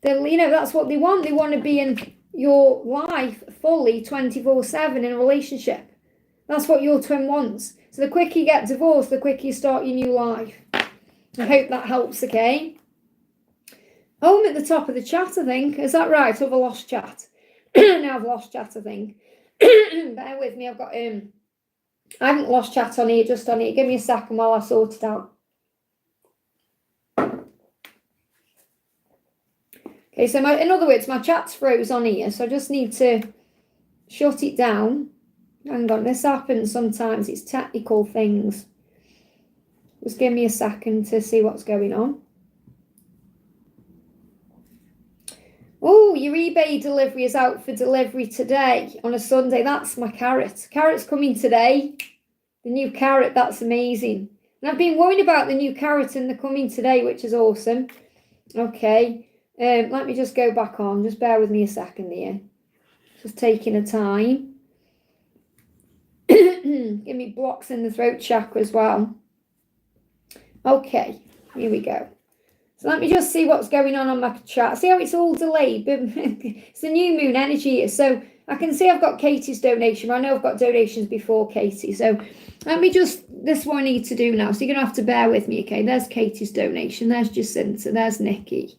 That's what they want. They want to be in your life fully 24/7 in a relationship. That's what your twin wants. So the quicker you get divorced, the quicker you start your new life. I hope that helps, okay? Oh, I'm at the top of the chat, I think. Is that right? I've lost chat. Now I've lost chat, I think. Bear with me. I haven't lost chat on here, just on here. Give me a second while I sort it out. Okay, so in other words, my chat's froze on here, so I just need to shut it down. Hang on, this happens sometimes. It's technical things. Just give me a second to see what's going on. Oh, your eBay delivery is out for delivery today on a Sunday. That's my carrot. Carrot's coming today. The new carrot, that's amazing. And I've been worrying about the new carrot and they're coming today, which is awesome. Okay, let me just go back on. Just bear with me a second here. Just taking a time. Give me blocks in the throat chakra as well. Okay, here we go. So let me just see what's going on my chat. See how it's all delayed? It's the new moon energy. So I can see I've got Katie's donation. I know I've got donations before Katie. So let me just, this is what I need to do now. So you're going to have to bear with me, okay? There's Katie's donation. There's Jacinta. There's Nikki.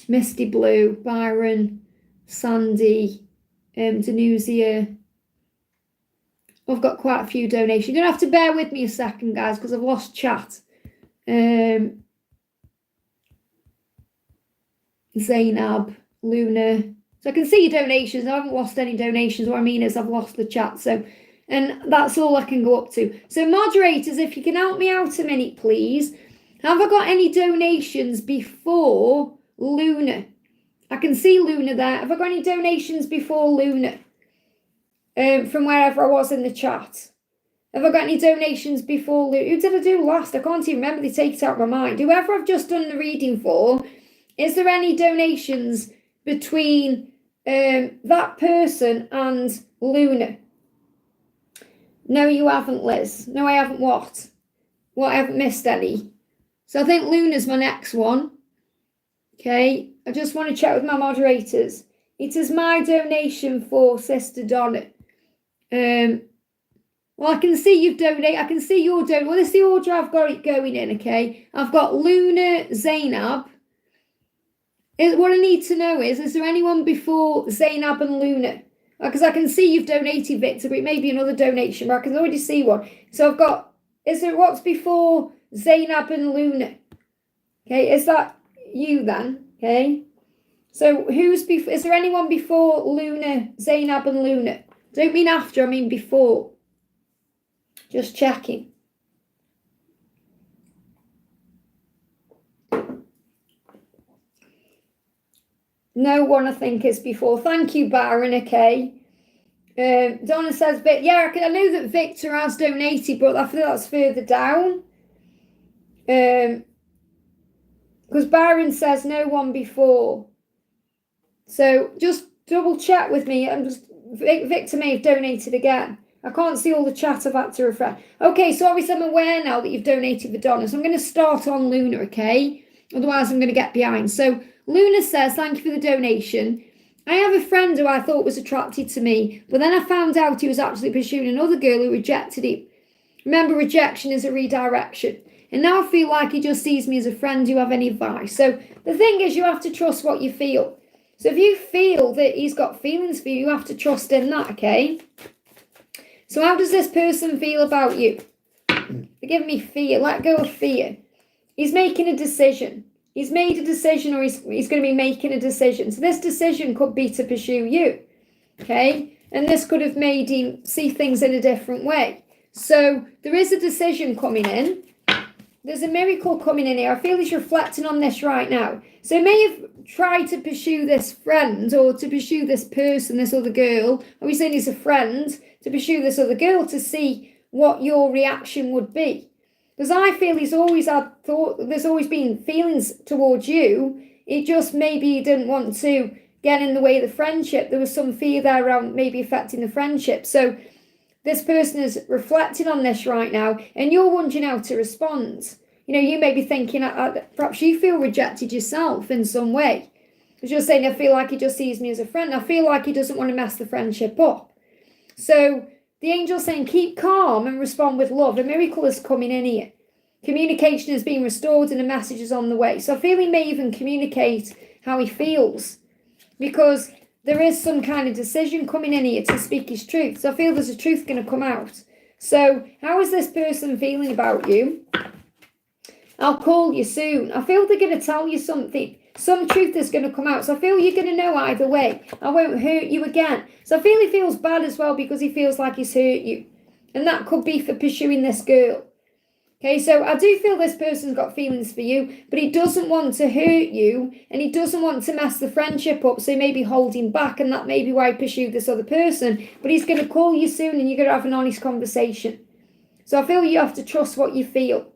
Misty Blue. Byron. Sandy. Danusia. I've got quite a few donations. You're going to have to bear with me a second, guys, because I've lost chat. Zainab, Luna. So I can see your donations. I haven't lost any donations. What I mean is I've lost the chat. So, and that's all I can go up to. So moderators, if you can help me out a minute, please. Have I got any donations before Luna? I can see Luna there. Have I got any donations before Luna? From wherever I was in the chat. Have I got any donations before Luna? Who did I do last? I can't even remember. They take it out of my mind. Whoever I've just done the reading for, is there any donations between that person and Luna? No, you haven't, Liz. No, I haven't what? What, I haven't missed any. So I think Luna's my next one. Okay, I just want to check with my moderators. It is my donation for Sister Donna. Well, I can see you've donated. I can see your donation. Well, this is the order I've got it going in, okay? I've got Luna, Zainab. What I need to know is there anyone before Zainab and Luna? Because I can see you've donated, Victor, but it may be another donation, but I can already see one. So I've got, is there what's before Zainab and Luna. Okay, is that you then? Okay. So is there anyone before Luna, Zainab and Luna? Don't mean after, I mean before. Just checking. No one, I think, is before. Thank you, Byron, okay. Donna says, but yeah, I know that Victor has donated, but I feel that's further down. Because Byron says no one before. So just double check with me. Victor may have donated again. I can't see all the chat. I've had to refresh. Okay, so obviously I'm aware now that you've donated for Donna. So I'm going to start on Luna, okay? Otherwise I'm going to get behind. So Luna says, thank you for the donation. I have a friend who I thought was attracted to me, but then I found out he was actually pursuing another girl who rejected him. Remember, rejection is a redirection. And now I feel like he just sees me as a friend. Do you have any advice? So the thing is, you have to trust what you feel. So if you feel that he's got feelings for you, you have to trust in that, okay? So how does this person feel about you? They're giving me fear. Let go of fear. He's making a decision. He's made a decision, or he's going to be making a decision. So this decision could be to pursue you, okay? And this could have made him see things in a different way. So there is a decision coming in. There's a miracle coming in here. I feel he's reflecting on this right now. So he may have tried to pursue this friend, or to pursue this person, this other girl. Or he's saying he's a friend, to pursue this other girl to see what your reaction would be. Because I feel he's always there's always been feelings towards you. It just maybe he didn't want to get in the way of the friendship. There was some fear there around maybe affecting the friendship. So this person is reflecting on this right now, and you're wondering how to respond. You know, you may be thinking, perhaps you feel rejected yourself in some way. Because you're saying, I feel like he just sees me as a friend. I feel like he doesn't want to mess the friendship up. So the angel's saying, keep calm and respond with love. A miracle is coming in here. Communication is being restored and a message is on the way. So I feel he may even communicate how he feels, because there is some kind of decision coming in here to speak his truth. So I feel there's a truth going to come out. So how is this person feeling about you? I'll call you soon. I feel they're going to tell you something. Some truth is going to come out. So I feel you're going to know either way. I won't hurt you again. So I feel he feels bad as well, because he feels like he's hurt you. And that could be for pursuing this girl. Okay, so I do feel this person's got feelings for you, but he doesn't want to hurt you, and he doesn't want to mess the friendship up, so he may be holding back, and that may be why he pursued this other person. But he's going to call you soon, and you're going to have an honest conversation. So I feel you have to trust what you feel.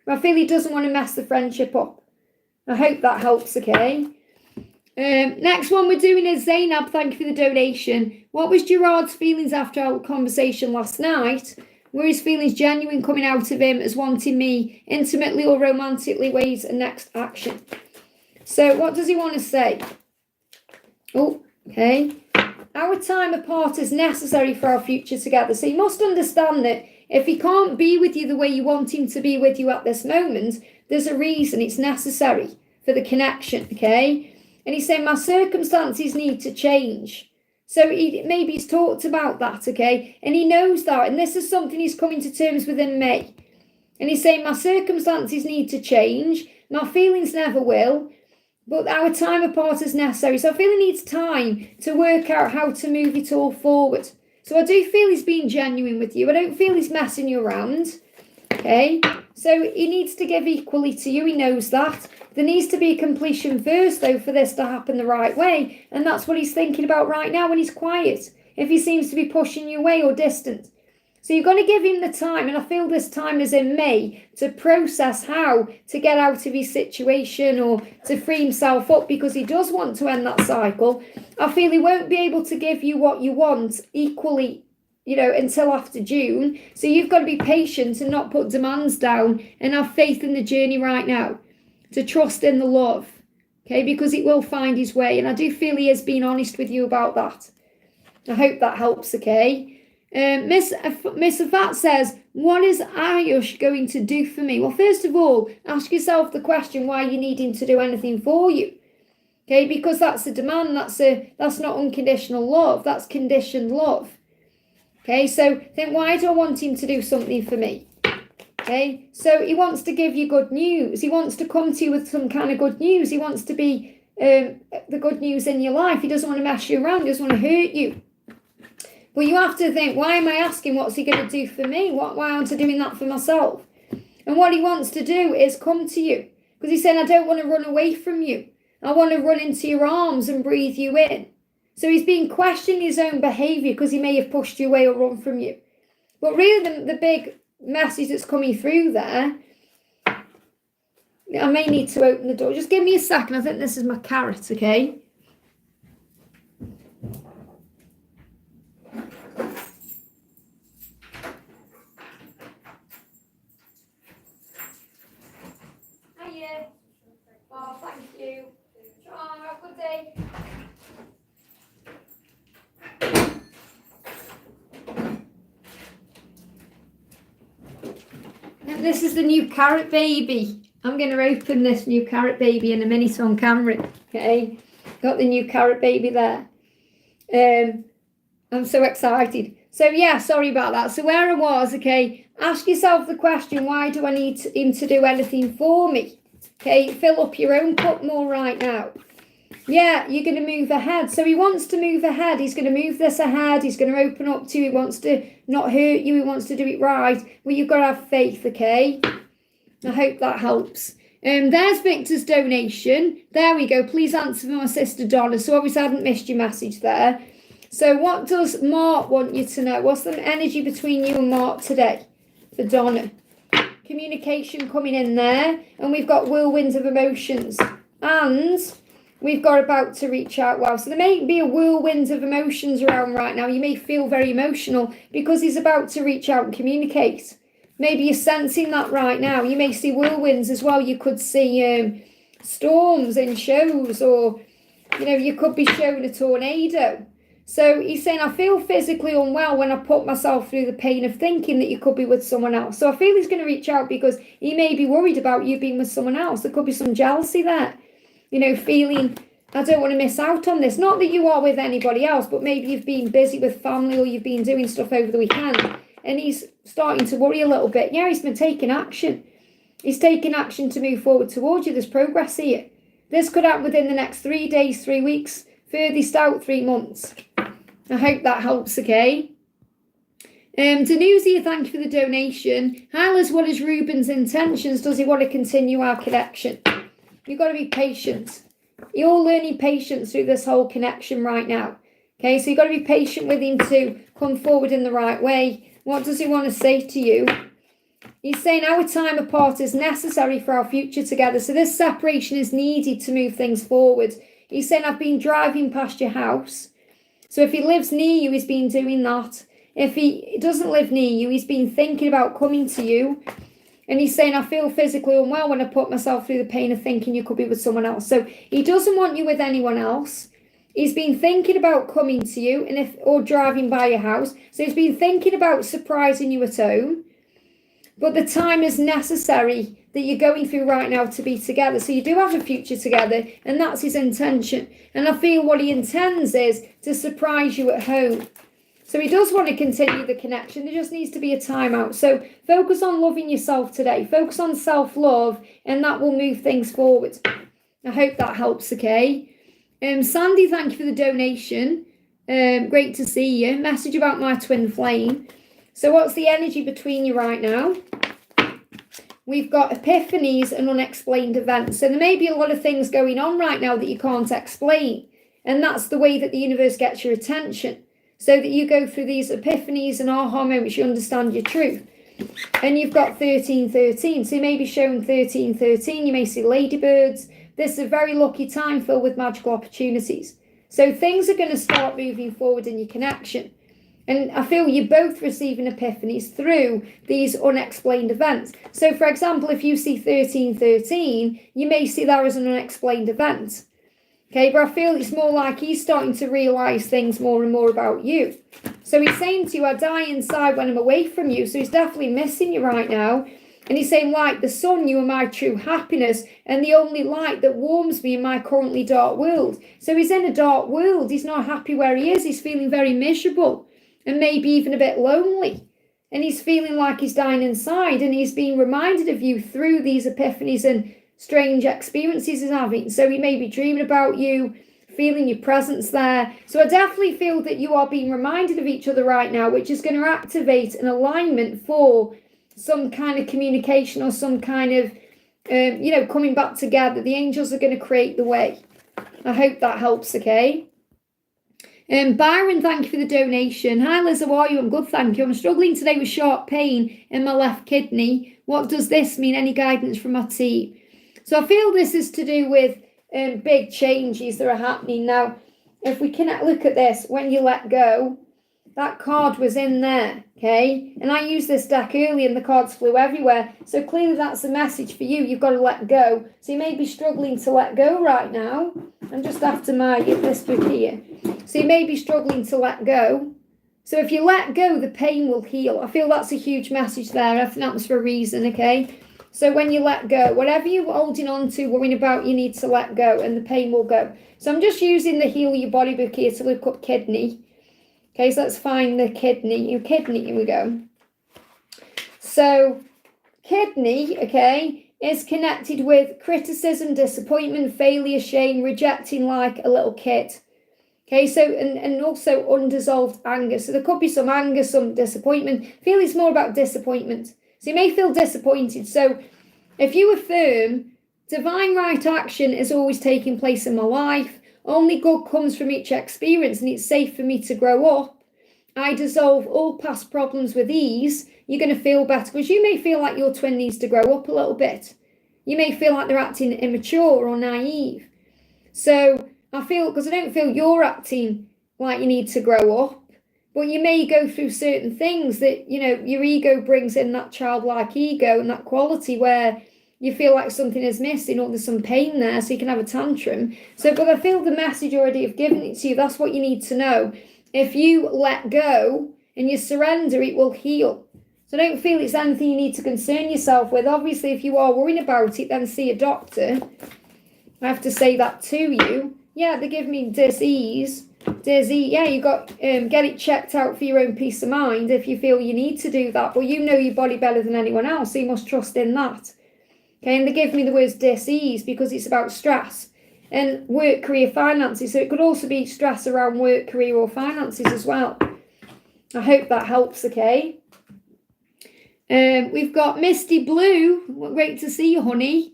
I feel he doesn't want to mess the friendship up. I hope that helps, okay? Next one we're doing is Zainab. Thank you for the donation. What was Gerard's feelings after our conversation last night? Were his feelings genuine coming out of him as wanting me intimately or romantically? Ways and next action. So what does he want to say? Oh, okay. Our time apart is necessary for our future together. So you must understand that if he can't be with you the way you want him to be with you at this moment, there's a reason. It's necessary for the connection, okay? And he's saying my circumstances need to change. So maybe he's talked about that, okay? And he knows that. And this is something he's coming to terms with in May. And he's saying my circumstances need to change. My feelings never will. But our time apart is necessary. So I feel he needs time to work out how to move it all forward. So I do feel he's being genuine with you. I don't feel he's messing you around. Okay? So he needs to give equally to you. He knows that. There needs to be a completion first, though, for this to happen the right way. And that's what he's thinking about right now when he's quiet. If he seems to be pushing you away or distant. So you've got to give him the time. And I feel this time is in May to process how to get out of his situation or to free himself up, because he does want to end that cycle. I feel he won't be able to give you what you want equally, you know, until after June. So you've got to be patient and not put demands down and have faith in the journey right now. To trust in the love, okay, because it will find his way. And I do feel he is being honest with you about that. I hope that helps, okay. Miss Afat says, what is Ayush going to do for me? Well, first of all, ask yourself the question, why you need him to do anything for you? Okay, because that's a demand. That's not unconditional love. That's conditioned love. Okay, so think, why do I want him to do something for me? Okay, so he wants to give you good news. He wants to come to you with some kind of good news. He wants to be the good news in your life. He doesn't want to mess you around. He doesn't want to hurt you. But you have to think, why am I asking? What's he going to do for me? Why aren't I doing that for myself? And what he wants to do is come to you. Because he's saying, I don't want to run away from you. I want to run into your arms and breathe you in. So he's been questioning his own behaviour because he may have pushed you away or run from you. But really the big message that's coming through there, I may need to open the door. Just give me a second. I think this is my carrot, okay? Hiya. Oh, thank you. Oh, have a good day. And this is the new carrot baby. I'm going to open this new carrot baby in a minute on camera. Okay, got the new carrot baby there. I'm so excited. So yeah, sorry about that. So where I was, okay, ask yourself the question, why do I need him to do anything for me? Okay, fill up your own cup more right now. Yeah, you're going to move ahead. So he wants to move ahead. He's going to move this ahead. He's going to open up to you. He wants to not hurt you. He wants to do it right. Well, you've got to have faith, okay? I hope that helps. There's Victor's donation. There we go. Please answer for my sister Donna. So obviously I hadn't missed your message there. So what does Mark want you to know? What's the energy between you and Mark today for Donna? Communication coming in there. And we've got whirlwinds of emotions. And we've got about to reach out. Wow. So there may be a whirlwind of emotions around right now. You may feel very emotional because he's about to reach out and communicate. Maybe you're sensing that right now. You may see whirlwinds as well. You could see storms in shows, or, you know, you could be shown a tornado. So he's saying, I feel physically unwell when I put myself through the pain of thinking that you could be with someone else. So I feel he's going to reach out because he may be worried about you being with someone else. There could be some jealousy there. You know, feeling, I don't want to miss out on this. Not that you are with anybody else, but maybe you've been busy with family or you've been doing stuff over the weekend. And he's starting to worry a little bit. Yeah, he's been taking action. He's taking action to move forward towards you. There's progress here. This could happen within the next 3 days, 3 weeks, furthest out 3 months. I hope that helps, okay? Danuzia, thank you for the donation. Hi Liz, what is Ruben's intentions? Does he want to continue our connection? You've got to be patient. You're learning patience through this whole connection right now. Okay, so you've got to be patient with him to come forward in the right way. What does he want to say to you? He's saying our time apart is necessary for our future together. So this separation is needed to move things forward. He's saying, I've been driving past your house. So if he lives near you, he's been doing that. If he doesn't live near you, he's been thinking about coming to you. And he's saying, I feel physically unwell when I put myself through the pain of thinking you could be with someone else. So he doesn't want you with anyone else. He's been thinking about coming to you or driving by your house. So he's been thinking about surprising you at home. But the time is necessary that you're going through right now to be together. So you do have a future together, and that's his intention. And I feel what he intends is to surprise you at home. So he does want to continue the connection. There just needs to be a timeout. So focus on loving yourself today. Focus on self-love, and that will move things forward. I hope that helps, okay? Sandy, thank you for the donation. Great to see you. Message about my twin flame. So what's the energy between you right now? We've got epiphanies and unexplained events. So there may be a lot of things going on right now that you can't explain. And that's the way that the universe gets your attention. So that you go through these epiphanies and aha moments, you understand your truth. And you've got 1313. So you may be shown 1313. You may see ladybirds. This is a very lucky time filled with magical opportunities. So things are going to start moving forward in your connection. And I feel you're both receiving epiphanies through these unexplained events. So, for example, if you see 1313, you may see that as an unexplained event. Okay, but I feel it's more like he's starting to realise things more and more about you. So he's saying to you, I die inside when I'm away from you. So he's definitely missing you right now. And he's saying, like the sun, you are my true happiness and the only light that warms me in my currently dark world. So he's in a dark world. He's not happy where he is. He's feeling very miserable and maybe even a bit lonely. and he's feeling like he's dying inside, and he's being reminded of you through these epiphanies and strange experiences he's having. So he may be dreaming about you, feeling your presence there. So I definitely feel that you are being reminded of each other right now, which is going to activate an alignment for some kind of communication or some kind of, coming back together. The angels are going to create the way. I hope that helps, okay? Byron, thank you for the donation. Hi, Liz, how are you? I'm good, thank you. I'm struggling today with sharp pain in my left kidney. What does this mean? Any guidance from my team? So I feel this is to do with big changes that are happening. Now, if we can look at this, when you let go, that card was in there, okay? And I used this deck earlier and the cards flew everywhere. So clearly that's a message for you. You've got to let go. So you may be struggling to let go right now. I'm just after this book here. So you may be struggling to let go. So if you let go, the pain will heal. I feel that's a huge message there. I think that was for a reason, okay? So when you let go, whatever you're holding on to, worrying about, you need to let go and the pain will go. So I'm just using the Heal Your Body book here to look up kidney. Okay, so let's find the kidney. Your kidney, here we go. So kidney, okay, is connected with criticism, disappointment, failure, shame, rejecting like a little kid. Okay, so, and also unresolved anger. So there could be some anger, some disappointment. I feel it's more about disappointment. So you may feel disappointed. So if you affirm, divine right action is always taking place in my life. Only good comes from each experience and it's safe for me to grow up. I dissolve all past problems with ease. You're going to feel better because you may feel like your twin needs to grow up a little bit. You may feel like they're acting immature or naive. So I feel, because I don't feel you're acting like you need to grow up, but you may go through certain things that, your ego brings in that childlike ego and that quality where you feel like something is missing or there's some pain there, so you can have a tantrum. So, but I feel the message already have given it to you. That's what you need to know. If you let go and you surrender, it will heal. So I don't feel it's anything you need to concern yourself with. Obviously, if you are worrying about it, then see a doctor. I have to say that to you. Yeah, they give me disease. Yeah, you got get it checked out for your own peace of mind if you feel you need to do that. But you know your body better than anyone else, so you must trust in that. Okay, and they give me the words disease because it's about stress and work, career, finances. So it could also be stress around work, career, or finances as well. I hope that helps, okay? We've got Misty Blue. Great to see you, honey.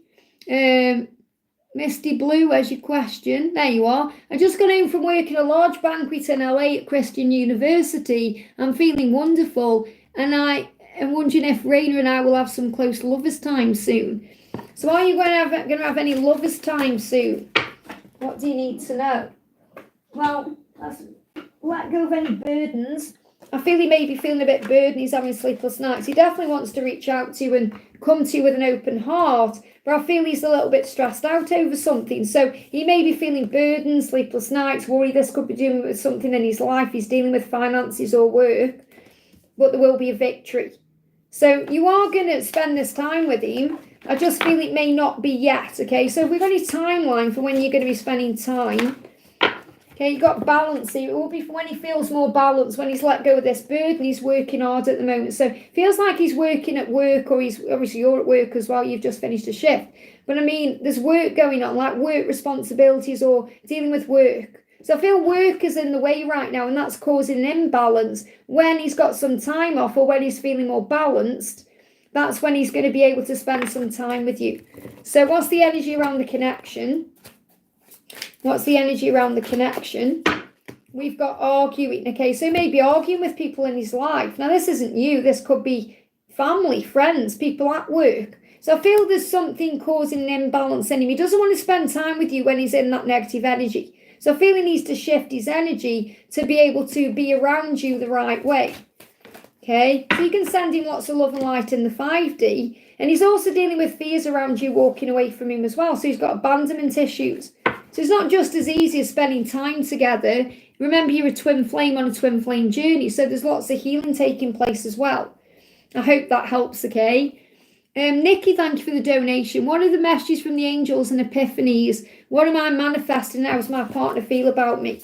Misty Blue, where's your question? There you are. I just got home from working a large banquet in LA at Christian University. I'm feeling wonderful, and I am wondering if Raina and I will have some close lovers time soon. So are you going to have any lovers time soon? What do you need to know? Well, let's let go of any burdens. I feel he may be feeling a bit burdened. He's having sleepless nights. He definitely wants to reach out to you and come to you with an open heart. But I feel he's a little bit stressed out over something. So he may be feeling burdened, sleepless nights, worry. This could be dealing with something in his life. He's dealing with finances or work. But there will be a victory. So you are going to spend this time with him. I just feel it may not be yet. Okay, so if we've got any timeline for when you're going to be spending time. Okay, you've got balance here. It will be when he feels more balanced, when he's let go of this burden. He's working hard at the moment. So feels like he's working at work, or he's obviously you're at work as well. You've just finished a shift. But I mean, there's work going on, like work responsibilities or dealing with work. So I feel work is in the way right now, and that's causing an imbalance. When he's got some time off or when he's feeling more balanced, that's when he's going to be able to spend some time with you. So what's the energy around the connection? What's the energy around the connection? We've got arguing. Okay, so maybe arguing with people in his life. Now, this isn't you. This could be family, friends, people at work. So I feel there's something causing an imbalance in him. He doesn't want to spend time with you when he's in that negative energy. So I feel he needs to shift his energy to be able to be around you the right way. Okay, so you can send him lots of love and light in the 5D. And he's also dealing with fears around you walking away from him as well. So he's got abandonment issues. So it's not just as easy as spending time together. Remember, you're a twin flame on a twin flame journey. So there's lots of healing taking place as well. I hope that helps, okay? Nikki, thank you for the donation. What are the messages from the angels and epiphanies? What am I manifesting? How does my partner feel about me?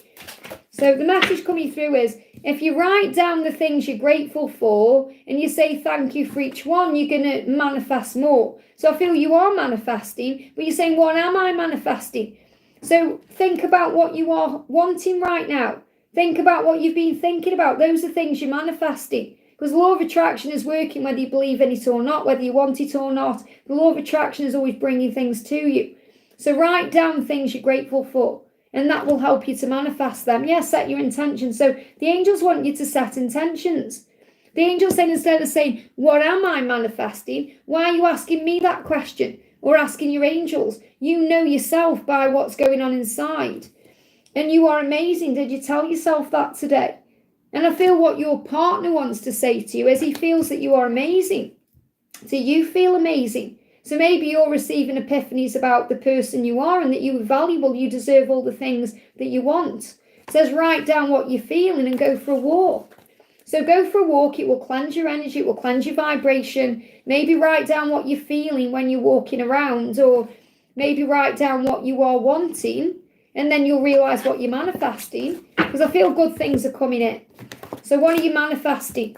So the message coming through is, if you write down the things you're grateful for and you say thank you for each one, you're going to manifest more. So I feel you are manifesting, but you're saying, what am I manifesting? So think about what you are wanting right now. Think about what you've been thinking about. Those are things you're manifesting. Because the law of attraction is working whether you believe in it or not, whether you want it or not. The law of attraction is always bringing things to you. So write down things you're grateful for, and that will help you to manifest them. Yes, set your intentions. So the angels want you to set intentions. The angels saying, instead of saying, what am I manifesting? Why are you asking me that question? Or asking your angels? You know yourself by what's going on inside. And you are amazing. Did you tell yourself that today? And I feel what your partner wants to say to you is he feels that you are amazing. Do you feel amazing? So maybe you're receiving epiphanies about the person you are and that you are valuable. You deserve all the things that you want. It says write down what you're feeling and go for a walk. So go for a walk. It will cleanse your energy. It will cleanse your vibration. Maybe write down what you're feeling when you're walking around, or maybe write down what you are wanting. And then you'll realise what you're manifesting. Because I feel good things are coming in. So what are you manifesting?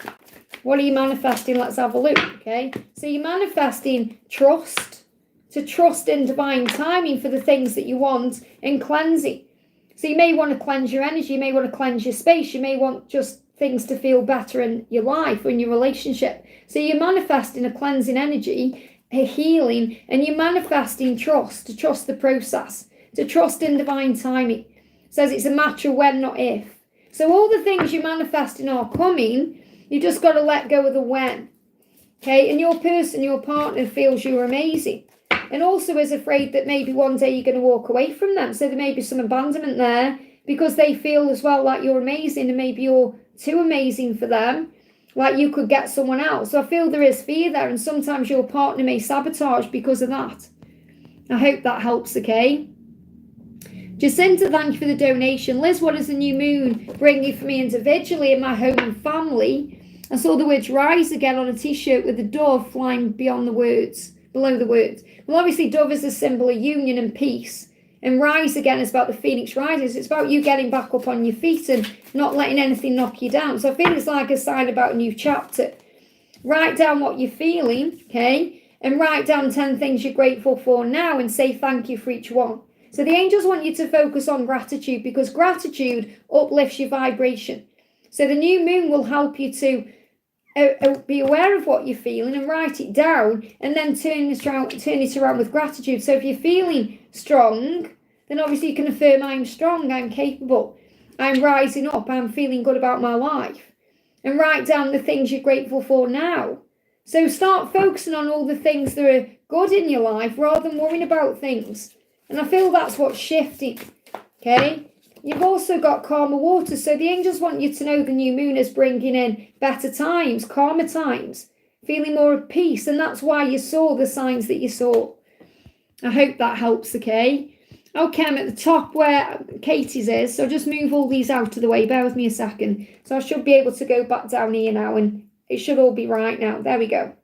What are you manifesting? Let's have a look, okay? So you're manifesting trust. To trust in divine timing for the things that you want, and cleansing. So you may want to cleanse your energy. You may want to cleanse your space. You may want just things to feel better in your life or in your relationship. So you're manifesting a cleansing energy, a healing, and you're manifesting trust. To trust the process. To trust in divine timing. It says it's a matter of when, not if. So all the things you're manifesting are coming. You just got to let go of the when. Okay, and your person, your partner feels you're amazing. And also is afraid that maybe one day you're going to walk away from them. So there may be some abandonment there because they feel as well like you're amazing and maybe you're too amazing for them. Like you could get someone else. So I feel there is fear there, and sometimes your partner may sabotage because of that. I hope that helps, okay? Jacinta, thank you for the donation. Liz, what does the new moon bring you for me individually in my home and family? I saw the words rise again on a t-shirt with the dove flying beyond the words, below the words. Well, obviously dove is a symbol of union and peace. And rise again is about the phoenix rising. It's about you getting back up on your feet and not letting anything knock you down. So I feel it's like a sign about a new chapter. Write down what you're feeling, okay? And write down 10 things you're grateful for now and say thank you for each one. So the angels want you to focus on gratitude because gratitude uplifts your vibration. So the new moon will help you to be aware of what you're feeling and write it down and then turn it around with gratitude. So if you're feeling strong, then obviously you can affirm I'm strong, I'm capable, I'm rising up, I'm feeling good about my life. And write down the things you're grateful for now. So start focusing on all the things that are good in your life rather than worrying about things. And I feel that's what's shifting, okay? You've also got calmer waters. So the angels want you to know the new moon is bringing in better times, calmer times, feeling more at peace. And that's why you saw the signs that you saw. I hope that helps, okay? Okay, I'm at the top where Katie's is. So just move all these out of the way. Bear with me a second. So I should be able to go back down here now and it should all be right now. There we go.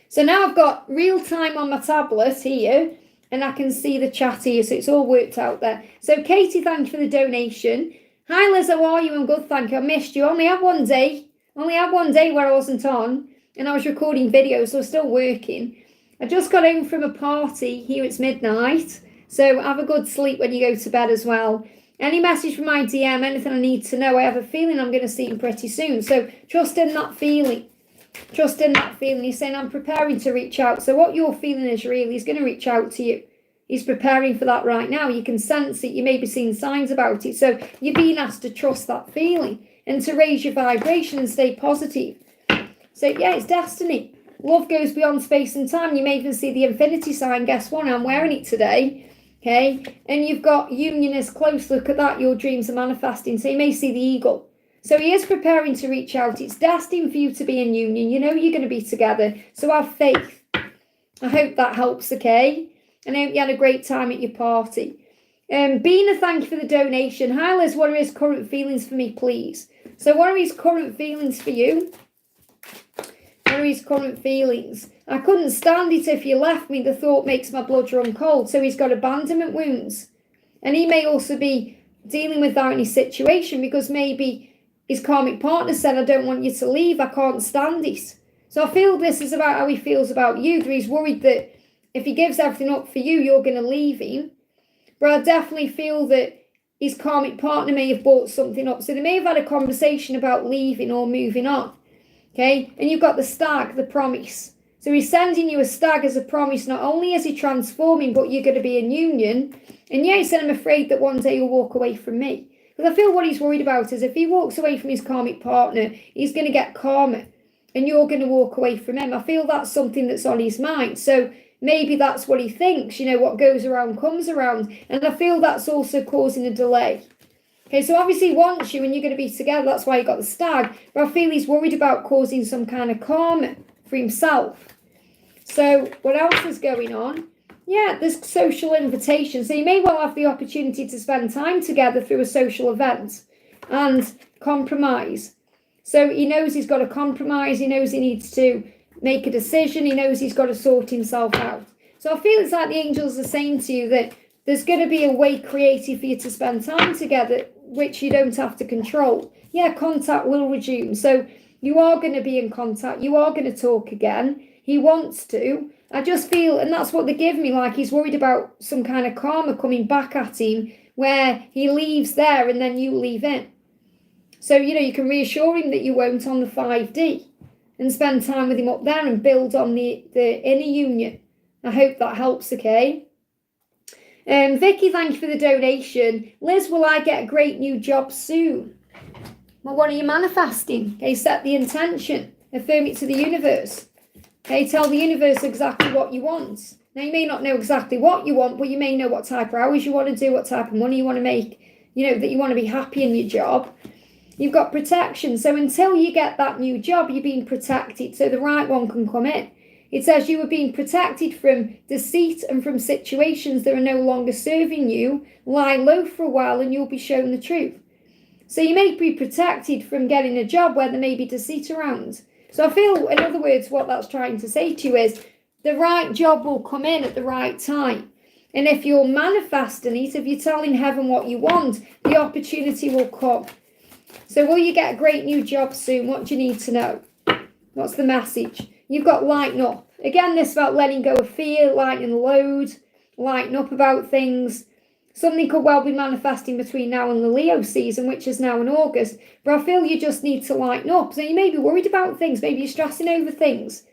So now I've got real time on my tablet here. And I can see the chat here, so it's all worked out there. So, Katie, thank you for the donation. Hi, Liz, how are you? I'm good, thank you. I missed you. Only had one day where I wasn't on, and I was recording videos, so I was still working. I just got home from a party. Here it's midnight, so have a good sleep when you go to bed as well. Any message from my DM, anything I need to know, I have a feeling I'm going to see him pretty soon. So, trust in that feeling. Trust in that feeling. He's saying, I'm preparing to reach out. So what you're feeling is real. He's going to reach out to you. He's preparing for that right now. You can sense it. You may be seeing signs about it. So you're being asked to trust that feeling and to raise your vibration and stay positive. So yeah, it's destiny. Love goes beyond space and time. You may even see the infinity sign. Guess what? I'm wearing it today. Okay. And you've got union is close. Look at that. Your dreams are manifesting. So you may see the eagle. So he is preparing to reach out. It's destined for you to be in union. You know you're going to be together. So have faith. I hope that helps, okay? And I hope you had a great time at your party. Bina, thank you for the donation. Hi, Liz, what are his current feelings for me, please? So what are his current feelings for you? What are his current feelings? I couldn't stand it if you left me. The thought makes my blood run cold. So he's got abandonment wounds. And he may also be dealing with that in his situation, because maybe his karmic partner said, I don't want you to leave, I can't stand it. So I feel this is about how he feels about you. He's worried that if he gives everything up for you, you're going to leave him. But I definitely feel that his karmic partner may have brought something up. So they may have had a conversation about leaving or moving on. Okay? And you've got the stag, the promise. So he's sending you a stag as a promise. Not only is he transforming, but you're going to be in union. And yeah, he said, I'm afraid that one day you'll walk away from me. Because I feel what he's worried about is if he walks away from his karmic partner, he's going to get karma. And you're going to walk away from him. I feel that's something that's on his mind. So maybe that's what he thinks, what goes around comes around. And I feel that's also causing a delay. Okay, so obviously he wants you and you're going to be together. That's why he got the stag. But I feel he's worried about causing some kind of karma for himself. So what else is going on? Yeah, there's social invitation. So you may well have the opportunity to spend time together through a social event and compromise. So he knows he's got to compromise. He knows he needs to make a decision. He knows he's got to sort himself out. So I feel it's like the angels are saying to you that there's going to be a way created for you to spend time together, which you don't have to control. Yeah, contact will resume. So you are going to be in contact. You are going to talk again. He wants to. I just feel, and that's what they give me, like he's worried about some kind of karma coming back at him where he leaves there and then you leave in. So, you can reassure him that you won't on the 5D and spend time with him up there and build on the inner union. I hope that helps, okay? Vicky, thank you for the donation. Liz, will I get a great new job soon? Well, what are you manifesting? Okay, set the intention. Affirm it to the universe. Okay, tell the universe exactly what you want. Now, you may not know exactly what you want, but you may know what type of hours you want to do, what type of money you want to make, that you want to be happy in your job. You've got protection. So until you get that new job, you're being protected so the right one can come in. It says you are being protected from deceit and from situations that are no longer serving you. Lie low for a while and you'll be shown the truth. So you may be protected from getting a job where there may be deceit around. So I feel, in other words, what that's trying to say to you is the right job will come in at the right time. And if you're manifesting it, if you're telling heaven what you want, the opportunity will come. So will you get a great new job soon? What do you need to know? What's the message? You've got lighten up. Again, this about letting go of fear, lighten the load, lighten up about things. Something could well be manifesting between now and the Leo season, which is now in August. But I feel you just need to lighten up. So you may be worried about things. Maybe you're stressing over things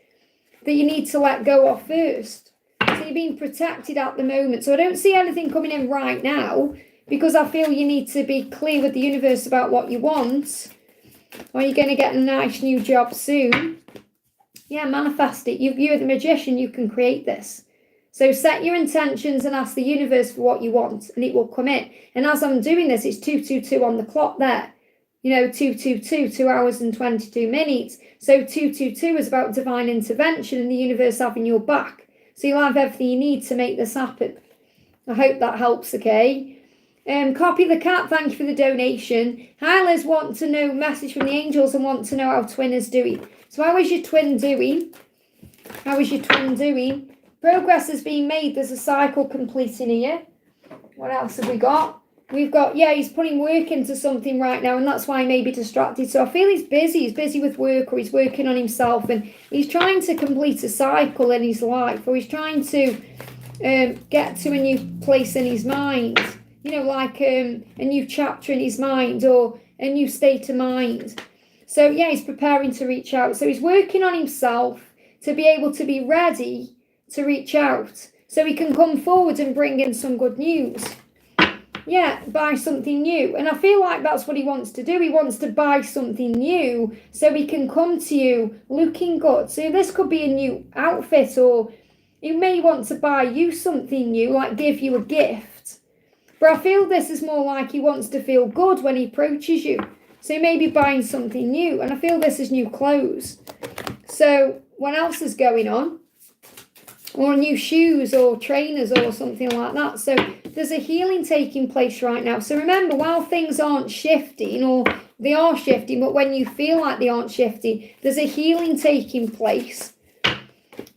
that you need to let go of first. So you're being protected at the moment. So I don't see anything coming in right now, because I feel you need to be clear with the universe about what you want. Or you're going to get a nice new job soon. Yeah, manifest it. You're the magician. You can create this. So set your intentions and ask the universe for what you want, and it will come in. And as I'm doing this, it's 2:22 on the clock there. 2:22, 2 hours and 22 minutes. So 2:22 is about divine intervention and the universe having your back. So you'll have everything you need to make this happen. I hope that helps, okay? Copy the cat, thank you for the donation. Hi Liz, want to know, message from the angels and want to know how twin is doing. So how is your twin doing? How is your twin doing? Progress is being made. There's a cycle completing here. What else have we got? We've got, he's putting work into something right now, and that's why he may be distracted. So I feel he's busy. He's busy with work, or he's working on himself, and he's trying to complete a cycle in his life, or he's trying to get to a new place in his mind. Like a new chapter in his mind or a new state of mind. So, he's preparing to reach out. So he's working on himself to be able to be ready to reach out. So he can come forward and bring in some good news. Buy something new. And I feel like that's what he wants to do. He wants to buy something new so he can come to you looking good. So this could be a new outfit, or he may want to buy you something new, like give you a gift. But I feel this is more like he wants to feel good when he approaches you. So he may be buying something new. And I feel this is new clothes. So what else is going on? Or new shoes or trainers or something like that. So there's a healing taking place right now. So remember, while things aren't shifting, or they are shifting, but when you feel like they aren't shifting, there's a healing taking place.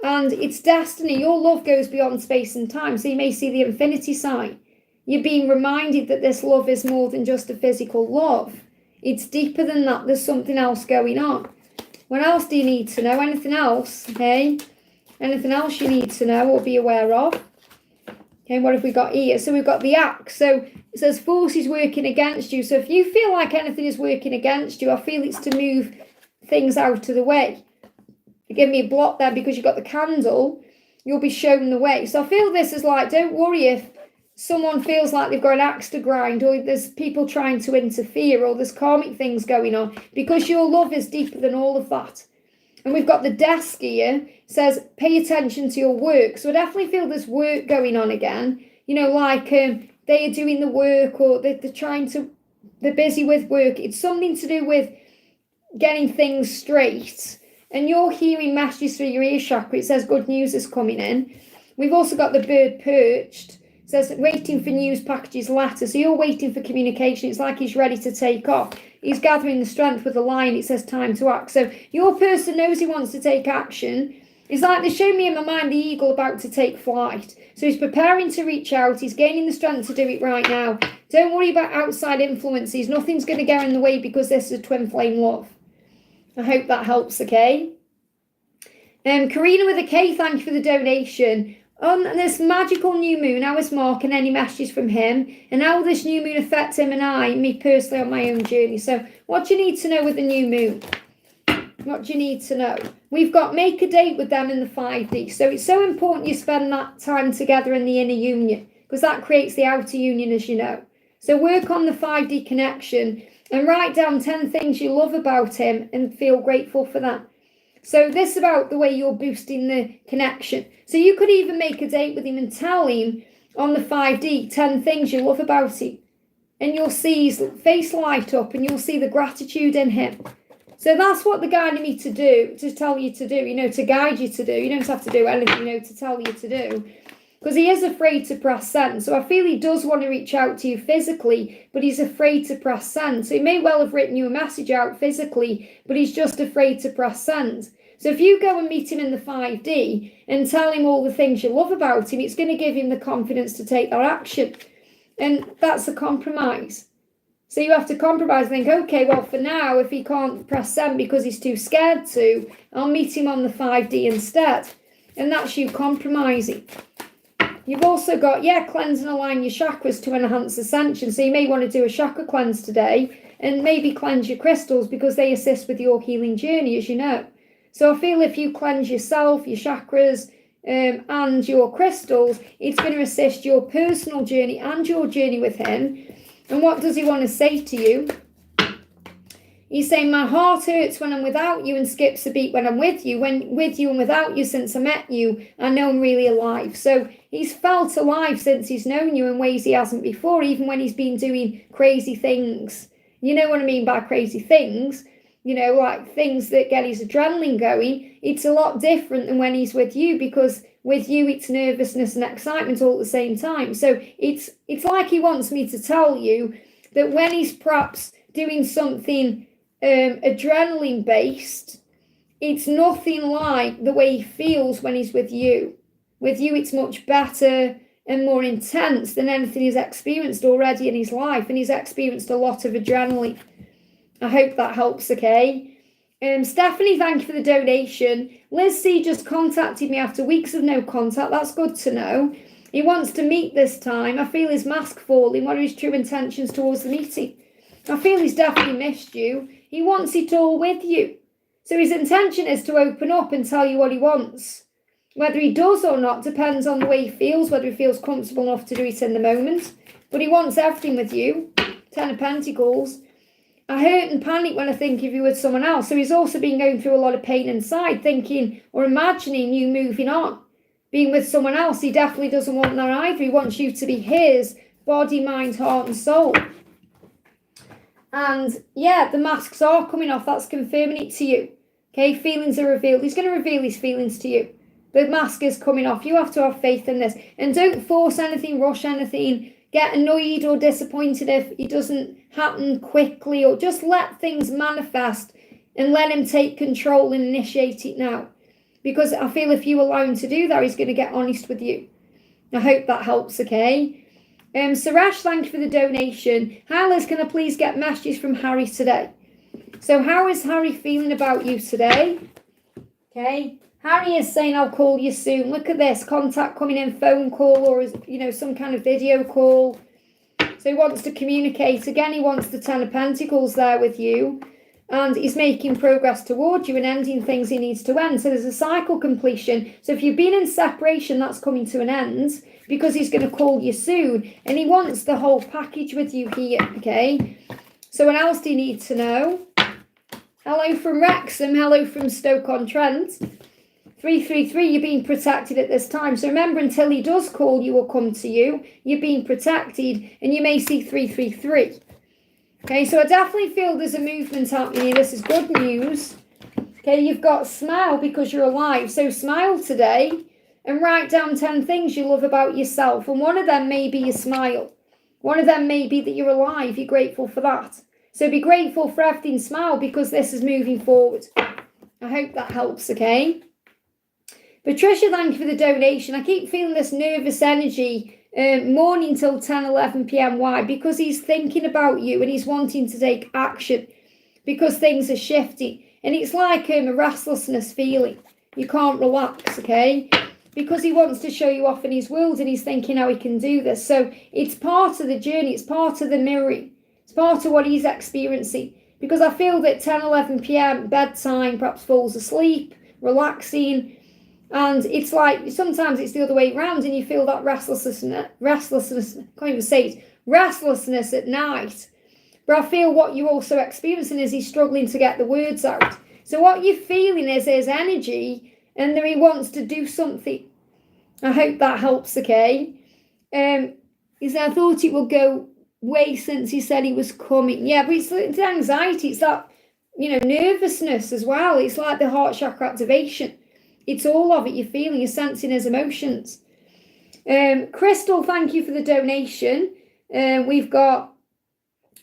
And it's destiny. Your love goes beyond space and time. So you may see the infinity sign. You're being reminded that this love is more than just a physical love. It's deeper than that. There's something else going on. What else do you need to know? Anything else? Okay. Anything else you need to know or be aware of? Okay, what have we got here? So we've got the axe. So it says forces working against you. So if you feel like anything is working against you, I feel it's to move things out of the way. You give me a block there because you've got the candle. You'll be shown the way. So I feel this is like, don't worry if someone feels like they've got an axe to grind, or there's people trying to interfere, or there's karmic things going on, because your love is deeper than all of that. And we've got the desk here, says pay attention to your work. So I definitely feel there's work going on again. You know, like they are doing the work, or they're busy with work. It's something to do with getting things straight. And you're hearing messages through your ear chakra. It says good news is coming in. We've also got the bird perched. It says waiting for news, packages, letters. So you're waiting for communication. It's like he's ready to take off. He's gathering the strength with the lion. It says time to act. So your person knows he wants to take action. It's like they show me in my mind the eagle about to take flight. So he's preparing to reach out. He's gaining the strength to do it right now. Don't worry about outside influences. Nothing's going to get in the way because this is a twin flame love. I hope that helps, okay? Karina with a K, thank you for the donation. On this magical new moon, how is Mark and any messages from him? And how will this new moon affect him and me personally on my own journey? So what do you need to know with the new moon? What do you need to know? We've got make a date with them in the 5D. So it's so important you spend that time together in the inner union, because that creates the outer union, as you know. So work on the 5D connection and write down 10 things you love about him and feel grateful for that. So this is about the way you're boosting the connection. So you could even make a date with him and tell him on the 5D 10 things you love about him. And you'll see his face light up and you'll see the gratitude in him. So that's what they're guiding me to do, to tell you to do, you know, to guide you to do. You don't have to do anything, you know, to tell you to do. Because he is afraid to press send. So I feel he does want to reach out to you physically, but he's afraid to press send. So he may well have written you a message out physically, but he's just afraid to press send. So if you go and meet him in the 5D and tell him all the things you love about him, it's going to give him the confidence to take that action. And that's a compromise. So you have to compromise and think, okay, well, for now, if he can't press send because he's too scared to, I'll meet him on the 5D instead. And that's you compromising. You've also got, cleanse and align your chakras to enhance ascension. So you may want to do a chakra cleanse today and maybe cleanse your crystals because they assist with your healing journey, as you know. So I feel if you cleanse yourself, your chakras, and your crystals, it's going to assist your personal journey and your journey with him. And what does he want to say to you? He's saying, my heart hurts when I'm without you and skips a beat when I'm with you. When with you and without you since I met you, I know I'm really alive. So he's felt alive since he's known you in ways he hasn't before, even when he's been doing crazy things. You know what I mean by crazy things? You know, like things that get his adrenaline going. It's a lot different than when he's with you, because with you it's nervousness and excitement all at the same time. So it's like he wants me to tell you that when he's perhaps doing something adrenaline based, it's nothing like the way he feels when he's with you. With you it's much better and more intense than anything he's experienced already in his life, and he's experienced a lot of adrenaline. I hope that helps, okay? Stephanie, thank you for the donation. Liz C just contacted me after weeks of no contact. That's good to know. He wants to meet this time. I feel his mask falling. What are his true intentions towards the meeting? I feel he's definitely missed you. He wants it all with you. So his intention is to open up and tell you what he wants. Whether he does or not depends on the way he feels, whether he feels comfortable enough to do it in the moment. But he wants everything with you. 10 of Pentacles. I hurt and panic when I think of you with someone else. So he's also been going through a lot of pain inside, thinking or imagining you moving on, being with someone else. He definitely doesn't want that either. He wants you to be his body, mind, heart and soul. And the masks are coming off. That's confirming it to you. Okay, feelings are revealed. He's going to reveal his feelings to you. The mask is coming off. You have to have faith in this. And don't force anything, rush anything. Get annoyed or disappointed if it doesn't happen quickly, or just let things manifest and let him take control and initiate it now. Because I feel if you allow him to do that, he's going to get honest with you. I hope that helps, okay? Suresh, thank you for the donation. Hi Liz, can I please get messages from Harry today? So how is Harry feeling about you today? Okay, Harry is saying I'll call you soon. Look at this, contact coming in, phone call, or some kind of video call. So he wants to communicate. Again, he wants the 10 of Pentacles there with you. And he's making progress towards you and ending things he needs to end. So there's a cycle completion. So if you've been in separation, that's coming to an end because he's going to call you soon. And he wants the whole package with you here, okay? So what else do you need to know? Hello from Wrexham. Hello from Stoke-on-Trent. 333, you're being protected at this time. So remember, until he does call you or come to you, you're being protected. And you may see 333. Okay, so I definitely feel there's a movement happening here. This is good news. Okay, you've got smile because you're alive. So smile today and write down 10 things you love about yourself. And one of them may be your smile. One of them may be that you're alive. You're grateful for that. So be grateful for everything. Smile because this is moving forward. I hope that helps, okay? Patricia, thank you for the donation. I keep feeling this nervous energy morning till 10-11 p.m. Why? Because he's thinking about you and he's wanting to take action because things are shifting. And it's like a restlessness feeling. You can't relax, okay? Because he wants to show you off in his world and he's thinking how he can do this. So it's part of the journey. It's part of the mirroring. It's part of what he's experiencing. Because I feel that 10-11 p.m. bedtime, perhaps falls asleep, relaxing. And it's like, sometimes it's the other way around and you feel that restlessness, can't even say it, restlessness at night. But I feel what you're also experiencing is he's struggling to get the words out. So what you're feeling is his energy and that he wants to do something. I hope that helps, okay? He said, I thought it would go way since he said he was coming. Yeah, but it's anxiety. It's that, nervousness as well. It's like the heart chakra activation. It's all of it. You're feeling, you're sensing his emotions. Crystal, thank you for the donation. We've got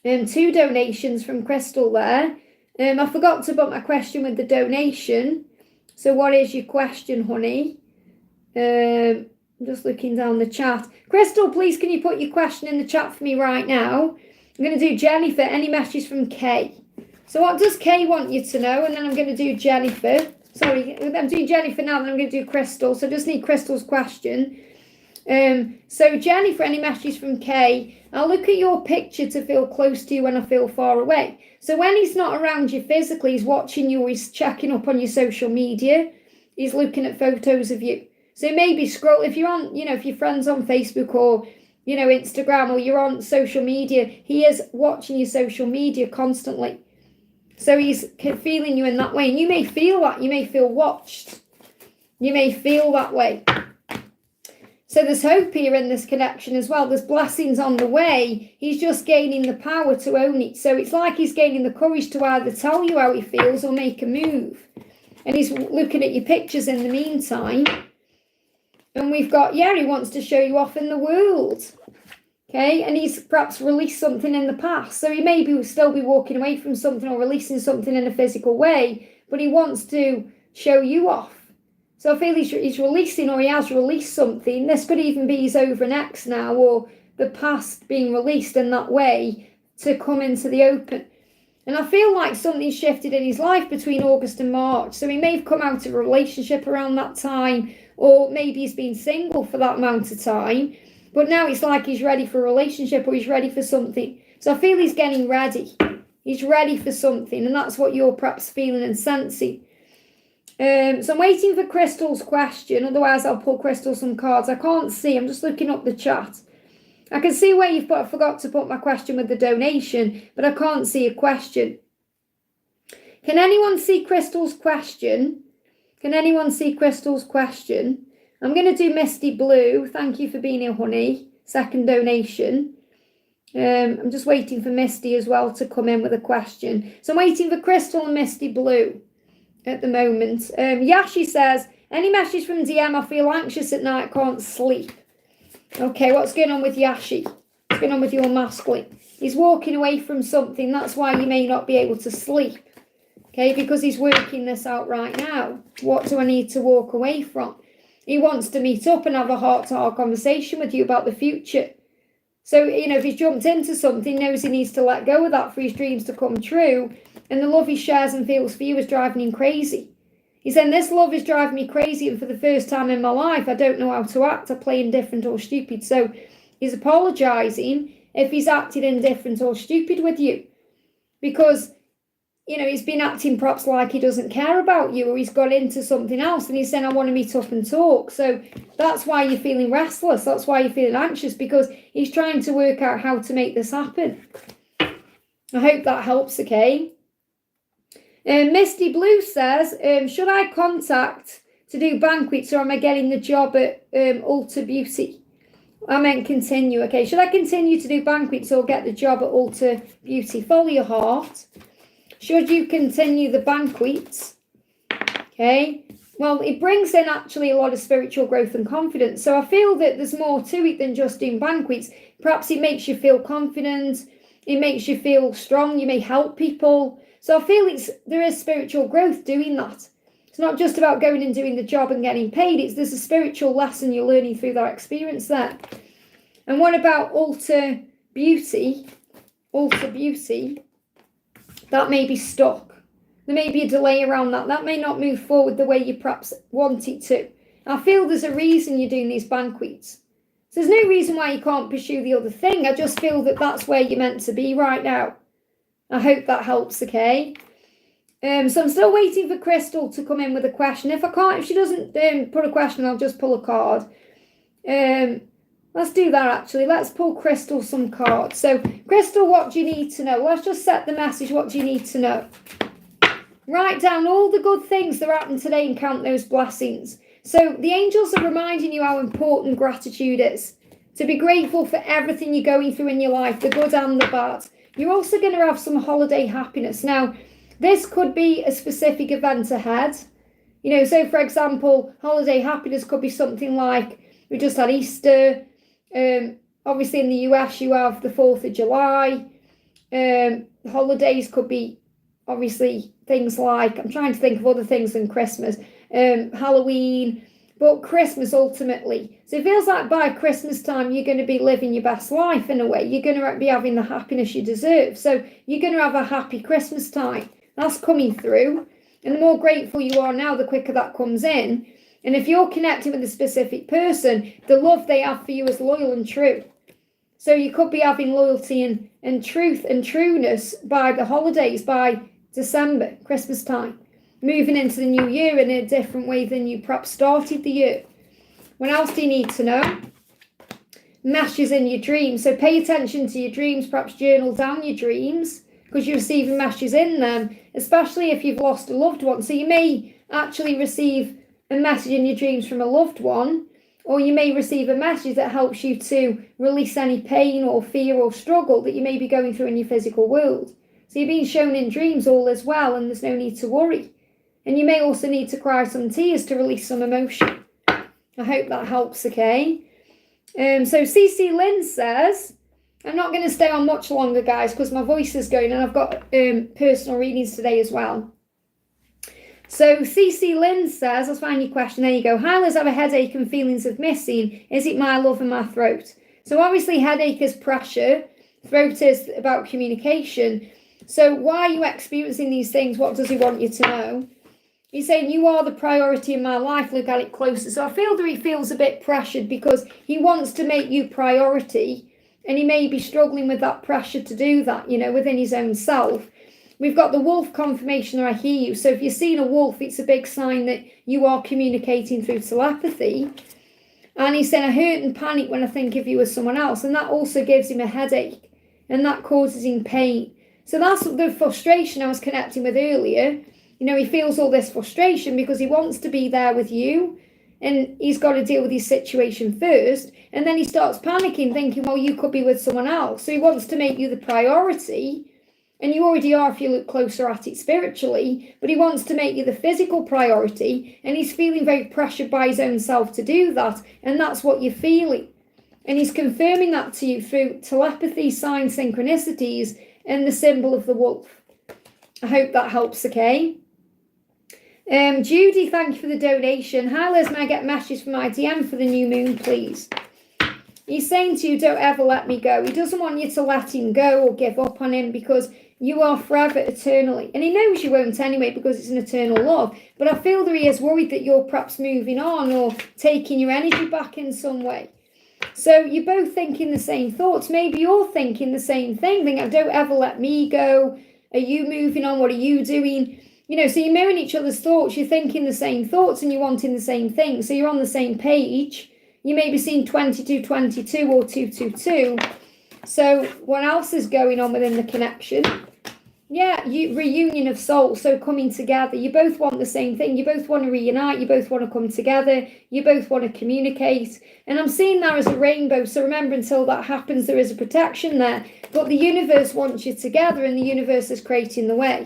2 donations from Crystal there. I forgot to put my question with the donation. So what is your question, honey? I'm just looking down the chat. Crystal, please can you put your question in the chat for me right now? I'm going to do Jennifer. Any messages from Kay? So what does Kay want you to know? And then I'm going to do Jennifer. Sorry, I'm doing Jennifer now, then I'm going to do Crystal. So I just need Crystal's question. So Jennifer, any messages from Kay? I'll look at your picture to feel close to you when I feel far away. So when he's not around you physically, he's watching you, or he's checking up on your social media. He's looking at photos of you. So maybe scroll, if you're on, if your friend's on Facebook or, Instagram, or you're on social media, he is watching your social media constantly. So he's feeling you in that way. And you may feel that. You may feel watched. You may feel that way. So there's hope here in this connection as well. There's blessings on the way. He's just gaining the power to own it. So it's like he's gaining the courage to either tell you how he feels or make a move. And he's looking at your pictures in the meantime. And we've got, he wants to show you off in the world. Okay, and he's perhaps released something in the past. So he may still be walking away from something or releasing something in a physical way, but he wants to show you off. So I feel he's releasing, or he has released something. This could even be he's over an ex now, or the past being released in that way to come into the open. And I feel like something shifted in his life between August and March. So he may have come out of a relationship around that time, or maybe he's been single for that amount of time. But now it's like he's ready for a relationship, or he's ready for something. So I feel he's getting ready. He's ready for something. And that's what you're perhaps feeling and sensing. So I'm waiting for Crystal's question. Otherwise, I'll pull Crystal some cards. I can't see. I'm just looking up the chat. I can see where you've put, I forgot to put my question with the donation, but I can't see a question. Can anyone see Crystal's question? Can anyone see Crystal's question? I'm going to do Misty Blue. Thank you for being here, honey. Second donation. I'm just waiting for Misty as well to come in with a question. So I'm waiting for Crystal and Misty Blue at the moment. Yashi says, any message from DM? I feel anxious at night, can't sleep. Okay, what's going on with Yashi? What's going on with your masculine? He's walking away from something. That's why you may not be able to sleep. Okay, because he's working this out right now. What do I need to walk away from? He wants to meet up and have a heart-to-heart conversation with you about the future. So, if he's jumped into something, he knows he needs to let go of that for his dreams to come true. And the love he shares and feels for you is driving him crazy. He's saying, this love is driving me crazy, and for the first time in my life, I don't know how to act. I play indifferent or stupid. So he's apologising if he's acted indifferent or stupid with you. Because, he's been acting perhaps like he doesn't care about you, or he's got into something else, and he's saying, I want to meet up and talk. So that's why you're feeling restless. That's why you're feeling anxious, because he's trying to work out how to make this happen. I hope that helps, okay? Misty Blue says, should I contact to do banquets, or am I getting the job at Ulta Beauty? I meant continue. Okay, should I continue to do banquets or get the job at Ulta Beauty? Follow your heart. Should you continue the banquets? Okay, well, it brings in actually a lot of spiritual growth and confidence. So I feel that there's more to it than just doing banquets. Perhaps it makes you feel confident. It makes you feel strong. You may help people. So I feel there is spiritual growth doing that. It's not just about going and doing the job and getting paid. There's a spiritual lesson you're learning through that experience there. And what about Ulta Beauty? Ulta Beauty, that may be stuck. There may be a delay around that. That may not move forward the way you perhaps want it to. I feel there's a reason you're doing these banquets. So there's no reason why you can't pursue the other thing. I just feel that that's where you're meant to be right now. I hope that helps, okay? So I'm still waiting for Crystal to come in with a question. If she doesn't put a question, I'll just pull a card. Let's do that, actually. Let's pull Crystal some cards. So, Crystal, what do you need to know? Let's just set the message. What do you need to know? Write down all the good things that happened today and count those blessings. So, the angels are reminding you how important gratitude is. To be grateful for everything you're going through in your life, the good and the bad. You're also going to have some holiday happiness. Now, this could be a specific event ahead. So for example, holiday happiness could be something like, we just had Easter. Obviously in the US, you have the 4th of July. Holidays could be, obviously, things like, I'm trying to think of other things than Christmas. Halloween, but Christmas ultimately. So it feels like by Christmas time, you're going to be living your best life in a way. You're going to be having the happiness you deserve. So you're going to have a happy Christmas time. That's coming through. And the more grateful you are now, the quicker that comes in. And if you're connecting with a specific person, the love they have for you is loyal and true. So you could be having loyalty and truth and trueness by the holidays, by December, Christmas time. Moving into the new year in a different way than you perhaps started the year. What else do you need to know? Messages in your dreams. So pay attention to your dreams, perhaps journal down your dreams, because you're receiving messages in them, especially if you've lost a loved one. So you may actually receive a message in your dreams from a loved one, or you may receive a message that helps you to release any pain or fear or struggle that you may be going through in your physical world. So you're being shown in dreams all is well, and there's no need to worry. And you may also need to cry some tears to release some emotion. I hope that helps, okay? So CC Lynn says, I'm not going to stay on much longer, guys, because my voice is going, and I've got personal readings today as well. So CC Lynn says, let's find your question. There you go. Hi, Liz, I have a headache and feelings of missing. Is it my love and my throat? So obviously headache is pressure. Throat is about communication. So why are you experiencing these things? What does he want you to know? He's saying, you are the priority in my life. Look at it closer. So I feel that he feels a bit pressured because he wants to make you priority. And he may be struggling with that pressure to do that, within his own self. We've got the wolf confirmation there, I hear you. So if you're seeing a wolf, it's a big sign that you are communicating through telepathy. And he's saying, I hurt and panic when I think of you as someone else. And that also gives him a headache. And that causes him pain. So that's the frustration I was connecting with earlier. He feels all this frustration because he wants to be there with you. And he's got to deal with his situation first. And then he starts panicking, thinking, well, you could be with someone else. So he wants to make you the priority. And you already are if you look closer at it spiritually. But he wants to make you the physical priority. And he's feeling very pressured by his own self to do that. And that's what you're feeling. And he's confirming that to you through telepathy, signs, synchronicities, and the symbol of the wolf. I hope that helps, okay? Judy, thank you for the donation. Hi, Liz, may I get messages for my DM for the new moon, please? He's saying to you, don't ever let me go. He doesn't want you to let him go or give up on him, because you are forever eternally. And he knows you won't anyway, because it's an eternal love. But I feel that he is worried that you're perhaps moving on or taking your energy back in some way. So you're both thinking the same thoughts. Maybe you're thinking the same thing. Think, don't ever let me go. Are you moving on? What are you doing? You know, so you're mirroring each other's thoughts. You're thinking the same thoughts and you're wanting the same thing. So you're on the same page. You may be seeing 2222 or 222. So what else is going on within the connection? Yeah, reunion of souls, so coming together. You both want the same thing. You both want to reunite. You both want to come together. You both want to communicate. And I'm seeing that as a rainbow. So remember, until that happens, there is a protection there. But the universe wants you together, and the universe is creating the way.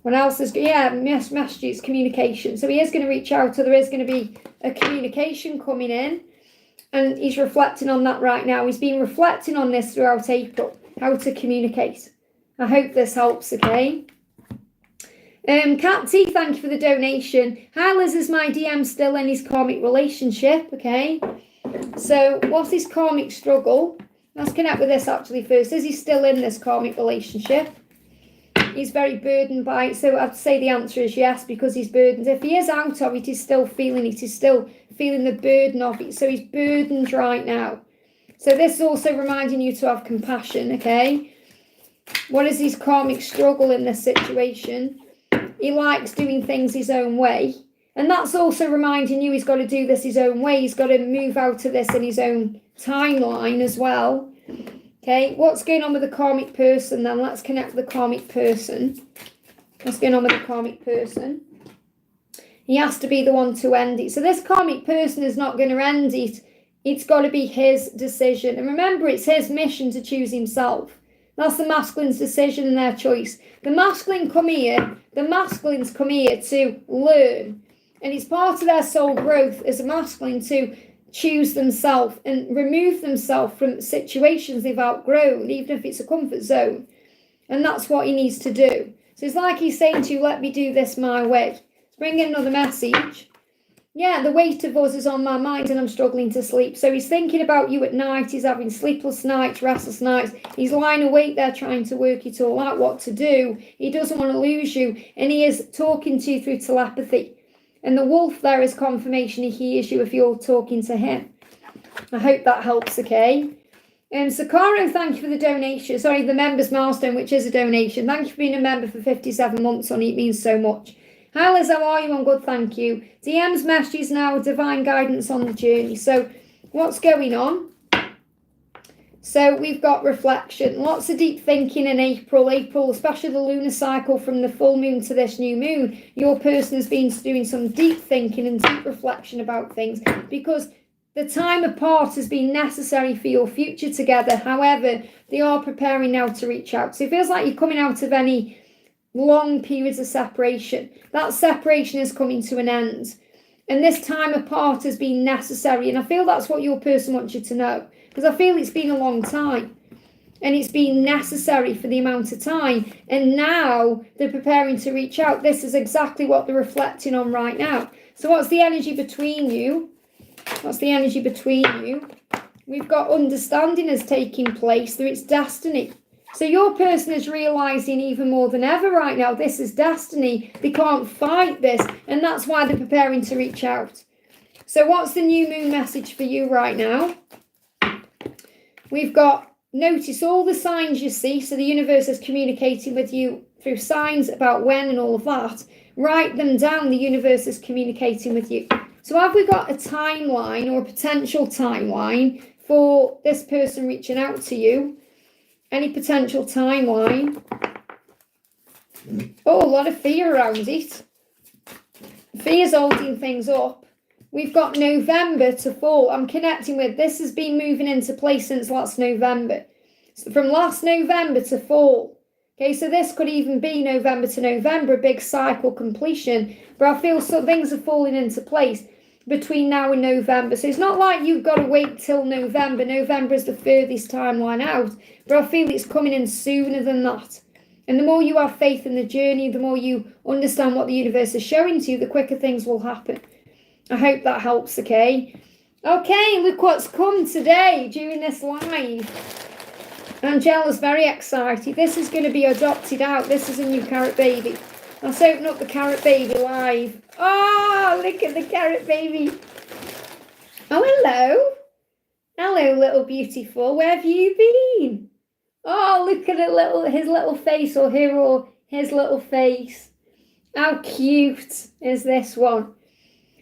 What else is, messages, communication. So he is going to reach out, or there is going to be a communication coming in. And he's reflecting on that right now. He's been reflecting on this throughout April, how to communicate. I hope this helps, okay? Cat T, thank you for the donation. Hi, Liz, is my DM still in his karmic relationship, okay? So, what's his karmic struggle? Let's connect with this actually first. Is he still in this karmic relationship? He's very burdened by it, so I'd say the answer is yes, because he's burdened. If he is out of it, he's still feeling it. He's still feeling the burden of it, so he's burdened right now. So this is also reminding you to have compassion, okay? What is his karmic struggle in this situation? He likes doing things his own way. And that's also reminding you he's got to do this his own way. He's got to move out of this in his own timeline as well. Okay, what's going on with the karmic person then? Let's connect with the karmic person. What's going on with the karmic person? He has to be the one to end it. So this karmic person is not going to end it. It's got to be his decision. And remember, it's his mission to choose himself. That's the masculine's decision and their choice. The masculines come here to learn. And it's part of their soul growth as a masculine to choose themselves and remove themselves from situations they've outgrown, even if it's a comfort zone. And that's what he needs to do. So it's like he's saying to you, let me do this my way. Let's bring in another message. Yeah, the weight of us is on my mind and I'm struggling to sleep. So he's thinking about you at night. He's having sleepless nights, restless nights. He's lying awake there trying to work it all out, what to do. He doesn't want to lose you. And he is talking to you through telepathy. And the wolf there is confirmation he hears you if you're talking to him. I hope that helps, okay? Sakaro, thank you for the donation. Sorry, the members milestone, which is a donation. Thank you for being a member for 57 months, honey. It means so much. Hi Liz, how are you? I'm good, thank you. DM's messages now, divine guidance on the journey. So what's going on? So we've got reflection, lots of deep thinking in April, especially the lunar cycle from the full moon to this new moon. Your person has been doing some deep thinking and deep reflection about things because the time apart has been necessary for your future together. However, they are preparing now to reach out. So it feels like you're coming out of any long periods of separation. That separation is coming to an end. And this time apart has been necessary. And I feel that's what your person wants you to know. Because I feel it's been a long time. And it's been necessary for the amount of time. And now they're preparing to reach out. This is exactly what they're reflecting on right now. So what's the energy between you? What's the energy between you? We've got understanding is taking place. There it's destiny. So your person is realising even more than ever right now, this is destiny. They can't fight this. And that's why they're preparing to reach out. So what's the new moon message for you right now? We've got notice all the signs you see. So the universe is communicating with you through signs about when and all of that. Write them down. The universe is communicating with you. So have we got a timeline or a potential timeline for this person reaching out to you? Any potential timeline? Oh, a lot of fear around it. Fear's holding things up. We've got November to fall. I'm connecting with, this has been moving into place since last November. So from last November to fall. Okay, so this could even be November to November, a big cycle completion. But I feel some things are falling into place between now and November. So it's not like you've got to wait till November. November is the furthest timeline out. But I feel it's coming in sooner than that. And the more you have faith in the journey, the more you understand what the universe is showing to you, the quicker things will happen. I hope that helps, okay? Okay, look what's come today during this live. Angela's very excited. This is going to be adopted out. This is a new carrot baby. Let's open up the carrot baby live. Oh, look at the carrot baby. Oh, hello. Hello, little beautiful. Where have you been? Oh, look at his little face, or her, or his little face. How cute is this one?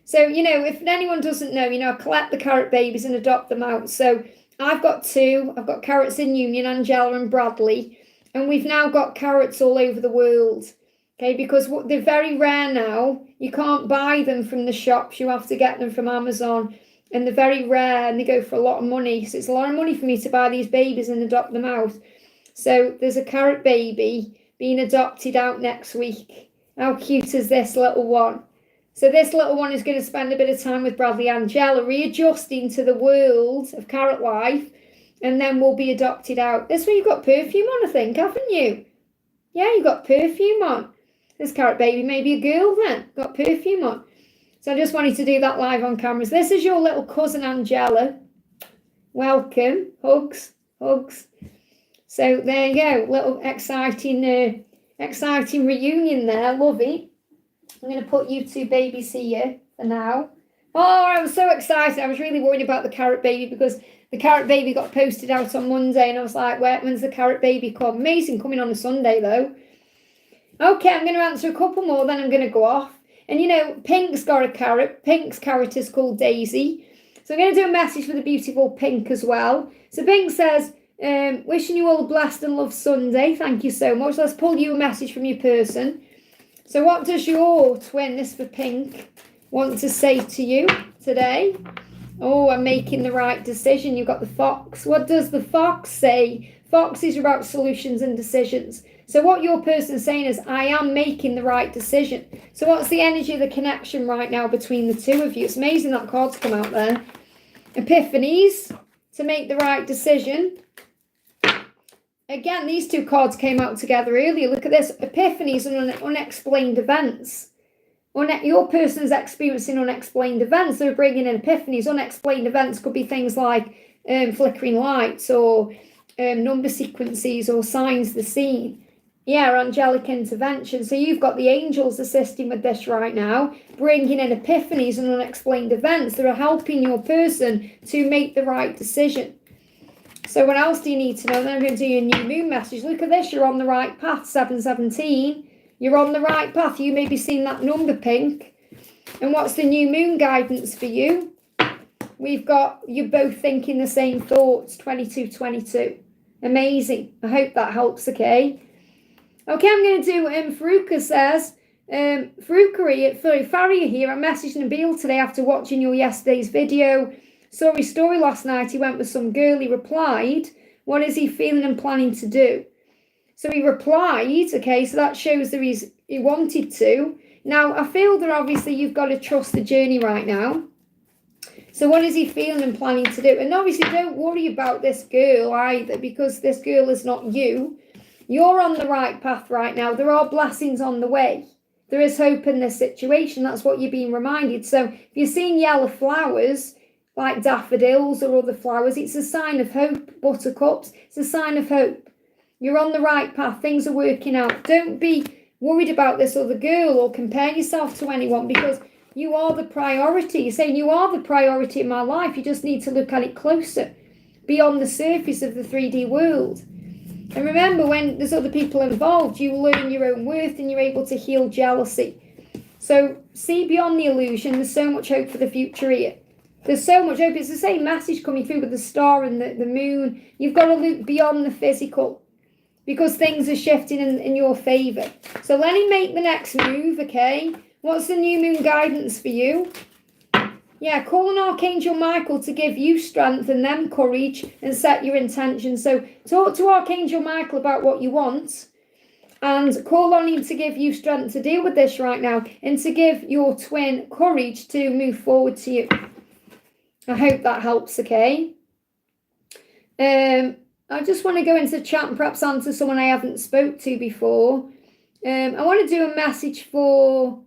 So, if anyone doesn't know, I collect the carrot babies and adopt them out. So I've got two. I've got carrots in Union, Angela and Bradley. And we've now got carrots all over the world. Okay, because they're very rare now. You can't buy them from the shops. You have to get them from Amazon. And they're very rare and they go for a lot of money. So it's a lot of money for me to buy these babies and adopt them out. So there's a carrot baby being adopted out next week. How cute is this little one? So this little one is going to spend a bit of time with Bradley and Angela, readjusting to the world of carrot life. And then we'll be adopted out. This one you've got perfume on, I think, haven't you? Yeah, you've got perfume on. This carrot baby may be a girl then. Got perfume on. So I just wanted to do that live on cameras. This is your little cousin Angela. Welcome. Hugs. Hugs. So there you go. Little exciting reunion there. Love it. I'm going to put you two babies here for now. Oh, I was so excited. I was really worried about the carrot baby because the carrot baby got posted out on Monday. And I was like, when's the carrot baby come? Amazing coming on a Sunday though. Okay, I'm going to answer a couple more. Then I'm going to go off. And Pink's got a carrot. Pink's carrot is called Daisy. So I'm going to do a message for the beautiful Pink as well. So Pink says, wishing you all a blessed and loved Sunday. Thank you so much. Let's pull you a message from your person. So what does your twin, this for Pink, want to say to you today? Oh, I'm making the right decision. You've got the fox. What does the fox say? Foxes are about solutions and decisions. So what your person's saying is, I am making the right decision. So what's the energy of the connection right now between the two of you? It's amazing that card's come out there. Epiphanies, to make the right decision. Again, these two cards came out together earlier. Look at this. Epiphanies and unexplained events. Your person's experiencing unexplained events. They're bringing in epiphanies. Unexplained events could be things like flickering lights or number sequences or signs of the scene. Yeah, angelic intervention. So you've got the angels assisting with this right now, bringing in epiphanies and unexplained events that are helping your person to make the right decision. So what else do you need to know? Then I'm going to do your new moon message. Look at this. You're on the right path, 717. You're on the right path. You may be seeing that number, Pink. And what's the new moon guidance for you? We've got you both thinking the same thoughts, 2222. Amazing. I hope that helps, okay? Okay, I'm going to do, Ruka says, Faria here, I'm messaging Nabil today after watching your yesterday's video. Saw his story last night, he went with some girl, he replied, what is he feeling and planning to do? So he replied, okay, so that shows that he wanted to. Now, I feel that obviously you've got to trust the journey right now. So what is he feeling and planning to do? And obviously don't worry about this girl either, because this girl is not you. You're on the right path right now. There are blessings on the way. There is hope in this situation. That's what you're being reminded. So if you're seeing yellow flowers, like daffodils or other flowers, it's a sign of hope. Buttercups, it's a sign of hope. You're on the right path. Things are working out. Don't be worried about this other girl or compare yourself to anyone, because you are the priority. You're saying you are the priority in my life. You just need to look at it closer, beyond the surface of the 3D world. And remember, when there's other people involved, you learn your own worth and you're able to heal jealousy. So see beyond the illusion. There's so much hope for the future here. There's so much hope. It's the same message coming through with the star and the moon. You've got to look beyond the physical, because things are shifting in your favour. So let him make the next move, okay? What's the new moon guidance for you? Yeah, call on Archangel Michael to give you strength and them courage and set your intention. So talk to Archangel Michael about what you want and call on him to give you strength to deal with this right now and to give your twin courage to move forward to you. I hope that helps, okay? I just want to go into the chat and perhaps answer someone I haven't spoke to before. I want to do a message for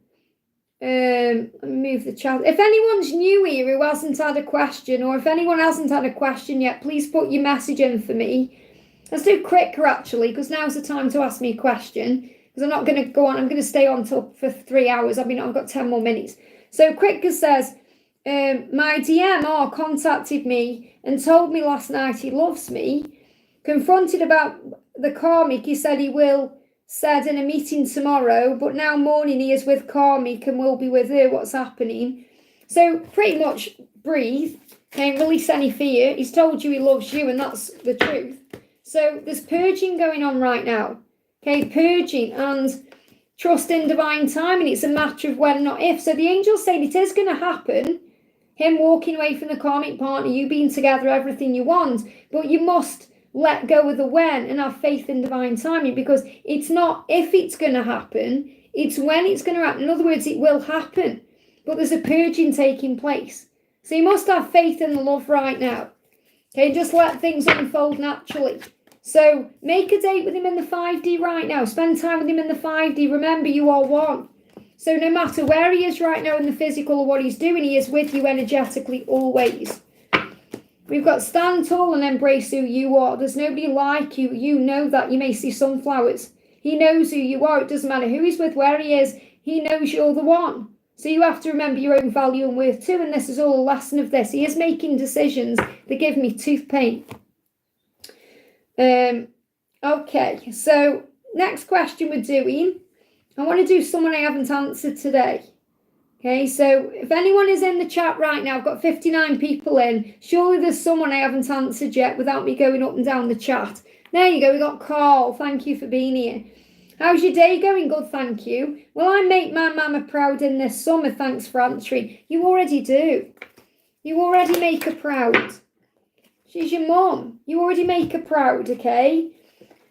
Let me move the chat. If anyone's new here who hasn't had a question, or if anyone hasn't had a question yet, please put your message in for me. Let's do quicker actually, because now's the time to ask me a question. Because I'm not going to go on. I'm going to stay on for 3 hours. I mean, I've got 10 more minutes. So quicker says, my DMR contacted me and told me last night he loves me. Confronted about the karmic, he said he said in a meeting tomorrow, but now morning he is with karmic and will be with her. What's happening? So pretty much breathe. Can't release any fear. He's told you he loves you, and that's the truth. So there's purging going on right now. Okay, purging and trust in divine timing. It's a matter of when, not if. So the angel's saying it is going to happen. Him walking away from the karmic partner, you being together, everything you want. But you must let go of the when and have faith in divine timing, because it's not if it's going to happen, it's when it's going to happen. In other words, it will happen, but there's a purging taking place. So you must have faith in the love right now. Okay, just let things unfold naturally. So make a date with him in the 5D right now. Spend time with him in the 5D. Remember, you are one. So no matter where he is right now in the physical or what he's doing, he is with you energetically always. We've got stand tall and embrace who you are. There's nobody like you. You know that. You may see sunflowers. He knows who you are. It doesn't matter who he's with, where he is. He knows you're the one. So you have to remember your own value and worth too. And this is all a lesson of this. He is making decisions that give me tooth pain. Okay. So next question we're doing. I want to do someone I haven't answered today. Okay, so if anyone is in the chat right now, I've got 59 people in. Surely there's someone I haven't answered yet without me going up and down the chat. There you go, we got Carl. Thank you for being here. How's your day going? Good, thank you. Will I make my mama proud in this summer? Thanks for answering. You already do. You already make her proud. She's your mum. You already make her proud, okay?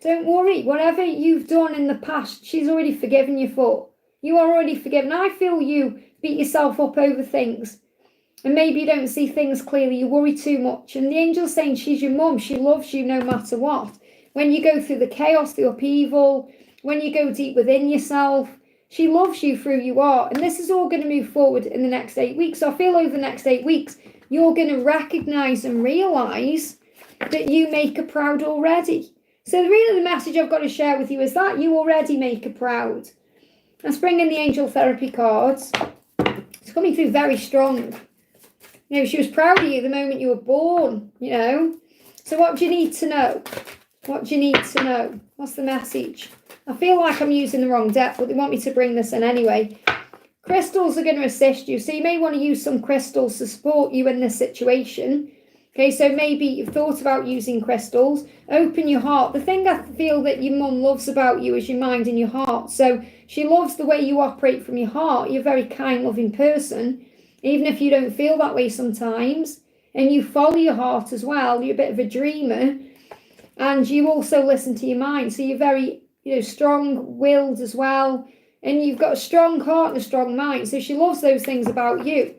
Don't worry. Whatever you've done in the past, she's already forgiven you for. You are already forgiven. I feel you beat yourself up over things, and maybe you don't see things clearly. You worry too much, and the angel's saying she's your mum. She loves you no matter what. When you go through the chaos, the upheaval, when you go deep within yourself, she loves you for who you are. And this is all going to move forward in the next 8 weeks. So I feel over the next 8 weeks, you're going to recognize and realize that you make her proud already. So really the message I've got to share with you is that you already make her proud. Let's bring in the angel therapy cards. It's coming through very strong. You know, she was proud of you the moment you were born, you know. So what do you need to know? What do you need to know? What's the message? I feel like I'm using the wrong deck, but they want me to bring this in anyway. Crystals are going to assist you. So you may want to use some crystals to support you in this situation. Okay, so maybe you've thought about using crystals. Open your heart. The thing I feel that your mum loves about you is your mind and your heart. So she loves the way you operate from your heart. You're a very kind, loving person, even if you don't feel that way sometimes. And you follow your heart as well. You're a bit of a dreamer. And you also listen to your mind. So you're very, strong-willed as well. And you've got a strong heart and a strong mind. So she loves those things about you.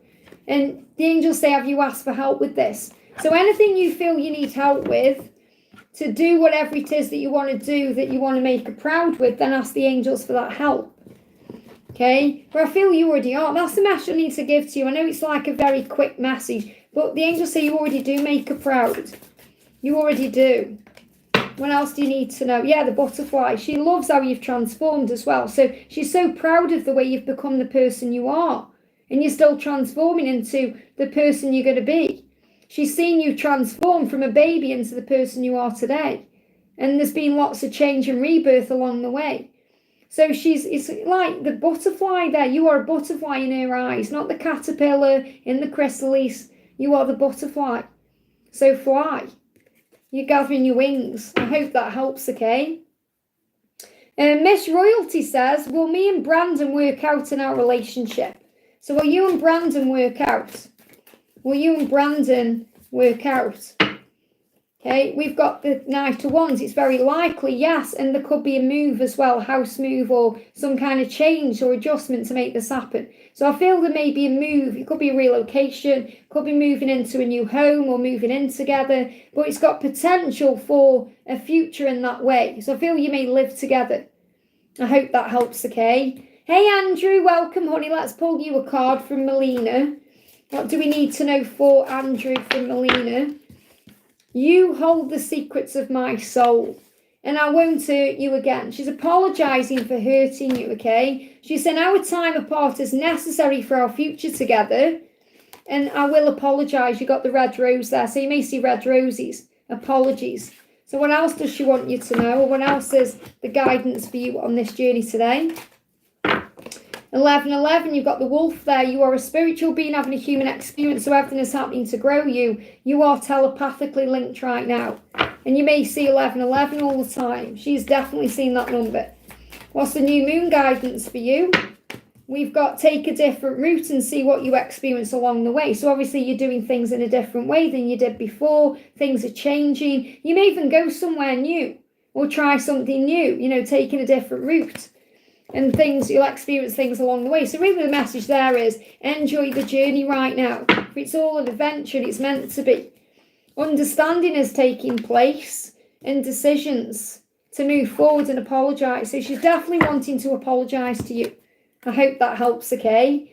And the angels say, have you asked for help with this? So anything you feel you need help with to do whatever it is that you want to do, that you want to make her proud with, then ask the angels for that help. Okay? But I feel you already are. That's the message I need to give to you. I know it's like a very quick message, but the angels say you already do make her proud. You already do. What else do you need to know? Yeah, the butterfly. She loves how you've transformed as well. So she's so proud of the way you've become the person you are. And you're still transforming into the person you're going to be. She's seen you transform from a baby into the person you are today. And there's been lots of change and rebirth along the way. So it's like the butterfly there. You are a butterfly in her eyes, not the caterpillar in the chrysalis. You are the butterfly. So fly. You're gathering your wings. I hope that helps, okay? Miss Royalty says, will me and Brandon work out in our relationship? So will you and Brandon work out? Will you and Brandon work out? Okay, we've got the Knight of Wands. It's very likely, yes, and there could be a move as well, house move or some kind of change or adjustment to make this happen. So I feel there may be a move. It could be a relocation, could be moving into a new home or moving in together, but it's got potential for a future in that way. So I feel you may live together. I hope that helps, okay? Hey, Andrew, welcome, honey. Let's pull you a card from Melina. What do we need to know for Andrew from Melina? You hold the secrets of my soul, and I won't hurt you again. She's apologising for hurting you, okay? She's saying our time apart is necessary for our future together, and I will apologise. You got the red rose there, so you may see red roses. Apologies. So what else does she want you to know, or what else is the guidance for you on this journey today? 11:11, you've got the wolf there. You are a spiritual being having a human experience, so everything is happening to grow you. You are telepathically linked right now. And you may see 11:11 all the time. She's definitely seen that number. What's the new moon guidance for you? We've got take a different route and see what you experience along the way. So obviously you're doing things in a different way than you did before. Things are changing. You may even go somewhere new or try something new, you know, taking a different route. And things, you'll experience things along the way. So really the message there is enjoy the journey right now. It's all an adventure and it's meant to be. Understanding is taking place and decisions to move forward and apologise. So she's definitely wanting to apologise to you. I hope that helps, okay?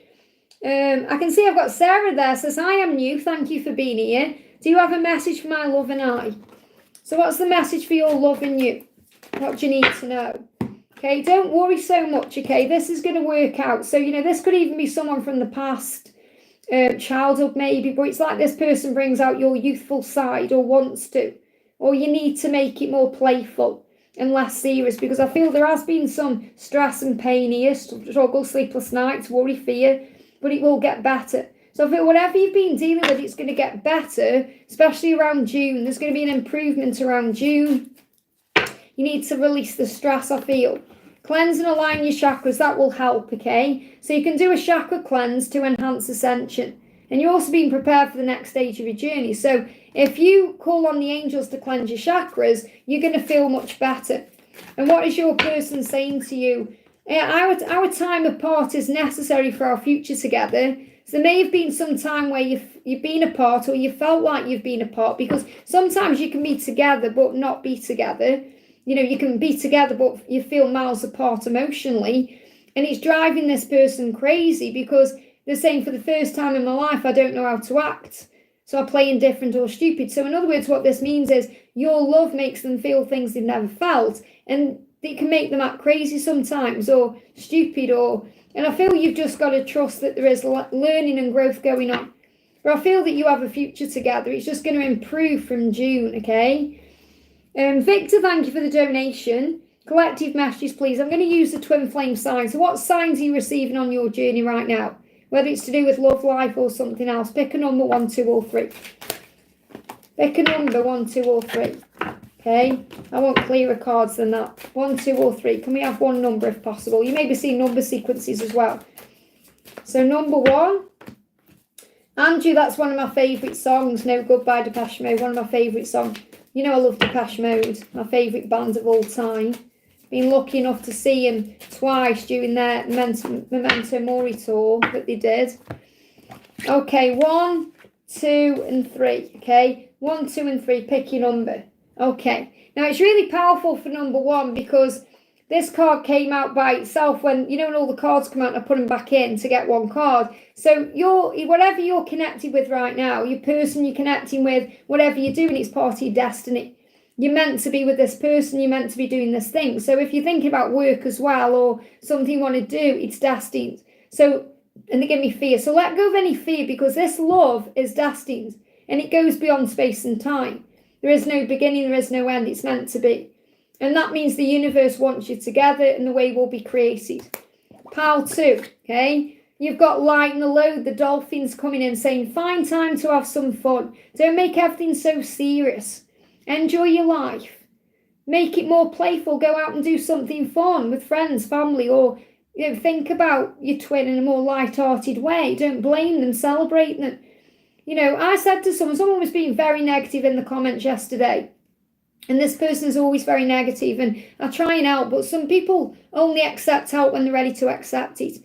I can see I've got Sarah there. Says, I am new. Thank you for being here. Do you have a message for my love and I? So what's the message for your love and you? What do you need to know? Okay, don't worry so much, okay? This is going to work out. So, you know, this could even be someone from the past, childhood maybe, but it's like this person brings out your youthful side or wants to, or you need to make it more playful and less serious, because I feel there has been some stress and pain here, struggle, sleepless nights, worry, fear, but it will get better. So I feel whatever you've been dealing with, it's going to get better, especially around June. There's going to be an improvement around June. You need to release the stress, I feel. Cleanse and align your chakras, that will help, okay? So you can do a chakra cleanse to enhance ascension. And you're also being prepared for the next stage of your journey. So if you call on the angels to cleanse your chakras, you're going to feel much better. And what is your person saying to you? Our time apart is necessary for our future together. So there may have been some time where you've been apart, or you felt like you've been apart, because sometimes you can be together but not be together. You know, you can be together, but you feel miles apart emotionally. And it's driving this person crazy because they're saying, for the first time in my life, I don't know how to act. So I play indifferent or stupid. So in other words, what this means is your love makes them feel things they've never felt. And it can make them act crazy sometimes, or stupid, and I feel you've just got to trust that there is learning and growth going on. But I feel that you have a future together. It's just going to improve from June, okay? Victor, thank you for the donation. Collective messages, please. I'm going to use the twin flame signs. So what signs are you receiving on your journey right now? Whether it's to do with love, life, or something else. Pick a number, 1, 2, or 3. Pick a number, 1, 2, or 3. Okay? I want clearer cards than that. 1, 2, or 3. Can we have one number if possible? You may be seeing number sequences as well. So number 1. Andrew, that's one of my favourite songs. No Goodbye Depeche Mode. One of my favourite songs. You know I love Depeche Mode, my favourite band of all time. Been lucky enough to see them twice during their Memento Mori tour that they did. Okay, 1, 2, and 3. Okay, 1, 2, and 3. Pick your number. Okay, now it's really powerful for number 1 because this card came out by itself when, you know, when all the cards come out, I put them back in to get one card. So whatever you're connected with right now, your person you're connecting with, whatever you're doing, it's part of your destiny. You're meant to be with this person, you're meant to be doing this thing. So if you're thinking about work as well, or something you want to do, it's destined. So, and they give me fear. So let go of any fear, because this love is destined and it goes beyond space and time. There is no beginning, there is no end, it's meant to be. And that means the universe wants you together and the way will be created. Pile 2, okay? You've got light and the load, the dolphins coming in saying, find time to have some fun. Don't make everything so serious. Enjoy your life. Make it more playful. Go out and do something fun with friends, family, or, you know, think about your twin in a more light-hearted way. Don't blame them, celebrate them. You know, I said to someone was being very negative in the comments yesterday. And this person is always very negative, and I try and help, but some people only accept help when they're ready to accept it.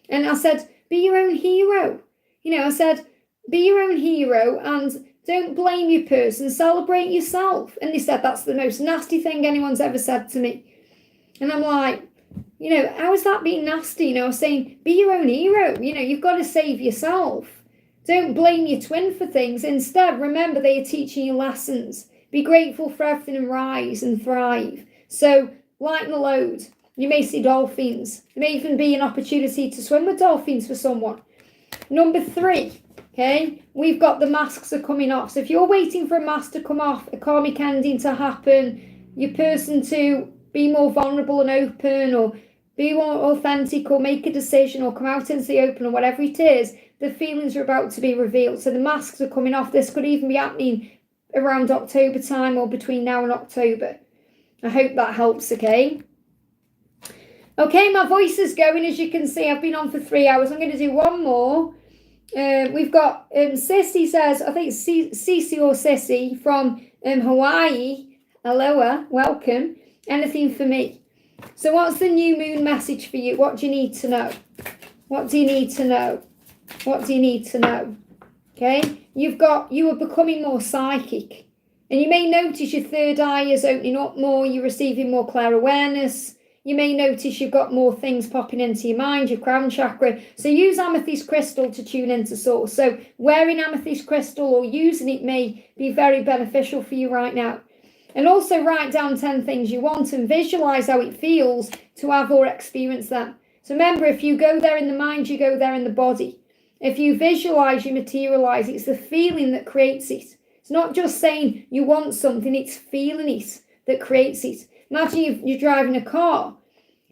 And I said, be your own hero. You know, I said, be your own hero and don't blame your person, celebrate yourself. And they said, that's the most nasty thing anyone's ever said to me. And I'm like, You know, how is that being nasty? You know, I was saying, be your own hero. You know, you've got to save yourself. Don't blame your twin for things. Instead, remember they are teaching you lessons. Be grateful for everything and rise and thrive. So, lighten the load. You may see dolphins. There may even be an opportunity to swim with dolphins for someone. Number 3, okay, we've got the masks are coming off. So if you're waiting for a mask to come off, a karmic ending to happen, your person to be more vulnerable and open, or be more authentic, or make a decision, or come out into the open, or whatever it is, the feelings are about to be revealed. So the masks are coming off. This could even be happening around October time, or between now and October. I hope that helps, okay? Okay, my voice is going. As you can see, I've been on for 3 hours. I'm going to do one more. We've got CeCe says, I think it's CeCe or CeCe from Hawaii. Aloha, welcome. Anything for me? So what's the new moon message for you? What do you need to know? What do you need to know? What do you need to know? Okay, you are becoming more psychic. And you may notice your third eye is opening up more. You're receiving more clear awareness. You may notice you've got more things popping into your mind, your crown chakra. So use amethyst crystal to tune into source. So wearing amethyst crystal or using it may be very beneficial for you right now. And also write down 10 things you want and visualize how it feels to have or experience them. So remember, if you go there in the mind, you go there in the body. If you visualize, you materialize. It's the feeling that creates it. It's not just saying you want something, it's feeling it that creates it. Imagine you're driving a car.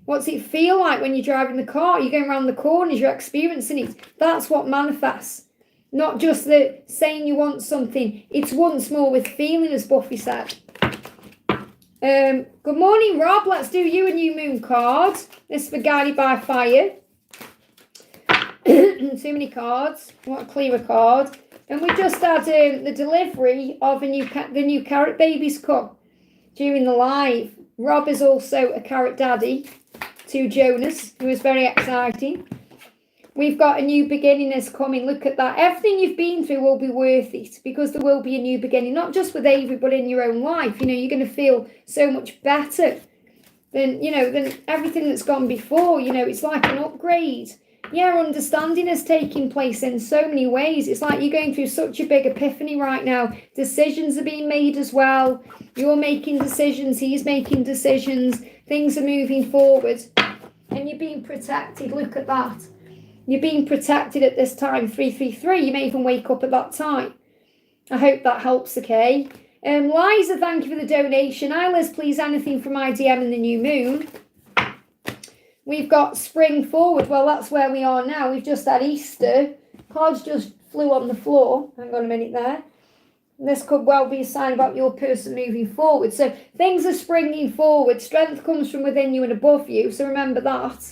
What's it feel like when you're driving the car? You're going around the corners, you're experiencing it. That's what manifests. Not just the saying you want something. It's once more with feeling, as Buffy said. Good morning, Rob. Let's do you a new moon card. This is for Guided by Fire. Too many cards. I want to clear a card. And we just had the delivery of the new carrot babies come during the live. Rob is also a carrot daddy to Jonas, who is very exciting. We've got a new beginning is coming. Look at that. Everything you've been through will be worth it, because there will be a new beginning, not just with Avery, but in your own life. You know, you're going to feel so much better than everything that's gone before. You know, it's like an upgrade. Yeah, understanding is taking place in so many ways. It's like you're going through such a big epiphany right now. Decisions are being made as well. You're making decisions. He's making decisions. Things are moving forward. And you're being protected. Look at that. You're being protected at this time. 333. You may even wake up at that time. I hope that helps, okay? Liza, thank you for the donation. Liz, please, anything from my DM in the new moon. We've got spring forward. Well, that's where we are now. We've just had Easter. Cards just flew on the floor. Hang on a minute there. This could well be a sign about your person moving forward. So things are springing forward. Strength comes from within you and above you. So remember that.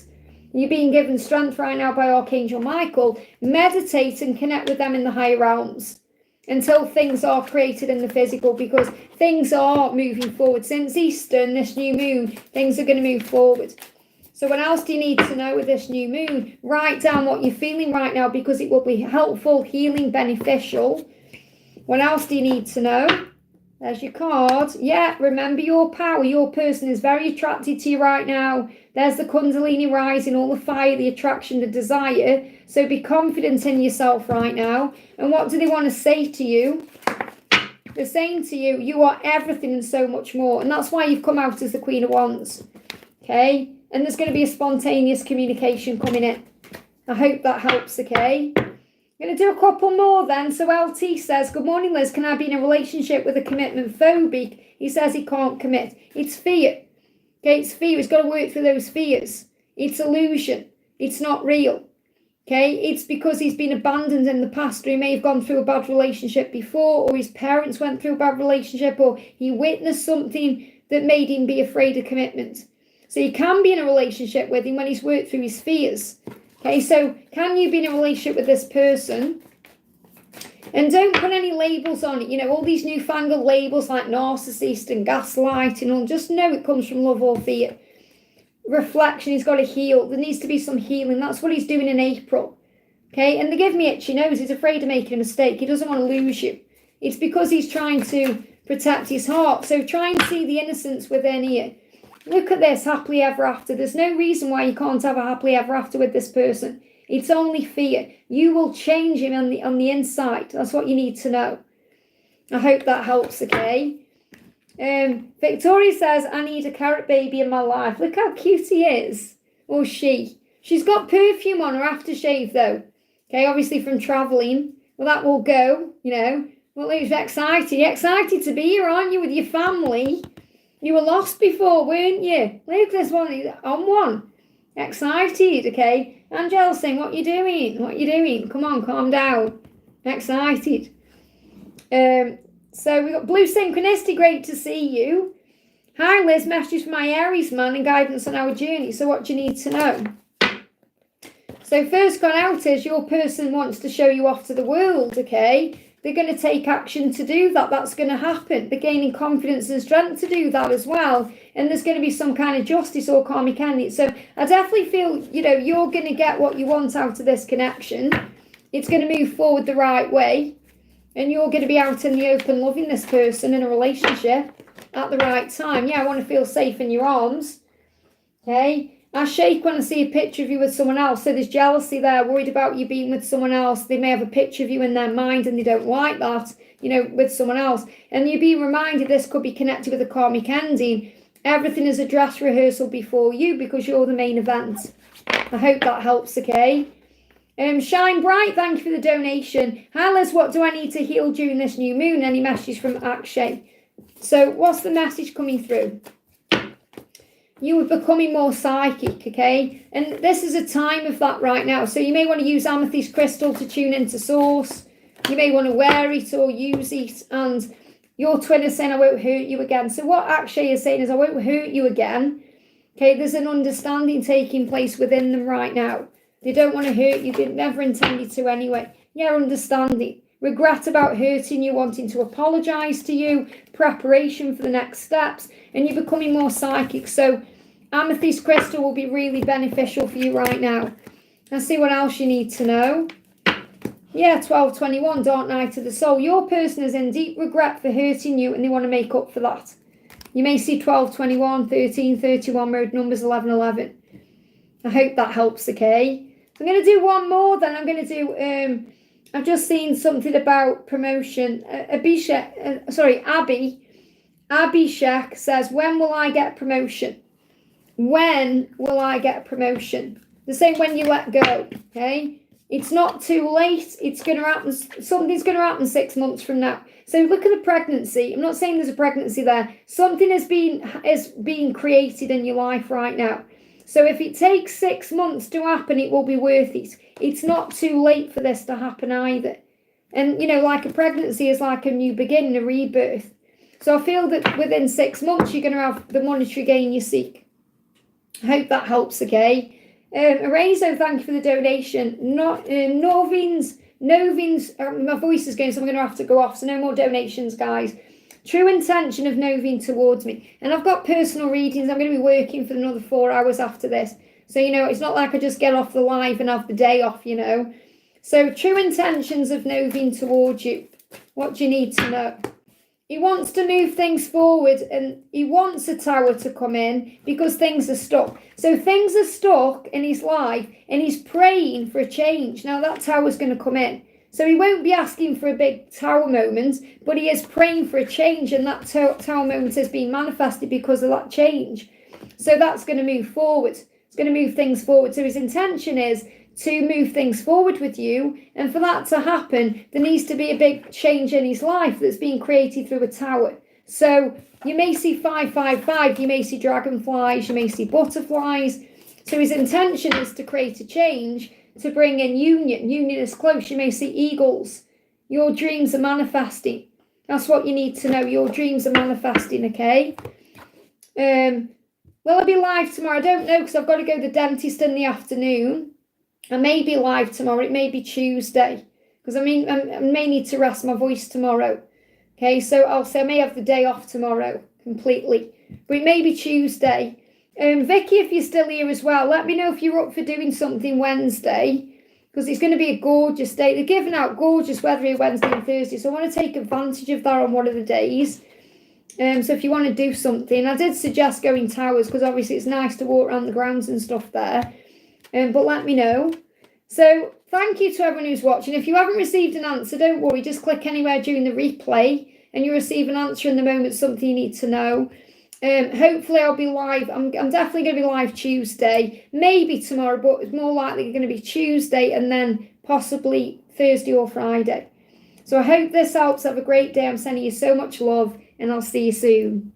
You're being given strength right now by Archangel Michael. Meditate and connect with them in the higher realms until things are created in the physical, because things are moving forward. Since Easter and this new moon, things are going to move forward. So what else do you need to know with this new moon? Write down what you're feeling right now, because it will be helpful, healing, beneficial. What else do you need to know? There's your card. Yeah, remember your power. Your person is very attracted to you right now. There's the Kundalini rising, all the fire, the attraction, the desire. So be confident in yourself right now. And what do they want to say to you? They're saying to you, you are everything and so much more. And that's why you've come out as the Queen of Wands. Okay? And there's going to be a spontaneous communication coming in. I hope that helps, okay? I'm going to do a couple more then. So LT says, good morning, Liz. Can I be in a relationship with a commitment phobic? He says he can't commit. It's fear. Okay, it's fear. He's got to work through those fears. It's illusion. It's not real. Okay, it's because he's been abandoned in the past, or he may have gone through a bad relationship before, or his parents went through a bad relationship, or he witnessed something that made him be afraid of commitment. So you can be in a relationship with him when he's worked through his fears. Okay, so can you be in a relationship with this person? And don't put any labels on it. You know, all these newfangled labels like narcissist and gaslighting. And just know it comes from love or fear. Reflection, he's got to heal. There needs to be some healing. That's what he's doing in April. Okay, and they give me itchy nose. He's afraid of making a mistake. He doesn't want to lose you. It's because he's trying to protect his heart. So try and see the innocence within here. Look at this, happily ever after. There's no reason why you can't have a happily ever after with this person. It's only fear. You will change him on the inside. That's what you need to know. I hope that helps, okay? Victoria says, I need a carrot baby in my life. Look how cute he is. Or she. She's got perfume on her aftershave, though. Okay, obviously from travelling. Well, that will go, you know. Well, it's excited. You're excited to be here, aren't you, with your family? You were lost before, weren't you? Look, this one is on one. Excited, okay? Angela's saying, what you doing? What you doing? Come on, calm down. Excited. So we got Blue Synchronicity, great to see you. Hi Liz, message from my Aries man and guidance on our journey. So what do you need to know? So first gone out is your person wants to show you off to the world, okay? They're going to take action to do that. That's going to happen. They're gaining confidence and strength to do that as well. And there's going to be some kind of justice or karmic ending. So I definitely feel, you know, you're going to get what you want out of this connection. It's going to move forward the right way. And you're going to be out in the open loving this person in a relationship at the right time. Yeah, I want to feel safe in your arms. Okay. I shake when I see a picture of you with someone else. So there's jealousy there, worried about you being with someone else. They may have a picture of you in their mind and they don't like that, you know, with someone else. And you're being reminded this could be connected with a karmic ending. Everything is a dress rehearsal before you because you're the main event. I hope that helps, okay? Shine Bright, thank you for the donation. Hi Liz, what do I need to heal during this new moon? Any message from Akshay? So what's the message coming through? You are becoming more psychic, okay? And this is a time of that right now. So you may want to use amethyst crystal to tune into source. You may want to wear it or use it. And your twin is saying, I won't hurt you again. So what Akshay is saying is, I won't hurt you again. Okay, there's an understanding taking place within them right now. They don't want to hurt you. They never intended to anyway. Yeah, understanding. Regret about hurting you, wanting to apologise to you, preparation for the next steps, and you're becoming more psychic. So amethyst crystal will be really beneficial for you right now. Let's see what else you need to know. Yeah, 1221, Dark Night of the Soul. Your person is in deep regret for hurting you and they want to make up for that. You may see 1221, 1331, road numbers 1111. I hope that helps, okay? I'm going to do one more then. I'm going to do... I've just seen something about promotion. Abishek says, when will I get promotion? When will I get promotion? The same when you let go, okay? It's not too late. It's going to happen. Something's going to happen 6 months from now. So look at the pregnancy. I'm not saying there's a pregnancy there. Something is being created in your life right now. So if it takes 6 months to happen, it will be worth it. It's not too late for this to happen either. And, you know, like a pregnancy is like a new beginning, a rebirth. So I feel that within 6 months, you're going to have the monetary gain you seek. I hope that helps, okay? Arzo, thank you for the donation. Novins, my voice is going, so I'm going to have to go off. So no more donations, guys. True intention of Novine towards me. And I've got personal readings. I'm going to be working for another 4 hours after this. So, you know, it's not like I just get off the live and have the day off, you know. So, true intentions of Novine towards you. What do you need to know? He wants to move things forward and he wants a tower to come in because things are stuck. So, things are stuck in his life and he's praying for a change. Now, that tower's going to come in. So, he won't be asking for a big tower moment, but he is praying for a change and that tower moment is being manifested because of that change. So, that's going to move forward. Going to move things forward. So his intention is to move things forward with you, and for that to happen there needs to be a big change in his life that's being created through a tower. So you may see 555, you may see dragonflies, you may see butterflies. So his intention is to create a change, to bring in union is close. You may see eagles. Your dreams are manifesting. That's what you need to know. Your dreams are manifesting, okay? Will I be live tomorrow? I don't know because I've got to go to the dentist in the afternoon. I may be live tomorrow. It may be Tuesday because I may need to rest my voice tomorrow. Okay, so I'll say I may have the day off tomorrow completely. But it may be Tuesday. Vicky, if you're still here as well, let me know if you're up for doing something Wednesday because it's going to be a gorgeous day. They're giving out gorgeous weather here Wednesday and Thursday. So I want to take advantage of that on one of the days. So if you want to do something, I did suggest going towers because obviously it's nice to walk around the grounds and stuff there. But let me know. So thank you to everyone who's watching. If you haven't received an answer, don't worry. Just click anywhere during the replay and you'll receive an answer in the moment, something you need to know. Hopefully I'll be live. I'm definitely going to be live Tuesday, maybe tomorrow, but it's more likely going to be Tuesday and then possibly Thursday or Friday. So I hope this helps. Have a great day. I'm sending you so much love and I'll see you soon.